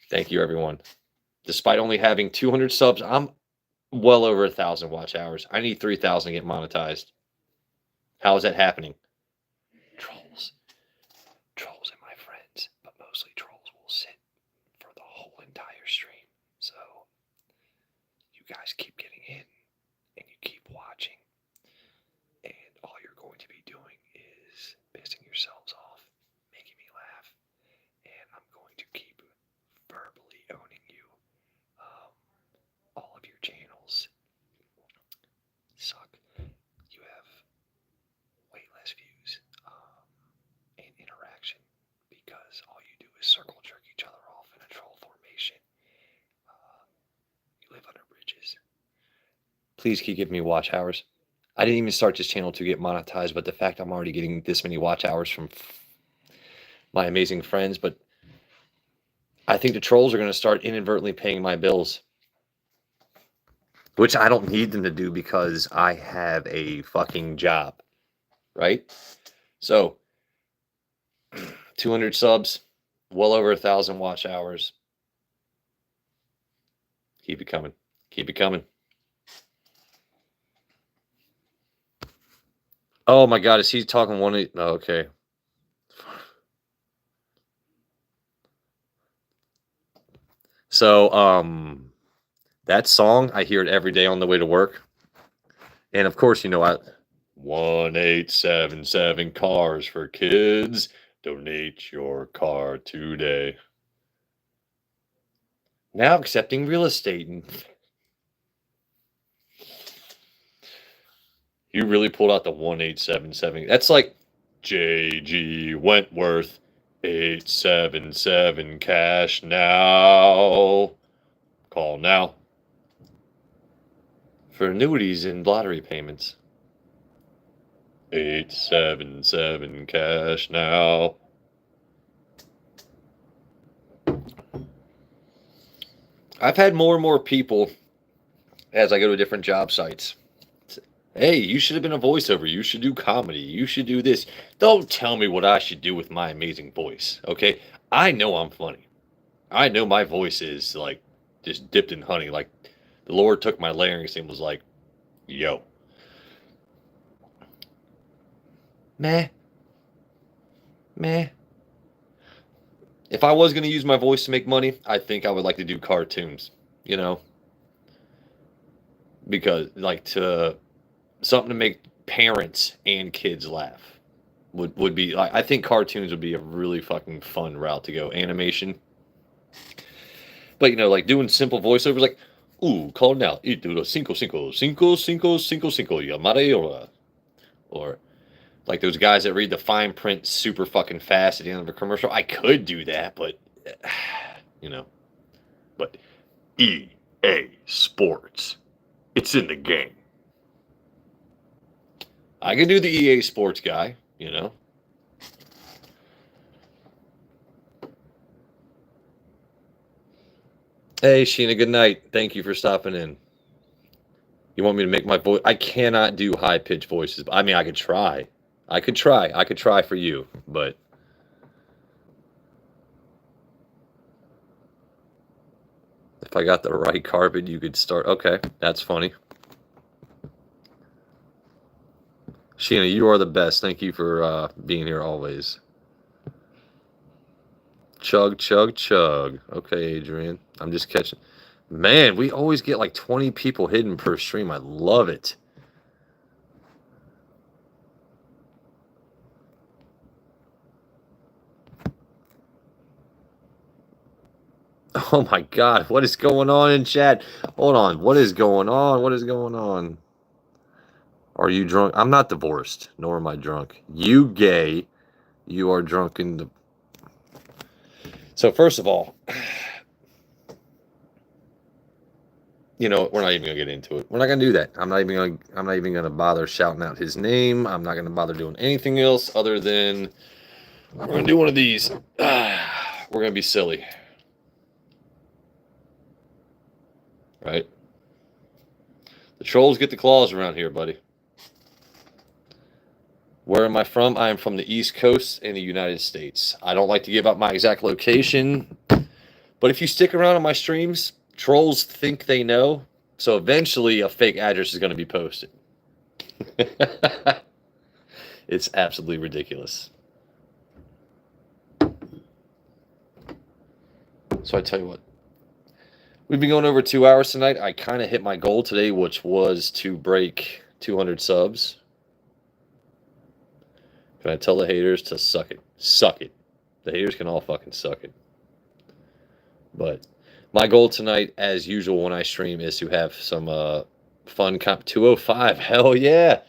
S1: Thank you, everyone. Despite only having 200 subs, I'm well over 1,000 watch hours. I need 3,000 to get monetized. How is that happening? Trolls. Trolls and my friends, but mostly trolls will sit for the whole entire stream. So you guys keep getting in and you keep watching. And all you're going to be doing is pissing yourselves off, making me laugh. And I'm going to keep verbally owning you. All of your channels suck. You have Please keep giving me watch hours. I didn't even start this channel to get monetized, but the fact I'm already getting this many watch hours from my amazing friends, but I think the trolls are going to start inadvertently paying my bills, which I don't need them to do because I have a fucking job, right? So 200 subs, well over 1,000 watch hours. Keep it coming. Keep it coming. Oh my God, is he talking one? Oh, okay. So, that song, I hear it every day on the way to work. And of course, you know, 1877 cars for kids. Donate your car today. Now accepting real estate. You really pulled out the 1877. That's like J.G. Wentworth. 877 cash now. Call now. For annuities and lottery payments. 877 cash now. I've had more and more people as I go to different job sites. Hey, you should have been a voiceover. You should do comedy. You should do this. Don't tell me what I should do with my amazing voice, okay? I know I'm funny. I know my voice is like just dipped in honey. Like the Lord took my larynx and was like, yo. Meh. If I was going to use my voice to make money, I think I would like to do cartoons, you know? Because like something to make parents and kids laugh would be like, I think cartoons would be a really fucking fun route to go. Animation. But you know, like doing simple voiceovers like, ooh, call now. Cinco llamaré. Or like those guys that read the fine print super fucking fast at the end of a commercial. I could do that, but you know. But EA Sports. It's in the game. I could do the EA Sports guy, you know. Hey, Sheena, good night. Thank you for stopping in. You want me to make my voice? I cannot do high-pitched voices. I mean, I could try. I could try for you, but if I got the right carpet, you could start. Okay, that's funny. Sheena, you are the best. Thank you for being here always. Chug, chug, chug. Okay, Adrian. I'm just catching. Man, we always get like 20 people hidden per stream. I love it. Oh my God, what is going on in chat? Hold on. What is going on? What is going on? Are you drunk? I'm not divorced, nor am I drunk. You gay. You are drunk in the... So first of all, you know, we're not even gonna get into it. We're not gonna do that. I'm not even gonna bother shouting out his name. I'm not gonna bother doing anything else other than we're gonna do one of these. We're gonna be silly. Right? The trolls get the claws around here, buddy. Where am I from? I am from the East Coast in the United States. I don't like to give out my exact location, but if you stick around on my streams, trolls think they know, so eventually a fake address is going to be posted. It's absolutely ridiculous. So I tell you what, we've been going over 2 hours tonight. I kind of hit my goal today, which was to break 200 subs. Can I tell the haters to suck it? Suck it. The haters can all fucking suck it. But my goal tonight, as usual when I stream, is to have some fun 205. Hell yeah.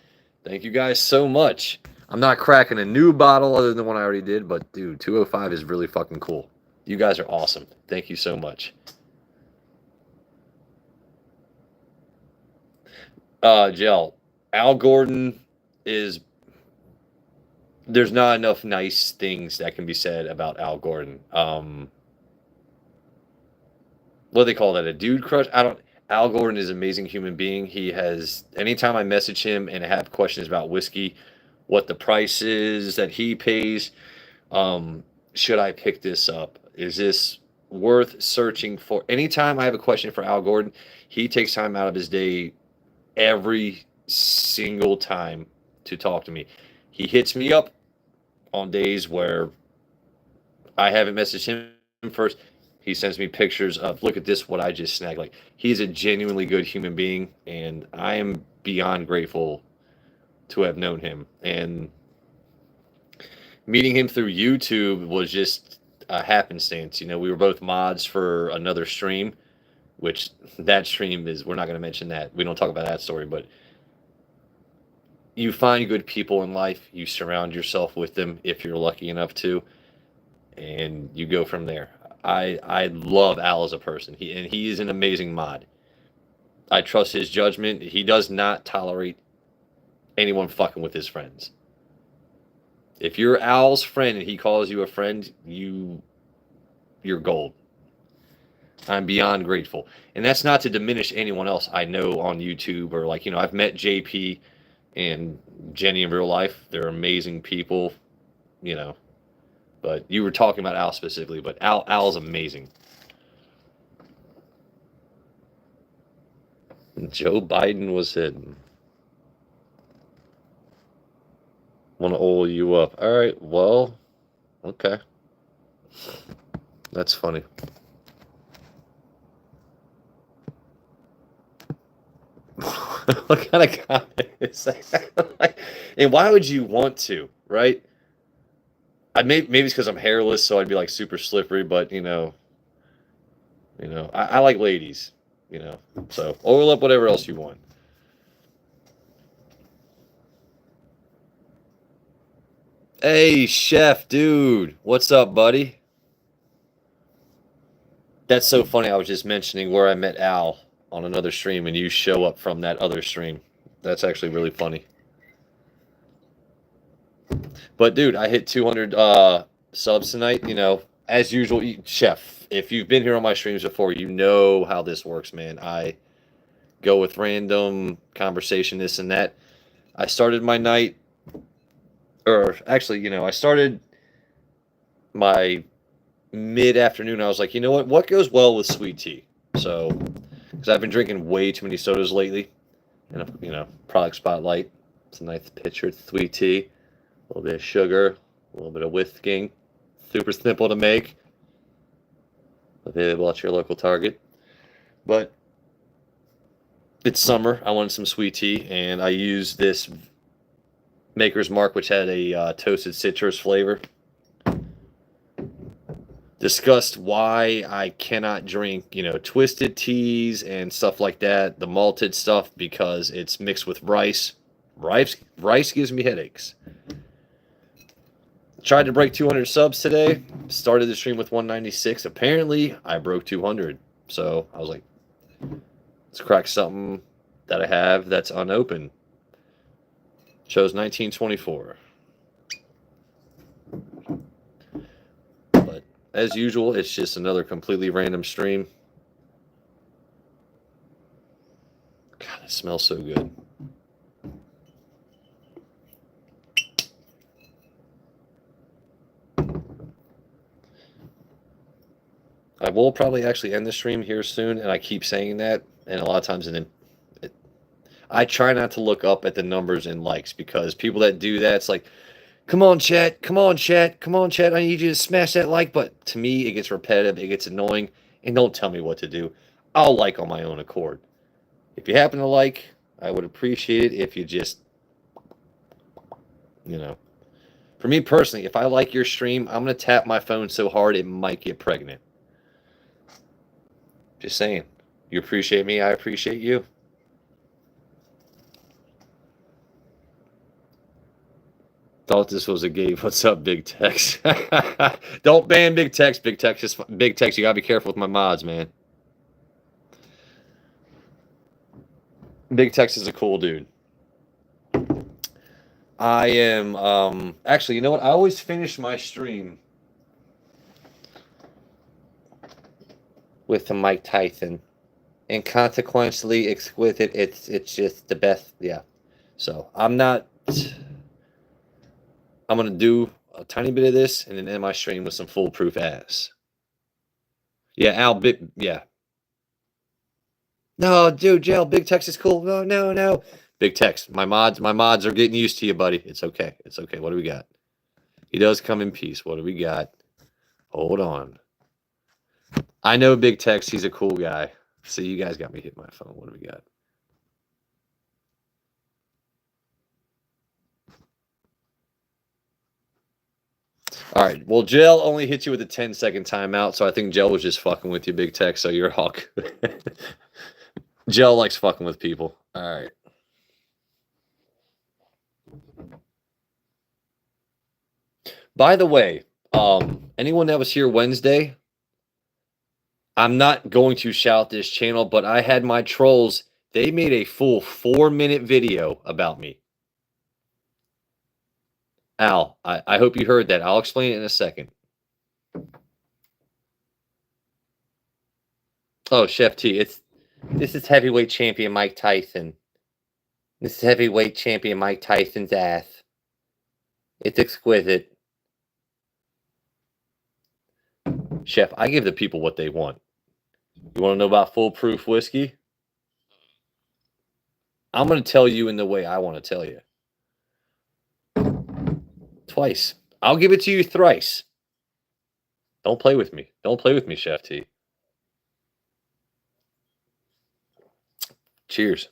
S1: Thank you guys so much. I'm not cracking a new bottle other than the one I already did, but dude, 205 is really fucking cool. You guys are awesome. Thank you so much. Yall. Al Gordon is. There's not enough nice things that can be said about Al Gordon. What do they call that? A dude crush? I don't. Al Gordon is an amazing human being. He has. Anytime I message him and I have questions about whiskey, what the price is that he pays, should I pick this up? Is this worth searching for? Anytime I have a question for Al Gordon, he takes time out of his day every single time to talk to me. He hits me up on days where I haven't messaged him first. He sends me pictures of, look at this, what I just snagged. Like, he's a genuinely good human being, and I am beyond grateful to have known him. And meeting him through YouTube was just a happenstance. You know, we were both mods for another stream, which that stream is, we're not going to mention that. We don't talk about that story, but you find good people in life, you surround yourself with them if you're lucky enough to, and you go from there. I love Al as a person. He is an amazing mod. I trust his judgment. He does not tolerate anyone fucking with his friends. If you're Al's friend and he calls you a friend, you're gold. I'm beyond grateful. And that's not to diminish anyone else I know on YouTube, or like, you know, I've met JP and Jenny in real life. They're amazing people, you know. But you were talking about Al specifically, but Al's amazing. Joe Biden was hidden. Want to oil you up. All right, well, okay. That's funny. What kind of comment is that? And why would you want to, right? Maybe it's because I'm hairless, so I'd be like super slippery. But I like ladies, So oil up whatever else you want. Hey, chef, dude, what's up, buddy? That's so funny. I was just mentioning where I met Al on another stream, and you show up from that other stream. That's actually really funny. But dude, I hit 200 subs tonight. You know, as usual, chef. If you've been here on my streams before, you know how this works, man. I go with random conversation, this and that. I started my night, or actually, I started my mid-afternoon. I was like, you know what goes well with sweet tea? So, because I've been drinking way too many sodas lately, and product spotlight. It's a nice picture, sweet tea. A little bit of sugar, a little bit of whisking. Super simple to make. Available at your local Target. But it's summer. I wanted some sweet tea, and I used this Maker's Mark, which had a toasted citrus flavor. Discussed why I cannot drink, twisted teas and stuff like that, the malted stuff, because it's mixed with rice. Rice gives me headaches. Tried to break 200 subs today. Started the stream with 196. Apparently, I broke 200. So I was like, let's crack something that I have that's unopened. Chose 1924. But as usual, it's just another completely random stream. God, it smells so good. I will probably actually end the stream here soon, and I keep saying that, and a lot of times I try not to look up at the numbers and likes, because people that do that, it's like, come on, chat, come on, chat, come on, chat, I need you to smash that like button. To me, it gets repetitive, it gets annoying, and don't tell me what to do. I'll like on my own accord. If you happen to like, I would appreciate it if you just, For me personally, if I like your stream, I'm going to tap my phone so hard it might get pregnant. Just saying. You appreciate me, I appreciate you. Thought this was a game. What's up, Big Tex? Don't ban Big Tex. Big Tex, you gotta be careful with my mods, man. Big Tex is a cool dude. I am actually, you know what? I always finish my stream with the Mike Tyson, and consequently exquisite. It's just the best. Yeah. So I'm not. I'm gonna do a tiny bit of this and then end my stream with some foolproof ass. Yeah, Al. Big. Yeah. No, dude, Jail. Big Tex is cool. No, no, no. Big Tex. My mods are getting used to you, buddy. It's okay. It's okay. What do we got? He does come in peace. What do we got? Hold on. I know Big Tex. He's a cool guy. See, you guys got me hitting my phone. What do we got? All right. Well, Jail only hit you with a 10-second timeout, so I think Jail was just fucking with you, Big Tex. So you're all good. Jail likes fucking with people. All right. By the way, anyone that was here Wednesday, I'm not going to shout this channel, but I had my trolls. They made a full 4-minute video about me. Al, I hope you heard that. I'll explain it in a second. Oh, Chef T, this is heavyweight champion Mike Tyson. This is heavyweight champion Mike Tyson's ass. It's exquisite. Chef, I give the people what they want. You want to know about foolproof whiskey? I'm going to tell you in the way I want to tell you. Twice. I'll give it to you thrice. Don't play with me. Don't play with me, Chef T. Cheers.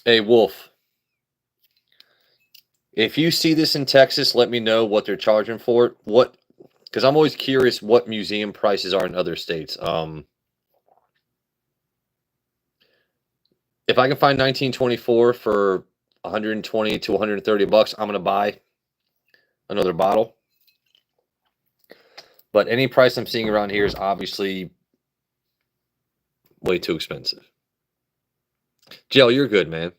S1: Hey, Wolf. If you see this in Texas, let me know what they're charging for it. What? Because I'm always curious what museum prices are in other states. If I can find 1924 for 120 to 130 bucks, I'm going to buy another bottle. But any price I'm seeing around here is obviously way too expensive. Jill, you're good, man.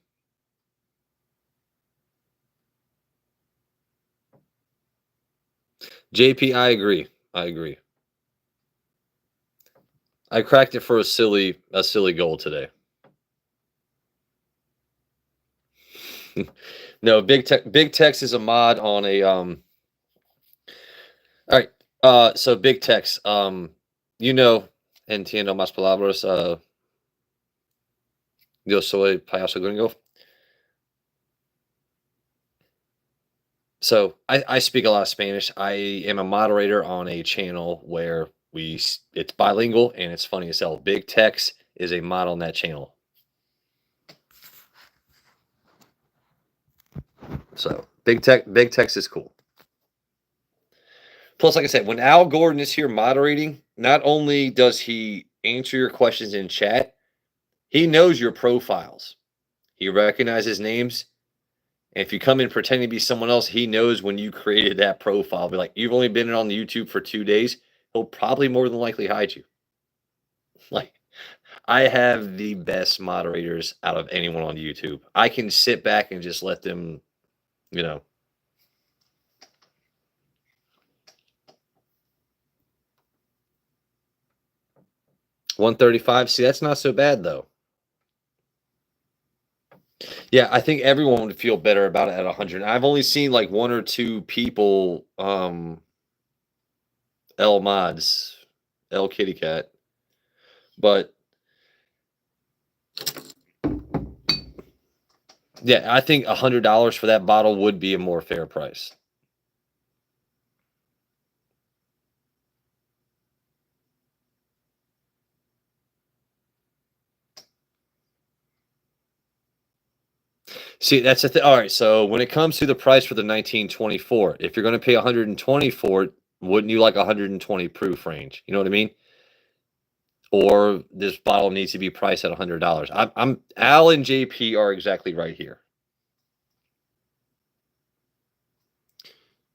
S1: JP, I agree. I agree. I cracked it for a silly goal today. No, Big Tex is a mod on a All right. So Big Tex, you know, entiendo más palabras. Yo soy payaso gringo. So I speak a lot of Spanish. I am a moderator on a channel where it's bilingual and it's funny as hell. Big Tex is a mod on that channel. So Big Tex is cool. Plus, like I said, when Al Gordon is here moderating, not only does he answer your questions in chat, he knows your profiles. He recognizes names. And if you come in pretending to be someone else, he knows when you created that profile. Be like, you've only been on YouTube for 2 days. He'll probably more than likely hide you. Like, I have the best moderators out of anyone on YouTube. I can sit back and just let them, you know. $135. See, that's not so bad though. Yeah, I think everyone would feel better about it at 100. I've only seen like 1 or 2 people, L mods, L kitty cat, but yeah, I think $100 for that bottle would be a more fair price. See, that's the thing. All right, so when it comes to the price for the 1924, if you're going to pay 120 for it, wouldn't you like 120 proof range? You know what I mean? Or this bottle needs to be priced at $100. I'm Al and JP are exactly right here.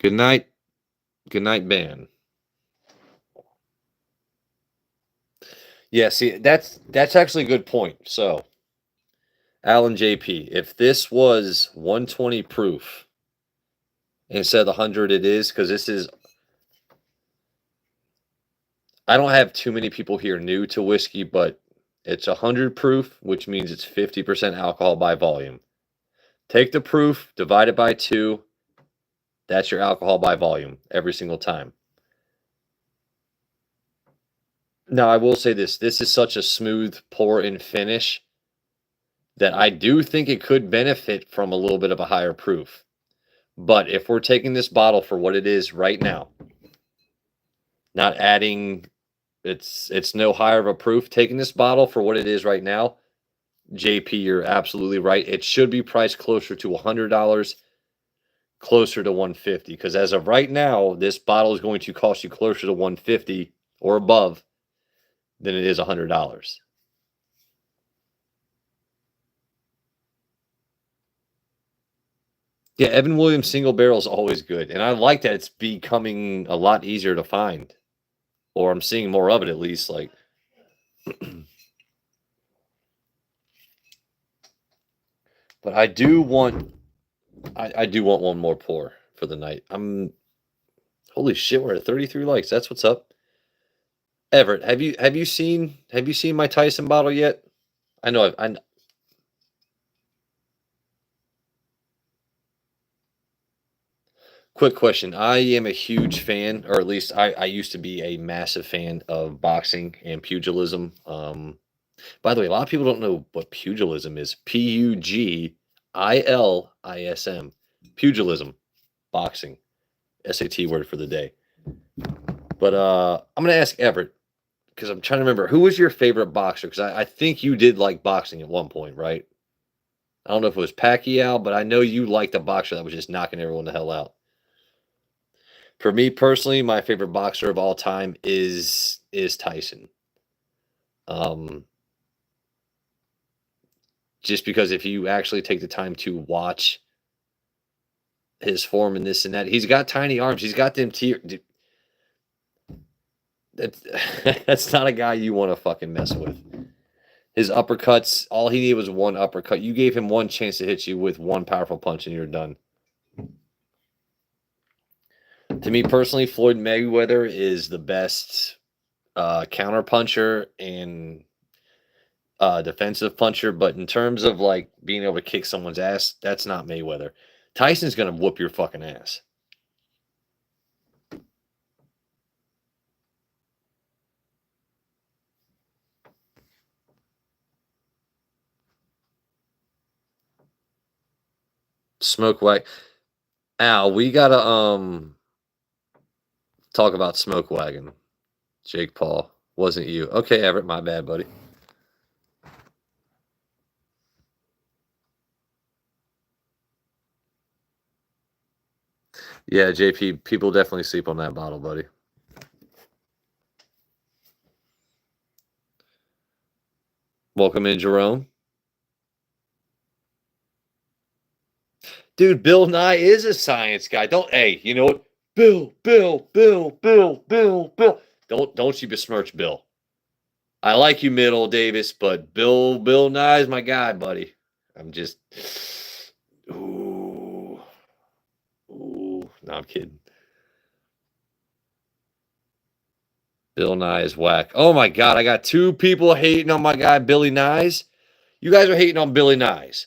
S1: Good night. Good night, Ben. Yeah, see, that's actually a good point. So, Alan JP, if this was 120 proof instead of the 100 it is, because this is, I don't have too many people here new to whiskey, but it's 100 proof, which means it's 50% alcohol by volume. Take the proof, divide it by 2. That's your alcohol by volume every single time. Now, I will say this. This is such a smooth pour and finish that I do think it could benefit from a little bit of a higher proof. But if we're taking this bottle for what it is right now, not adding, it's no higher of a proof, taking this bottle for what it is right now, JP, you're absolutely right. It should be priced closer to $100, closer to $150, because as of right now, this bottle is going to cost you closer to $150 or above than it is $100. Yeah, Evan Williams single barrel is always good, and I like that it's becoming a lot easier to find, or I'm seeing more of it at least. Like, but I do want one more pour for the night. Holy shit, we're at 33 likes. That's what's up. Everett, have you seen my Tyson bottle yet? I know I Quick question. I am a huge fan, or at least I used to be a massive fan of boxing and pugilism. By the way, a lot of people don't know what pugilism is. Pugilism. Pugilism. Boxing. SAT word for the day. But I'm gonna ask Everett, because I'm trying to remember, who was your favorite boxer? Because I think you did like boxing at one point, right? I don't know if it was Pacquiao, but I know you liked a boxer that was just knocking everyone the hell out. For me personally, my favorite boxer of all time is Tyson. Um, just because if you actually take the time to watch his form and this and that, he's got tiny arms. He's got them tier. That's that's not a guy you want to fucking mess with. His uppercuts, all he needed was one uppercut. You gave him one chance to hit you with one powerful punch, and you're done. To me personally, Floyd Mayweather is the best counter puncher and defensive puncher, but in terms of like being able to kick someone's ass, that's not Mayweather. Tyson's gonna whoop your fucking ass. Smoke wagon. Al, we gotta talk about smoke wagon. Jake Paul, wasn't you? Okay, Everett, my bad, buddy. Yeah, JP, people definitely sleep on that bottle, buddy. Welcome in, Jerome. Dude, Bill Nye is a science guy. Hey, you know what? Bill. Don't you besmirch Bill. I like you, Middle Davis, but Bill Nye is my guy, buddy. I'm just, ooh, no, I'm kidding. Bill Nye is whack. Oh my God, I got 2 people hating on my guy Billy Nyes. You guys are hating on Billy Nyes.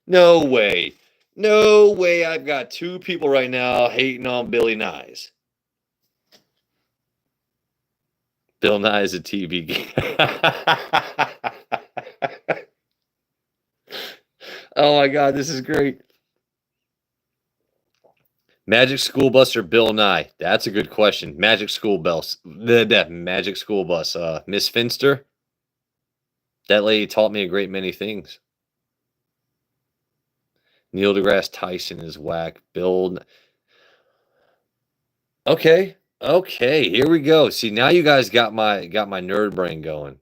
S1: No way. No way. I've got 2 people right now hating on Billy Nyes. Bill Nye is a TV Oh my God, this is great. Magic School Bus or Bill Nye? That's a good question. Magic School Bus. Magic School Bus. Miss Finster. That lady taught me a great many things. Neil deGrasse Tyson is whack. Bill. Okay. Here we go. See, now you guys got my nerd brain going.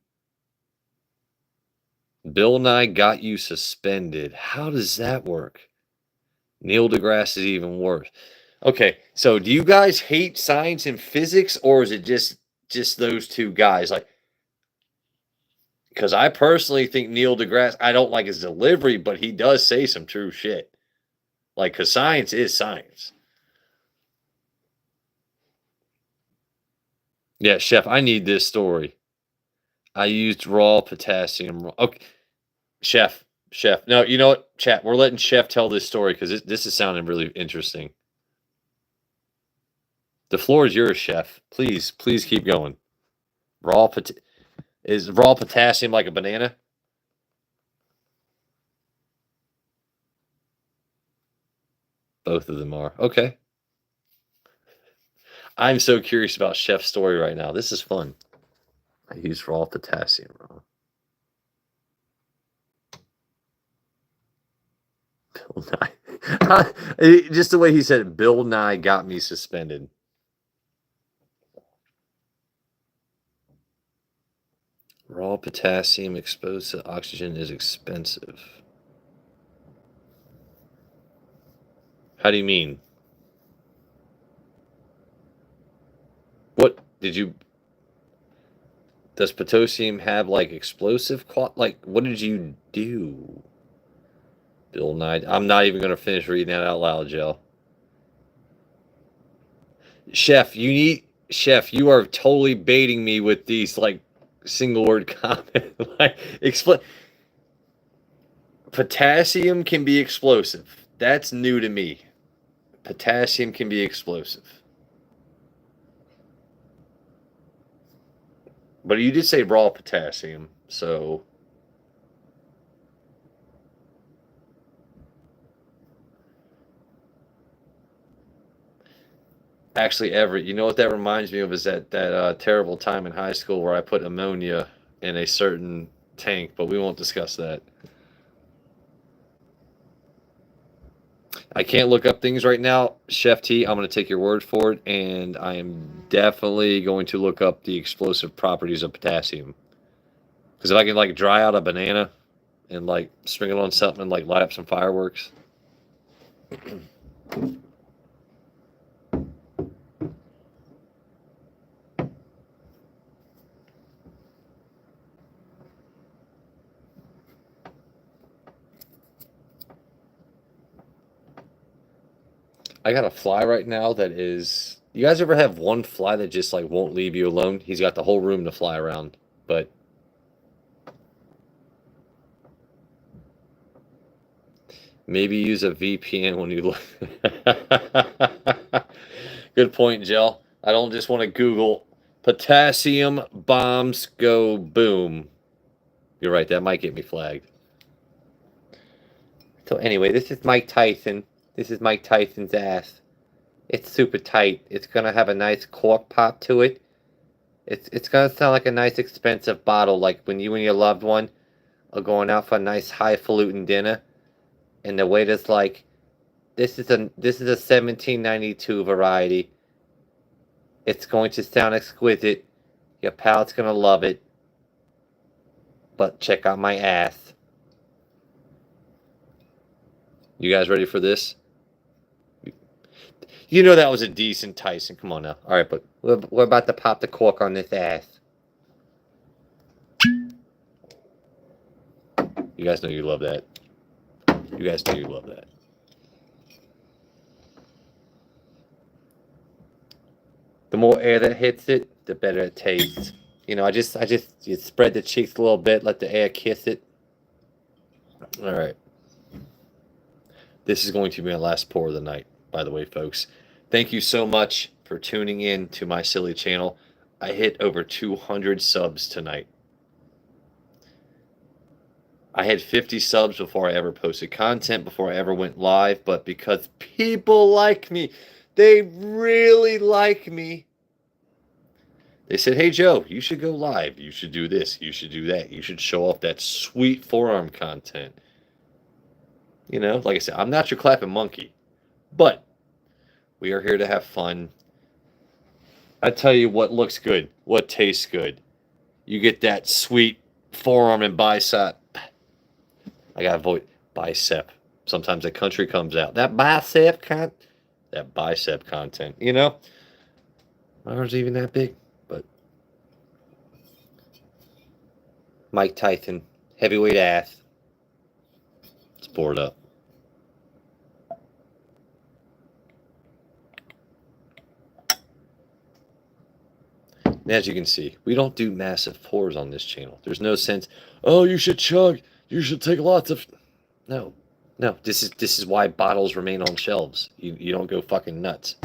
S1: Bill Nye got you suspended. How does that work? Neil deGrasse is even worse. Okay, so do you guys hate science and physics, or is it just those 2 guys? Like, Because I personally think Neil deGrasse, I don't like his delivery, but he does say some true shit. Like, because science is science. Yeah, Chef, I need this story. I used raw potassium. Okay, Chef. No, you know what, chat? We're letting Chef tell this story because this is sounding really interesting. The floor is yours, Chef. Please keep going. Is raw potassium like a banana? Both of them are. Okay. I'm so curious about Chef's story right now. This is fun. I use raw potassium. Bill Nye. Just the way he said it, Bill Nye got me suspended. Raw potassium exposed to oxygen is expensive. How do you mean? What did you? Does potassium have like explosive? Like, what did you do? Bill Nye. I'm not even going to finish reading that out loud, Joe. Chef, you are totally baiting me with these like single word comments. Like, explain. Potassium can be explosive. That's new to me. Potassium can be explosive. But you did say raw potassium, so actually, Everett, you know what that reminds me of is that terrible time in high school where I put ammonia in a certain tank, but we won't discuss that. I can't look up things right now. Chef T, I'm going to take your word for it, and I am definitely going to look up the explosive properties of potassium. Because if I can like dry out a banana and like string it on something and like light up some fireworks. I got a fly right now that is. You guys ever have one fly that just like won't leave you alone? He's got the whole room to fly around, but maybe use a VPN when you look. Good point, Gel. I don't just want to Google potassium bombs go boom. You're right, that might get me flagged. So anyway, this is Mike Tyson. This is Mike Tyson's ass. It's super tight. It's gonna have a nice cork pop to it. It's gonna sound like a nice expensive bottle, like when you and your loved one are going out for a nice highfalutin dinner, and the waiter's like, this is a 1792 variety. It's going to sound exquisite. Your palate's gonna love it. But check out my ass. You guys ready for this? You know that was a decent Tyson. Come on now. All right, but we're about to pop the cork on this ass. You guys know you love that. You guys know you love that. The more air that hits it, the better it tastes. You know, you spread the cheeks a little bit, let the air kiss it. All right. This is going to be my last pour of the night, by the way, folks. Thank you so much for tuning in to my silly channel. I hit over 200 subs tonight. I had 50 subs before I ever posted content, before I ever went live, but because people like me, they really like me. They said, hey, Joe, you should go live. You should do this. You should do that. You should show off that sweet forearm content. You know, like I said, I'm not your clapping monkey, but we are here to have fun. I tell you what looks good, what tastes good. You get that sweet forearm and bicep. I gotta avoid bicep. Sometimes the country comes out. That bicep content, you know? My arm's even that big, but Mike Tyson, heavyweight ass. Let's pour it up. And as you can see, we don't do massive pours on this channel. There's no sense, oh, you should chug. You should take lots of... No. No. This is why bottles remain on shelves. You don't go fucking nuts.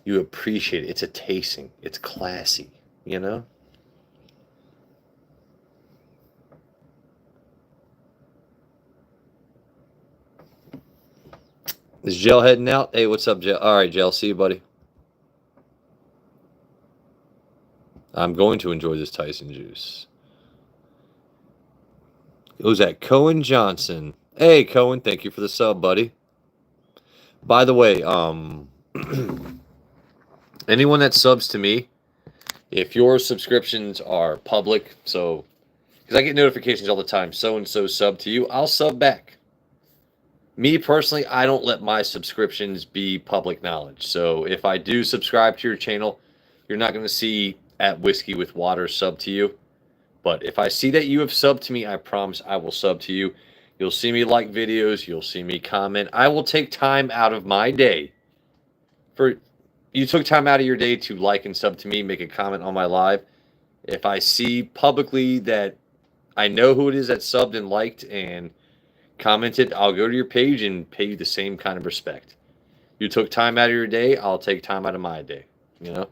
S1: You appreciate it. It's a tasting. It's classy. You know? Is Jell heading out? Hey, what's up, Jell? All right, Jell. See you, buddy. I'm going to enjoy this Tyson juice. Who's that? Cohen Johnson. Hey, Cohen. Thank you for the sub, buddy. By the way, anyone that subs to me, if your subscriptions are public, so, because I get notifications all the time, so-and-so sub to you, I'll sub back. Me, personally, I don't let my subscriptions be public knowledge. So if I do subscribe to your channel, you're not going to see at Whiskey with Water sub to you. But if I see that you have subbed to me, I promise I will sub to you. You'll see me like videos. You'll see me comment. I will take time out of my day. You took time out of your day to like and sub to me, make a comment on my live. If I see publicly that I know who it is that subbed and liked and commented, I'll go to your page and pay you the same kind of respect. You took time out of your day, I'll take time out of my day. You know?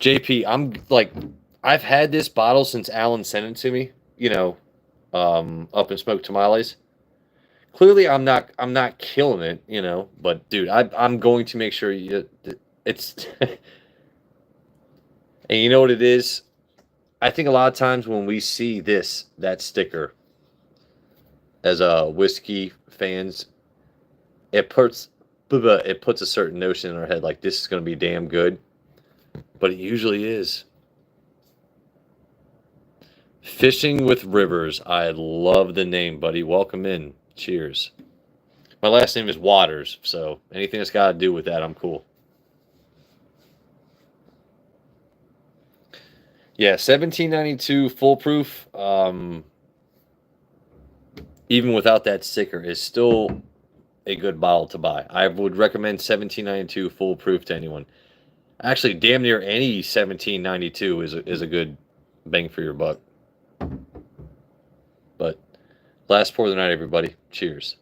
S1: JP, I've had this bottle since Alan sent it to me, you know, up in Smoked Tamales. Clearly, I'm not killing it, you know, but dude, I'm going to make sure it's. And you know what it is? I think a lot of times when we see that sticker, as whiskey fans, it puts a certain notion in our head, like this is going to be damn good, but it usually is. Fishing with Rivers. I love the name, buddy. Welcome in. Cheers. My last name is Waters, so anything that's got to do with that, I'm cool. Yeah, 1792 full proof, even without that sticker, is still a good bottle to buy. I would recommend 1792 full proof to anyone. Actually, damn near any 1792 is a good bang for your buck. But last pour of the night, everybody. Cheers.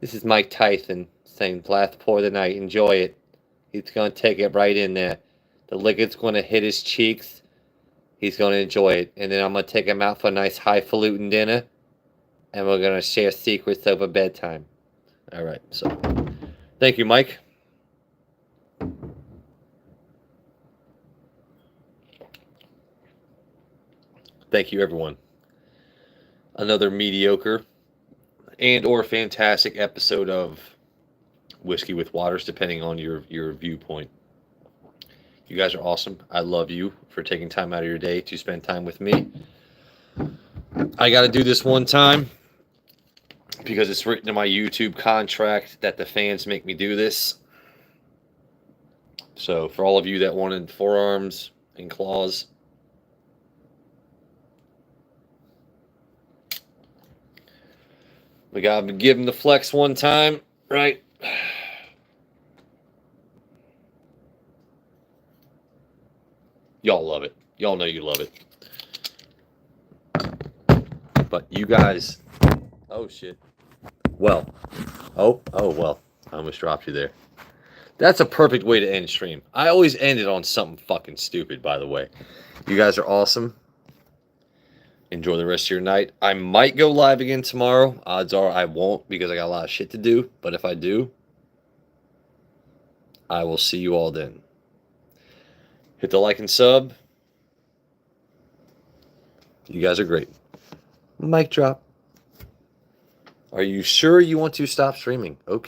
S1: This is Mike Tyson saying last pour of the night. Enjoy it. He's going to take it right in there. The liquid's going to hit his cheeks. He's going to enjoy it. And then I'm going to take him out for a nice highfalutin dinner. And we're going to share secrets over bedtime. All right. So, thank you, Mike. Thank you, everyone. Another mediocre and or fantastic episode of Whiskey with Waters, depending on your viewpoint. You guys are awesome. I love you for taking time out of your day to spend time with me. I got to do this one time because it's written in my YouTube contract that the fans make me do this. So for all of you that wanted forearms and claws, we got to give him the flex one time, right? Y'all love it. Y'all know you love it. But you guys... Oh, shit. Well. Oh, well. I almost dropped you there. That's a perfect way to end stream. I always end it on something fucking stupid, by the way. You guys are awesome. Enjoy the rest of your night. I might go live again tomorrow. Odds are I won't because I got a lot of shit to do. But if I do, I will see you all then. Hit the like and sub. You guys are great. Mic drop. Are you sure you want to stop streaming? Okay.